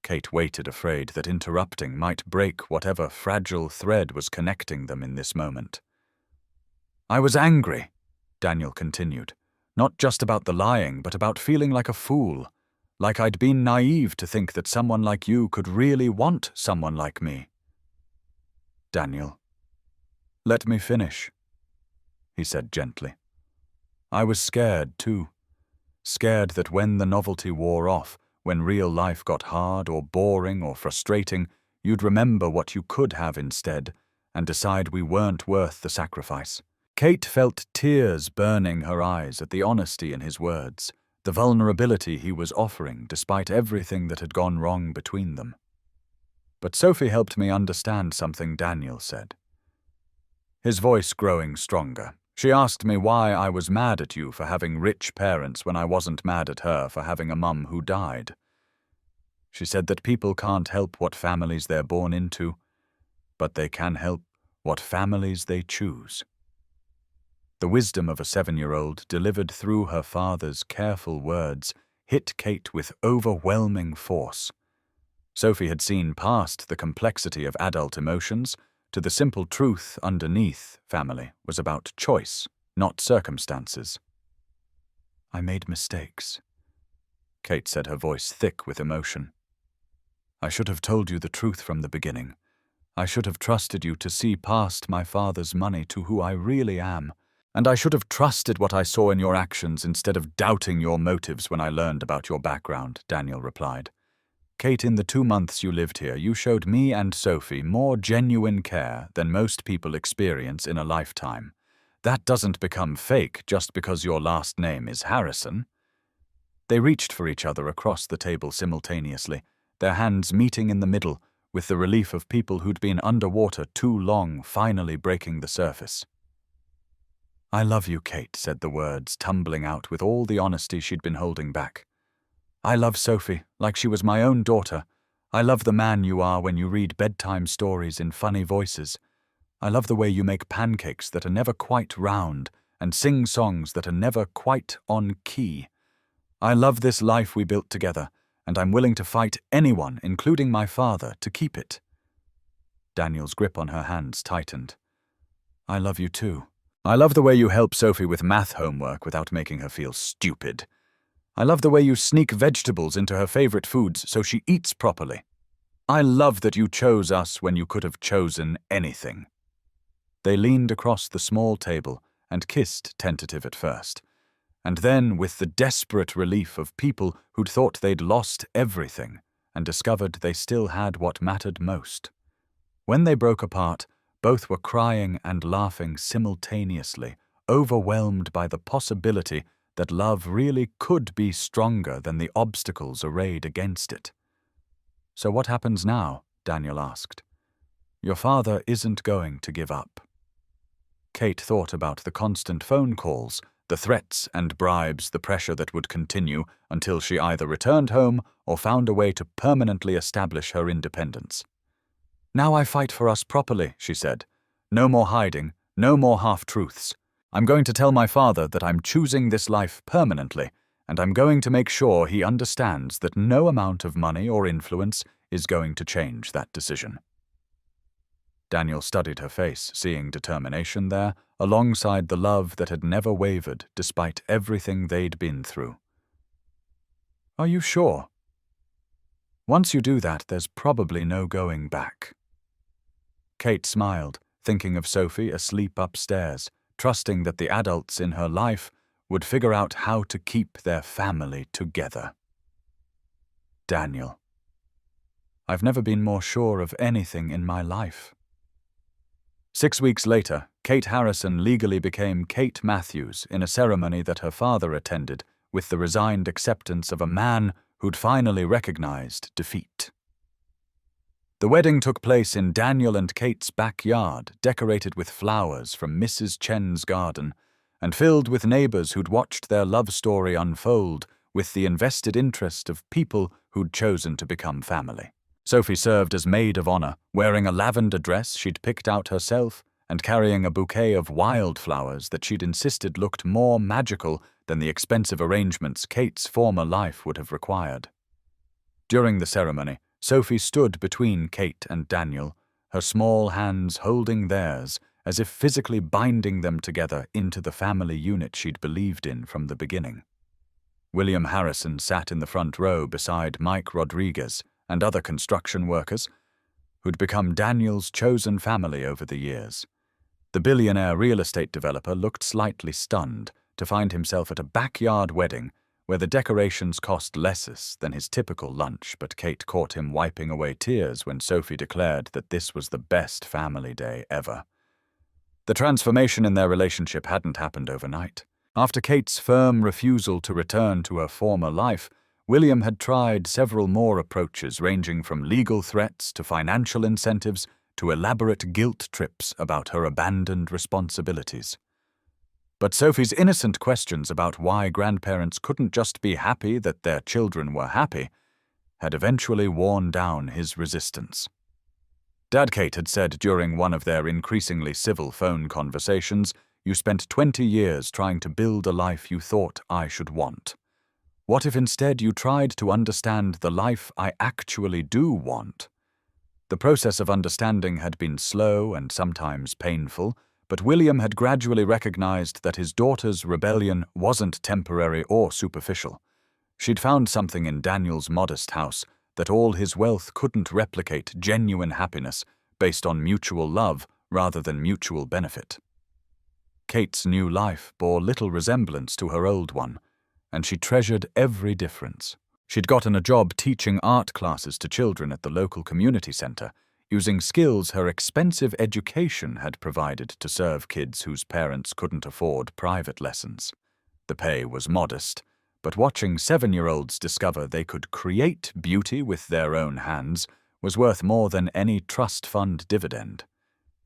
Kate waited, afraid that interrupting might break whatever fragile thread was connecting them in this moment. "I was angry," Daniel continued, "not just about the lying, but about feeling like a fool, like I'd been naive to think that someone like you could really want someone like me." "Daniel, let me finish," he said gently. "I was scared, too. Scared that when the novelty wore off, when real life got hard or boring or frustrating, you'd remember what you could have instead and decide we weren't worth the sacrifice." Kate felt tears burning her eyes at the honesty in his words, the vulnerability he was offering despite everything that had gone wrong between them. "But Sophie helped me understand something," Daniel said, his voice growing stronger. "She asked me why I was mad at you for having rich parents when I wasn't mad at her for having a mum who died. She said that people can't help what families they're born into, but they can help what families they choose." The wisdom of a 7-year-old, delivered through her father's careful words, hit Kate with overwhelming force. Sophie had seen past the complexity of adult emotions to the simple truth underneath family was about choice, not circumstances. "I made mistakes," Kate said, her voice thick with emotion. "I should have told you the truth from the beginning. I should have trusted you to see past my father's money to who I really am, and I should have trusted what I saw in your actions instead of doubting your motives when I learned about your background," Daniel replied. "Kate, in the 2 months you lived here, you showed me and Sophie more genuine care than most people experience in a lifetime. That doesn't become fake just because your last name is Harrison." They reached for each other across the table simultaneously, their hands meeting in the middle, with the relief of people who'd been underwater too long finally breaking the surface. "I love you, Kate," said the words, tumbling out with all the honesty she'd been holding back. "I love Sophie, like she was my own daughter. I love the man you are when you read bedtime stories in funny voices. I love the way you make pancakes that are never quite round and sing songs that are never quite on key. I love this life we built together, and I'm willing to fight anyone, including my father, to keep it." Daniel's grip on her hands tightened. "I love you too. I love the way you help Sophie with math homework without making her feel stupid. I love the way you sneak vegetables into her favorite foods so she eats properly. I love that you chose us when you could have chosen anything." They leaned across the small table and kissed, tentative at first, and then with the desperate relief of people who'd thought they'd lost everything and discovered they still had what mattered most. When they broke apart, both were crying and laughing simultaneously, overwhelmed by the possibility that love really could be stronger than the obstacles arrayed against it. "So what happens now?" Daniel asked. "Your father isn't going to give up." Kate thought about the constant phone calls, the threats and bribes, the pressure that would continue until she either returned home or found a way to permanently establish her independence. "Now I fight for us properly," she said. No more hiding, no more half-truths. I'm going to tell my father that I'm choosing this life permanently, and I'm going to make sure he understands that no amount of money or influence is going to change that decision. Daniel studied her face, seeing determination there, alongside the love that had never wavered despite everything they'd been through. Are you sure? Once you do that, there's probably no going back. Kate smiled, thinking of Sophie asleep upstairs, trusting that the adults in her life would figure out how to keep their family together. Daniel. I've never been more sure of anything in my life. 6 weeks later, Kate Harrison legally became Kate Matthews in a ceremony that her father attended with the resigned acceptance of a man who'd finally recognized defeat. The wedding took place in Daniel and Kate's backyard, decorated with flowers from Mrs. Chen's garden, and filled with neighbors who'd watched their love story unfold with the invested interest of people who'd chosen to become family. Sophie served as maid of honor, wearing a lavender dress she'd picked out herself and carrying a bouquet of wildflowers that she'd insisted looked more magical than the expensive arrangements Kate's former life would have required. During the ceremony, Sophie stood between Kate and Daniel, her small hands holding theirs as if physically binding them together into the family unit she'd believed in from the beginning. William Harrison sat in the front row beside Mike Rodriguez and other construction workers who'd become Daniel's chosen family over the years. The billionaire real estate developer looked slightly stunned to find himself at a backyard wedding where the decorations cost less than his typical lunch, but Kate caught him wiping away tears when Sophie declared that this was the best family day ever. The transformation in their relationship hadn't happened overnight. After Kate's firm refusal to return to her former life, William had tried several more approaches ranging from legal threats to financial incentives to elaborate guilt trips about her abandoned responsibilities. But Sophie's innocent questions about why grandparents couldn't just be happy that their children were happy had eventually worn down his resistance. Dad, Kate had said during one of their increasingly civil phone conversations, "You spent 20 years trying to build a life you thought I should want. What if instead you tried to understand the life I actually do want?" The process of understanding had been slow and sometimes painful, but William had gradually recognized that his daughter's rebellion wasn't temporary or superficial. She'd found something in Daniel's modest house that all his wealth couldn't replicate: genuine happiness based on mutual love rather than mutual benefit. Kate's new life bore little resemblance to her old one, and she treasured every difference. She'd gotten a job teaching art classes to children at the local community center, using skills her expensive education had provided to serve kids whose parents couldn't afford private lessons. The pay was modest, but watching 7-year-olds discover they could create beauty with their own hands was worth more than any trust fund dividend.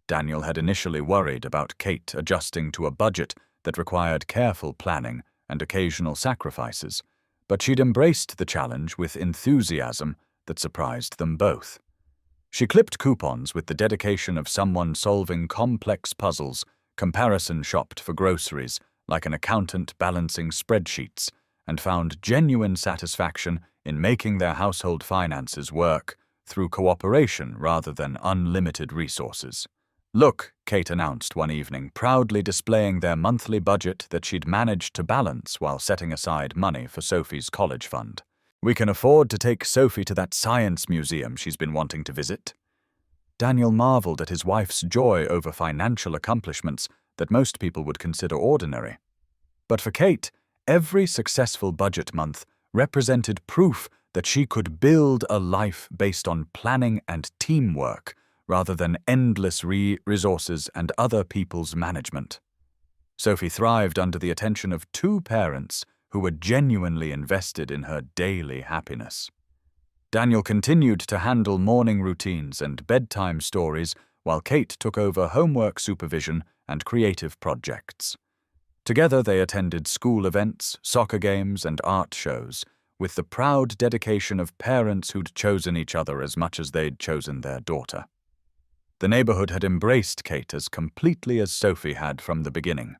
Daniel had initially worried about Kate adjusting to a budget that required careful planning and occasional sacrifices, but she'd embraced the challenge with enthusiasm that surprised them both. She clipped coupons with the dedication of someone solving complex puzzles, comparison shopped for groceries like an accountant balancing spreadsheets, and found genuine satisfaction in making their household finances work through cooperation rather than unlimited resources. "Look," Kate announced one evening, proudly displaying their monthly budget that she'd managed to balance while setting aside money for Sophie's college fund. "We can afford to take Sophie to that science museum she's been wanting to visit." Daniel marveled at his wife's joy over financial accomplishments that most people would consider ordinary. But for Kate, every successful budget month represented proof that she could build a life based on planning and teamwork, rather than endless resources and other people's management. Sophie thrived under the attention of 2 parents who were genuinely invested in her daily happiness. Daniel continued to handle morning routines and bedtime stories while Kate took over homework supervision and creative projects. Together they attended school events, soccer games, and art shows, with the proud dedication of parents who'd chosen each other as much as they'd chosen their daughter. The neighborhood had embraced Kate as completely as Sophie had from the beginning.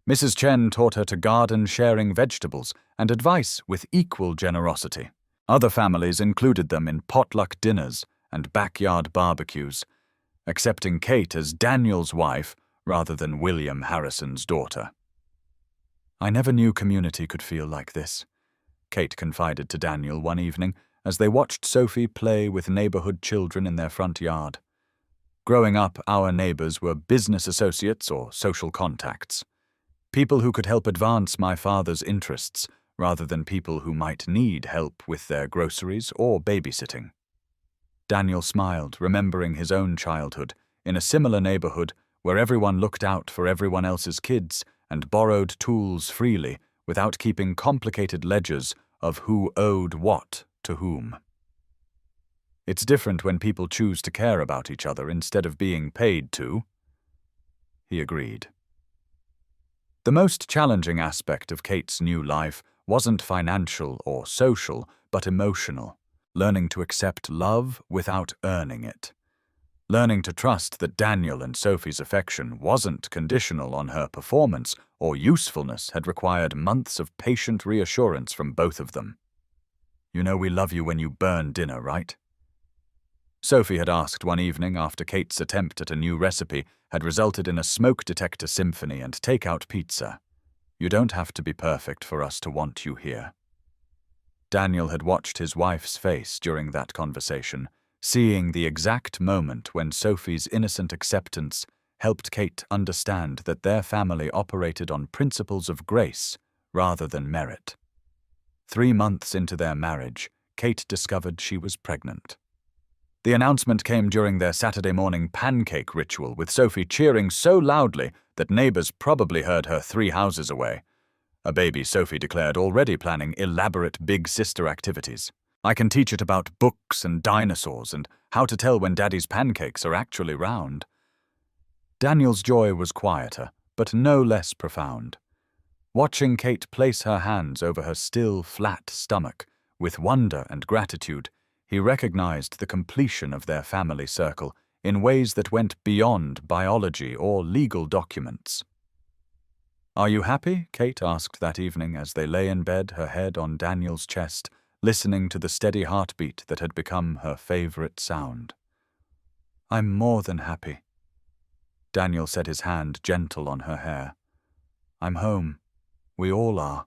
Mrs. Chen taught her to garden, sharing vegetables and advice with equal generosity. Other families included them in potluck dinners and backyard barbecues, accepting Kate as Daniel's wife rather than William Harrison's daughter. "I never knew community could feel like this," Kate confided to Daniel one evening as they watched Sophie play with neighborhood children in their front yard. Growing up, our neighbors were business associates or social contacts, people who could help advance my father's interests rather than people who might need help with their groceries or babysitting. Daniel smiled, remembering his own childhood in a similar neighborhood where everyone looked out for everyone else's kids and borrowed tools freely without keeping complicated ledgers of who owed what to whom. "It's different when people choose to care about each other instead of being paid to," he agreed. The most challenging aspect of Kate's new life wasn't financial or social, but emotional. Learning to accept love without earning it. Learning to trust that Daniel and Sophie's affection wasn't conditional on her performance or usefulness had required months of patient reassurance from both of them. "You know we love you when you burn dinner, right?" Sophie had asked one evening after Kate's attempt at a new recipe had resulted in a smoke detector symphony and takeout pizza. "You don't have to be perfect for us to want you here." Daniel had watched his wife's face during that conversation, seeing the exact moment when Sophie's innocent acceptance helped Kate understand that their family operated on principles of grace rather than merit. 3 months into their marriage, Kate discovered she was pregnant. The announcement came during their Saturday morning pancake ritual, with Sophie cheering so loudly that neighbors probably heard her 3 houses away. A baby, Sophie declared, already planning elaborate big sister activities. "I can teach it about books and dinosaurs and how to tell when Daddy's pancakes are actually round." Daniel's joy was quieter, but no less profound. Watching Kate place her hands over her still, flat stomach, with wonder and gratitude, he recognized the completion of their family circle in ways that went beyond biology or legal documents. "Are you happy?" Kate asked that evening as they lay in bed, her head on Daniel's chest, listening to the steady heartbeat that had become her favorite sound. "I'm more than happy." Daniel set his hand gentle on her hair. "I'm home. We all are."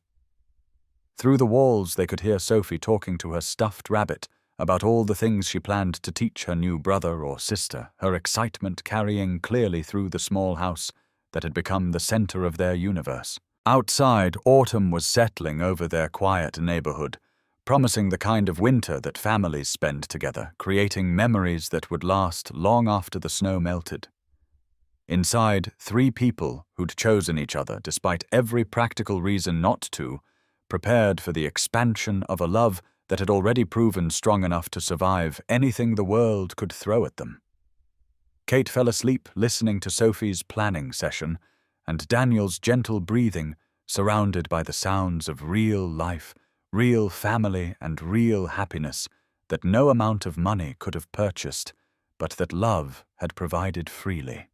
Through the walls they could hear Sophie talking to her stuffed rabbit about all the things she planned to teach her new brother or sister, her excitement carrying clearly through the small house that had become the center of their universe. Outside, autumn was settling over their quiet neighborhood, promising the kind of winter that families spend together, creating memories that would last long after the snow melted. Inside, 3 people who'd chosen each other despite every practical reason not to, prepared for the expansion of a love that had already proven strong enough to survive anything the world could throw at them. Kate fell asleep listening to Sophie's planning session and Daniel's gentle breathing, surrounded by the sounds of real life, real family, and real happiness that no amount of money could have purchased, but that love had provided freely.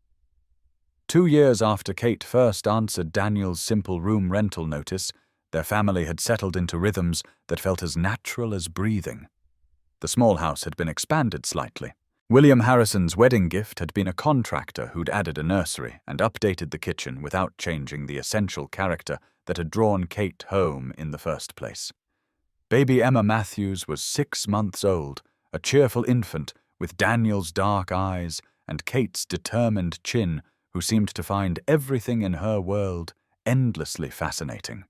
2 years after Kate first answered Daniel's simple room rental notice, their family had settled into rhythms that felt as natural as breathing. The small house had been expanded slightly. William Harrison's wedding gift had been a contractor who'd added a nursery and updated the kitchen without changing the essential character that had drawn Kate home in the first place. Baby Emma Matthews was 6 months old, a cheerful infant with Daniel's dark eyes and Kate's determined chin, who seemed to find everything in her world endlessly fascinating.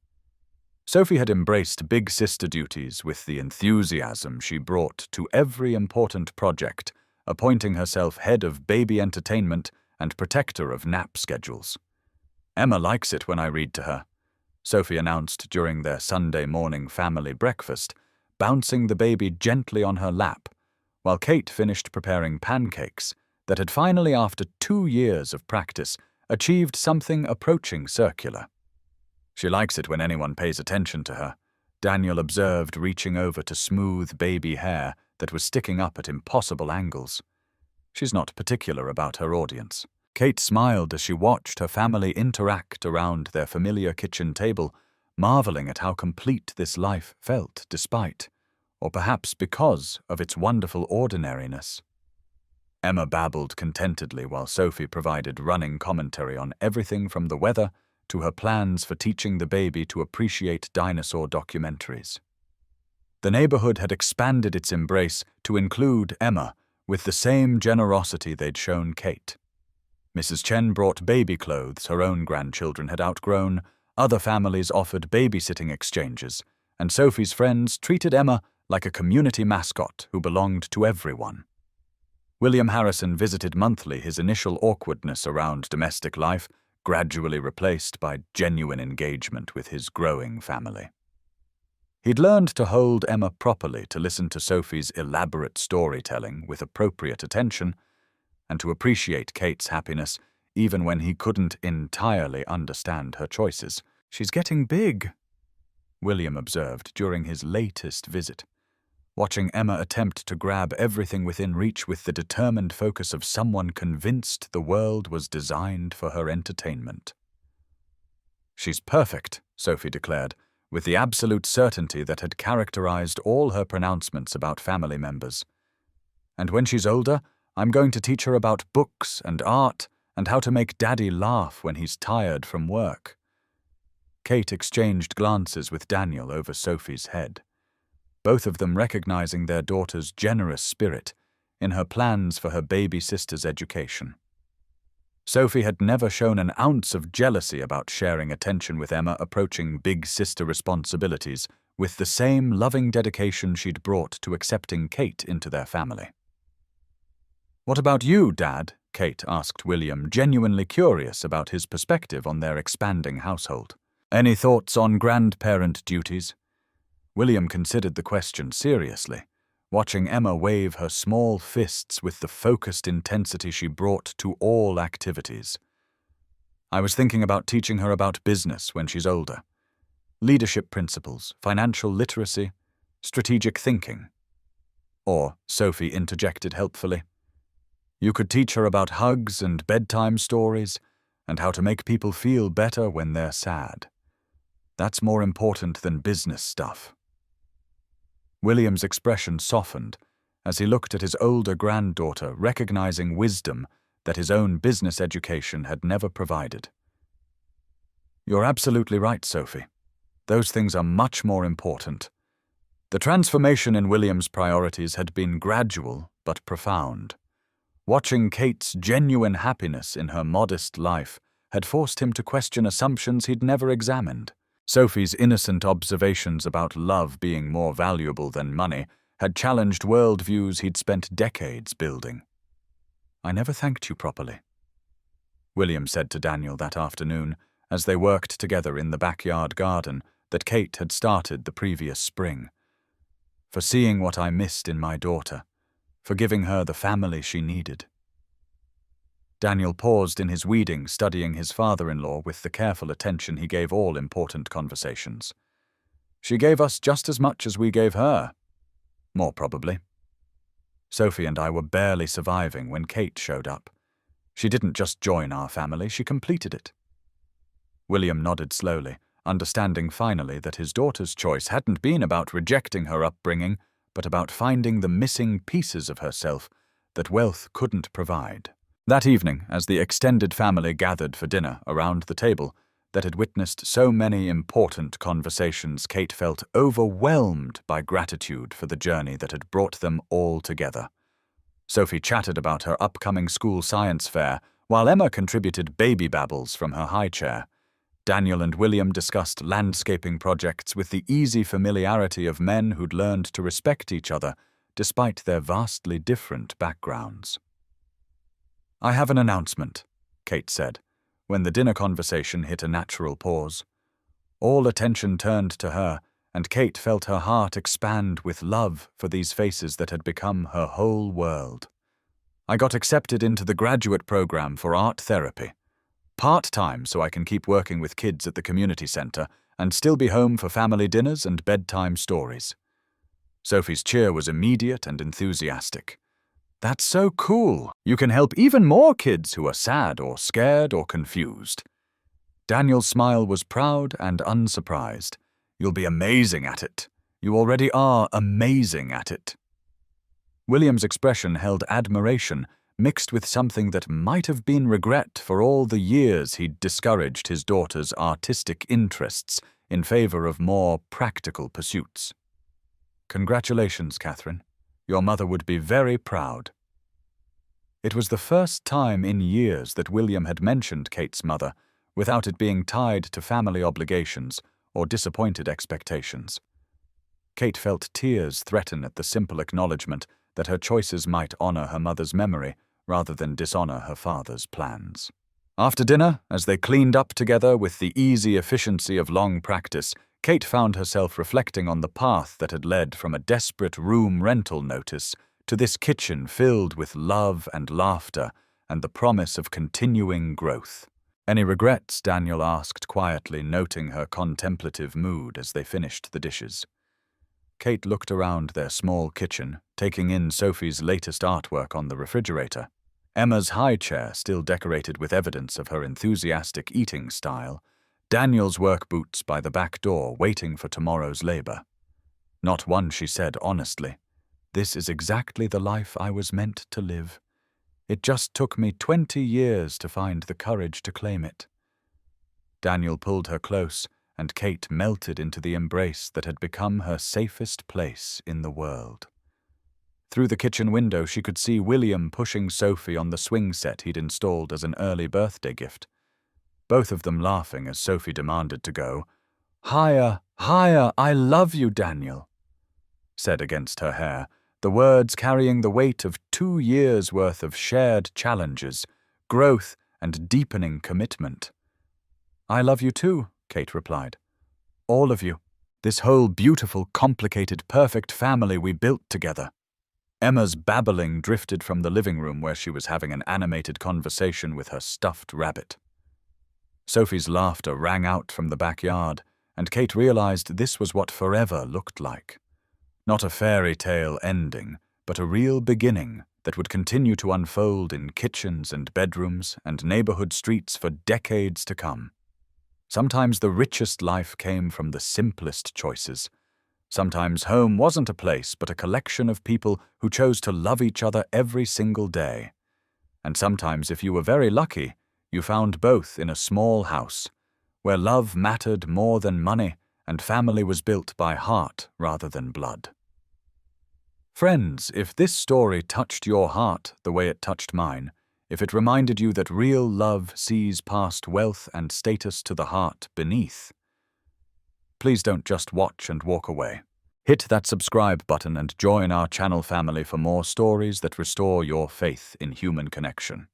Sophie had embraced big sister duties with the enthusiasm she brought to every important project, appointing herself head of baby entertainment and protector of nap schedules. "Emma likes it when I read to her," Sophie announced during their Sunday morning family breakfast, bouncing the baby gently on her lap, while Kate finished preparing pancakes that had finally, after 2 years of practice, achieved something approaching circular. "She likes it when anyone pays attention to her," Daniel observed, reaching over to smooth baby hair that was sticking up at impossible angles. She's not particular about her audience. Kate smiled as she watched her family interact around their familiar kitchen table, marveling at how complete this life felt despite, or perhaps because, of its wonderful ordinariness. Emma babbled contentedly while Sophie provided running commentary on everything from the weather to her plans for teaching the baby to appreciate dinosaur documentaries. The neighborhood had expanded its embrace to include Emma with the same generosity they'd shown Kate. Mrs. Chen brought baby clothes her own grandchildren had outgrown, other families offered babysitting exchanges, and Sophie's friends treated Emma like a community mascot who belonged to everyone. William Harrison visited monthly, his initial awkwardness around domestic life gradually replaced by genuine engagement with his growing family. He'd learned to hold Emma properly, to listen to Sophie's elaborate storytelling with appropriate attention, and to appreciate Kate's happiness even when he couldn't entirely understand her choices. "She's getting big," William observed during his latest visit, watching Emma attempt to grab everything within reach with the determined focus of someone convinced the world was designed for her entertainment. "She's perfect," Sophie declared, with the absolute certainty that had characterized all her pronouncements about family members. "And when she's older, I'm going to teach her about books and art and how to make Daddy laugh when he's tired from work." Kate exchanged glances with Daniel over Sophie's head, both of them recognizing their daughter's generous spirit in her plans for her baby sister's education. Sophie had never shown an ounce of jealousy about sharing attention with Emma approaching big sister responsibilities with the same loving dedication she'd brought to accepting Kate into their family. "What about you, Dad?" Kate asked William, genuinely curious about his perspective on their expanding household. "Any thoughts on grandparent duties?" William considered the question seriously, watching Emma wave her small fists with the focused intensity she brought to all activities. "I was thinking about teaching her about business when she's older. Leadership principles, financial literacy, strategic thinking." Or, Sophie interjected helpfully, "You could teach her about hugs and bedtime stories and how to make people feel better when they're sad. That's more important than business stuff." William's expression softened as he looked at his older granddaughter, recognizing wisdom that his own business education had never provided. "You're absolutely right, Sophie. Those things are much more important." The transformation in William's priorities had been gradual but profound. Watching Kate's genuine happiness in her modest life had forced him to question assumptions he'd never examined. Sophie's innocent observations about love being more valuable than money had challenged worldviews he'd spent decades building. "I never thanked you properly," William said to Daniel that afternoon as they worked together in the backyard garden that Kate had started the previous spring. "For seeing what I missed in my daughter, for giving her the family she needed." Daniel paused in his weeding, studying his father-in-law with the careful attention he gave all important conversations. "She gave us just as much as we gave her. More probably. Sophie and I were barely surviving when Kate showed up. She didn't just join our family, she completed it." William nodded slowly, understanding finally that his daughter's choice hadn't been about rejecting her upbringing, but about finding the missing pieces of herself that wealth couldn't provide. That evening, as the extended family gathered for dinner around the table that had witnessed so many important conversations, Kate felt overwhelmed by gratitude for the journey that had brought them all together. Sophie chatted about her upcoming school science fair, while Emma contributed baby babbles from her high chair. Daniel and William discussed landscaping projects with the easy familiarity of men who'd learned to respect each other despite their vastly different backgrounds. "I have an announcement," Kate said, when the dinner conversation hit a natural pause. All attention turned to her, and Kate felt her heart expand with love for these faces that had become her whole world. "I got accepted into the graduate program for art therapy. Part-time so I can keep working with kids at the community center and still be home for family dinners and bedtime stories." Sophie's cheer was immediate and enthusiastic. That's so cool. You can help even more kids who are sad or scared or confused. Daniel's smile was proud and unsurprised. You'll be amazing at it. You already are amazing at it. William's expression held admiration, mixed with something that might have been regret for all the years he'd discouraged his daughter's artistic interests in favor of more practical pursuits. Congratulations, Catherine. Your mother would be very proud. It was the first time in years that William had mentioned Kate's mother without it being tied to family obligations or disappointed expectations. Kate felt tears threaten at the simple acknowledgement that her choices might honor her mother's memory rather than dishonor her father's plans. After dinner, as they cleaned up together with the easy efficiency of long practice, Kate found herself reflecting on the path that had led from a desperate room rental notice to this kitchen filled with love and laughter and the promise of continuing growth. Any regrets? Daniel asked quietly, noting her contemplative mood as they finished the dishes. Kate looked around their small kitchen, taking in Sophie's latest artwork on the refrigerator, Emma's high chair still decorated with evidence of her enthusiastic eating style, Daniel's work boots by the back door waiting for tomorrow's labor. Not one, she said honestly. This is exactly the life I was meant to live. It just took me 20 years to find the courage to claim it. Daniel pulled her close, and Kate melted into the embrace that had become her safest place in the world. Through the kitchen window, she could see William pushing Sophie on the swing set he'd installed as an early birthday gift. Both of them laughing as Sophie demanded to go. "Higher, higher, I love you, Daniel," said against her hair, the words carrying the weight of 2 years' worth of shared challenges, growth, and deepening commitment. "I love you too," Kate replied. "All of you. This whole beautiful, complicated, perfect family we built together." Emma's babbling drifted from the living room where she was having an animated conversation with her stuffed rabbit. Sophie's laughter rang out from the backyard, and Kate realized this was what forever looked like. Not a fairy tale ending, but a real beginning that would continue to unfold in kitchens and bedrooms and neighborhood streets for decades to come. Sometimes the richest life came from the simplest choices. Sometimes home wasn't a place but a collection of people who chose to love each other every single day. And sometimes, if you were very lucky, you found both in a small house, where love mattered more than money and family was built by heart rather than blood. Friends, if this story touched your heart the way it touched mine, if it reminded you that real love sees past wealth and status to the heart beneath, please don't just watch and walk away. Hit that subscribe button and join our channel family for more stories that restore your faith in human connection.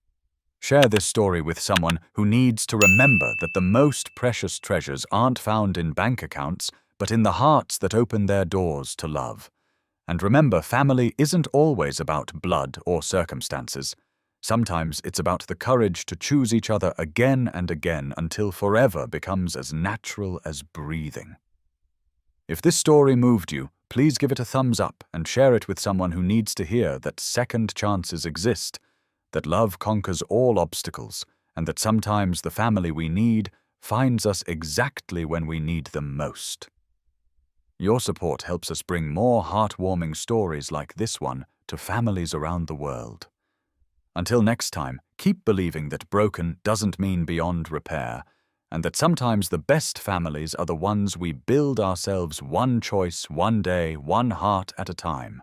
Share this story with someone who needs to remember that the most precious treasures aren't found in bank accounts, but in the hearts that open their doors to love. And remember, family isn't always about blood or circumstances. Sometimes it's about the courage to choose each other again and again until forever becomes as natural as breathing. If this story moved you, please give it a thumbs up and share it with someone who needs to hear that second chances exist, that love conquers all obstacles, and that sometimes the family we need finds us exactly when we need them most. Your support helps us bring more heartwarming stories like this one to families around the world. Until next time, keep believing that broken doesn't mean beyond repair, and that sometimes the best families are the ones we build ourselves one choice, one day, one heart at a time.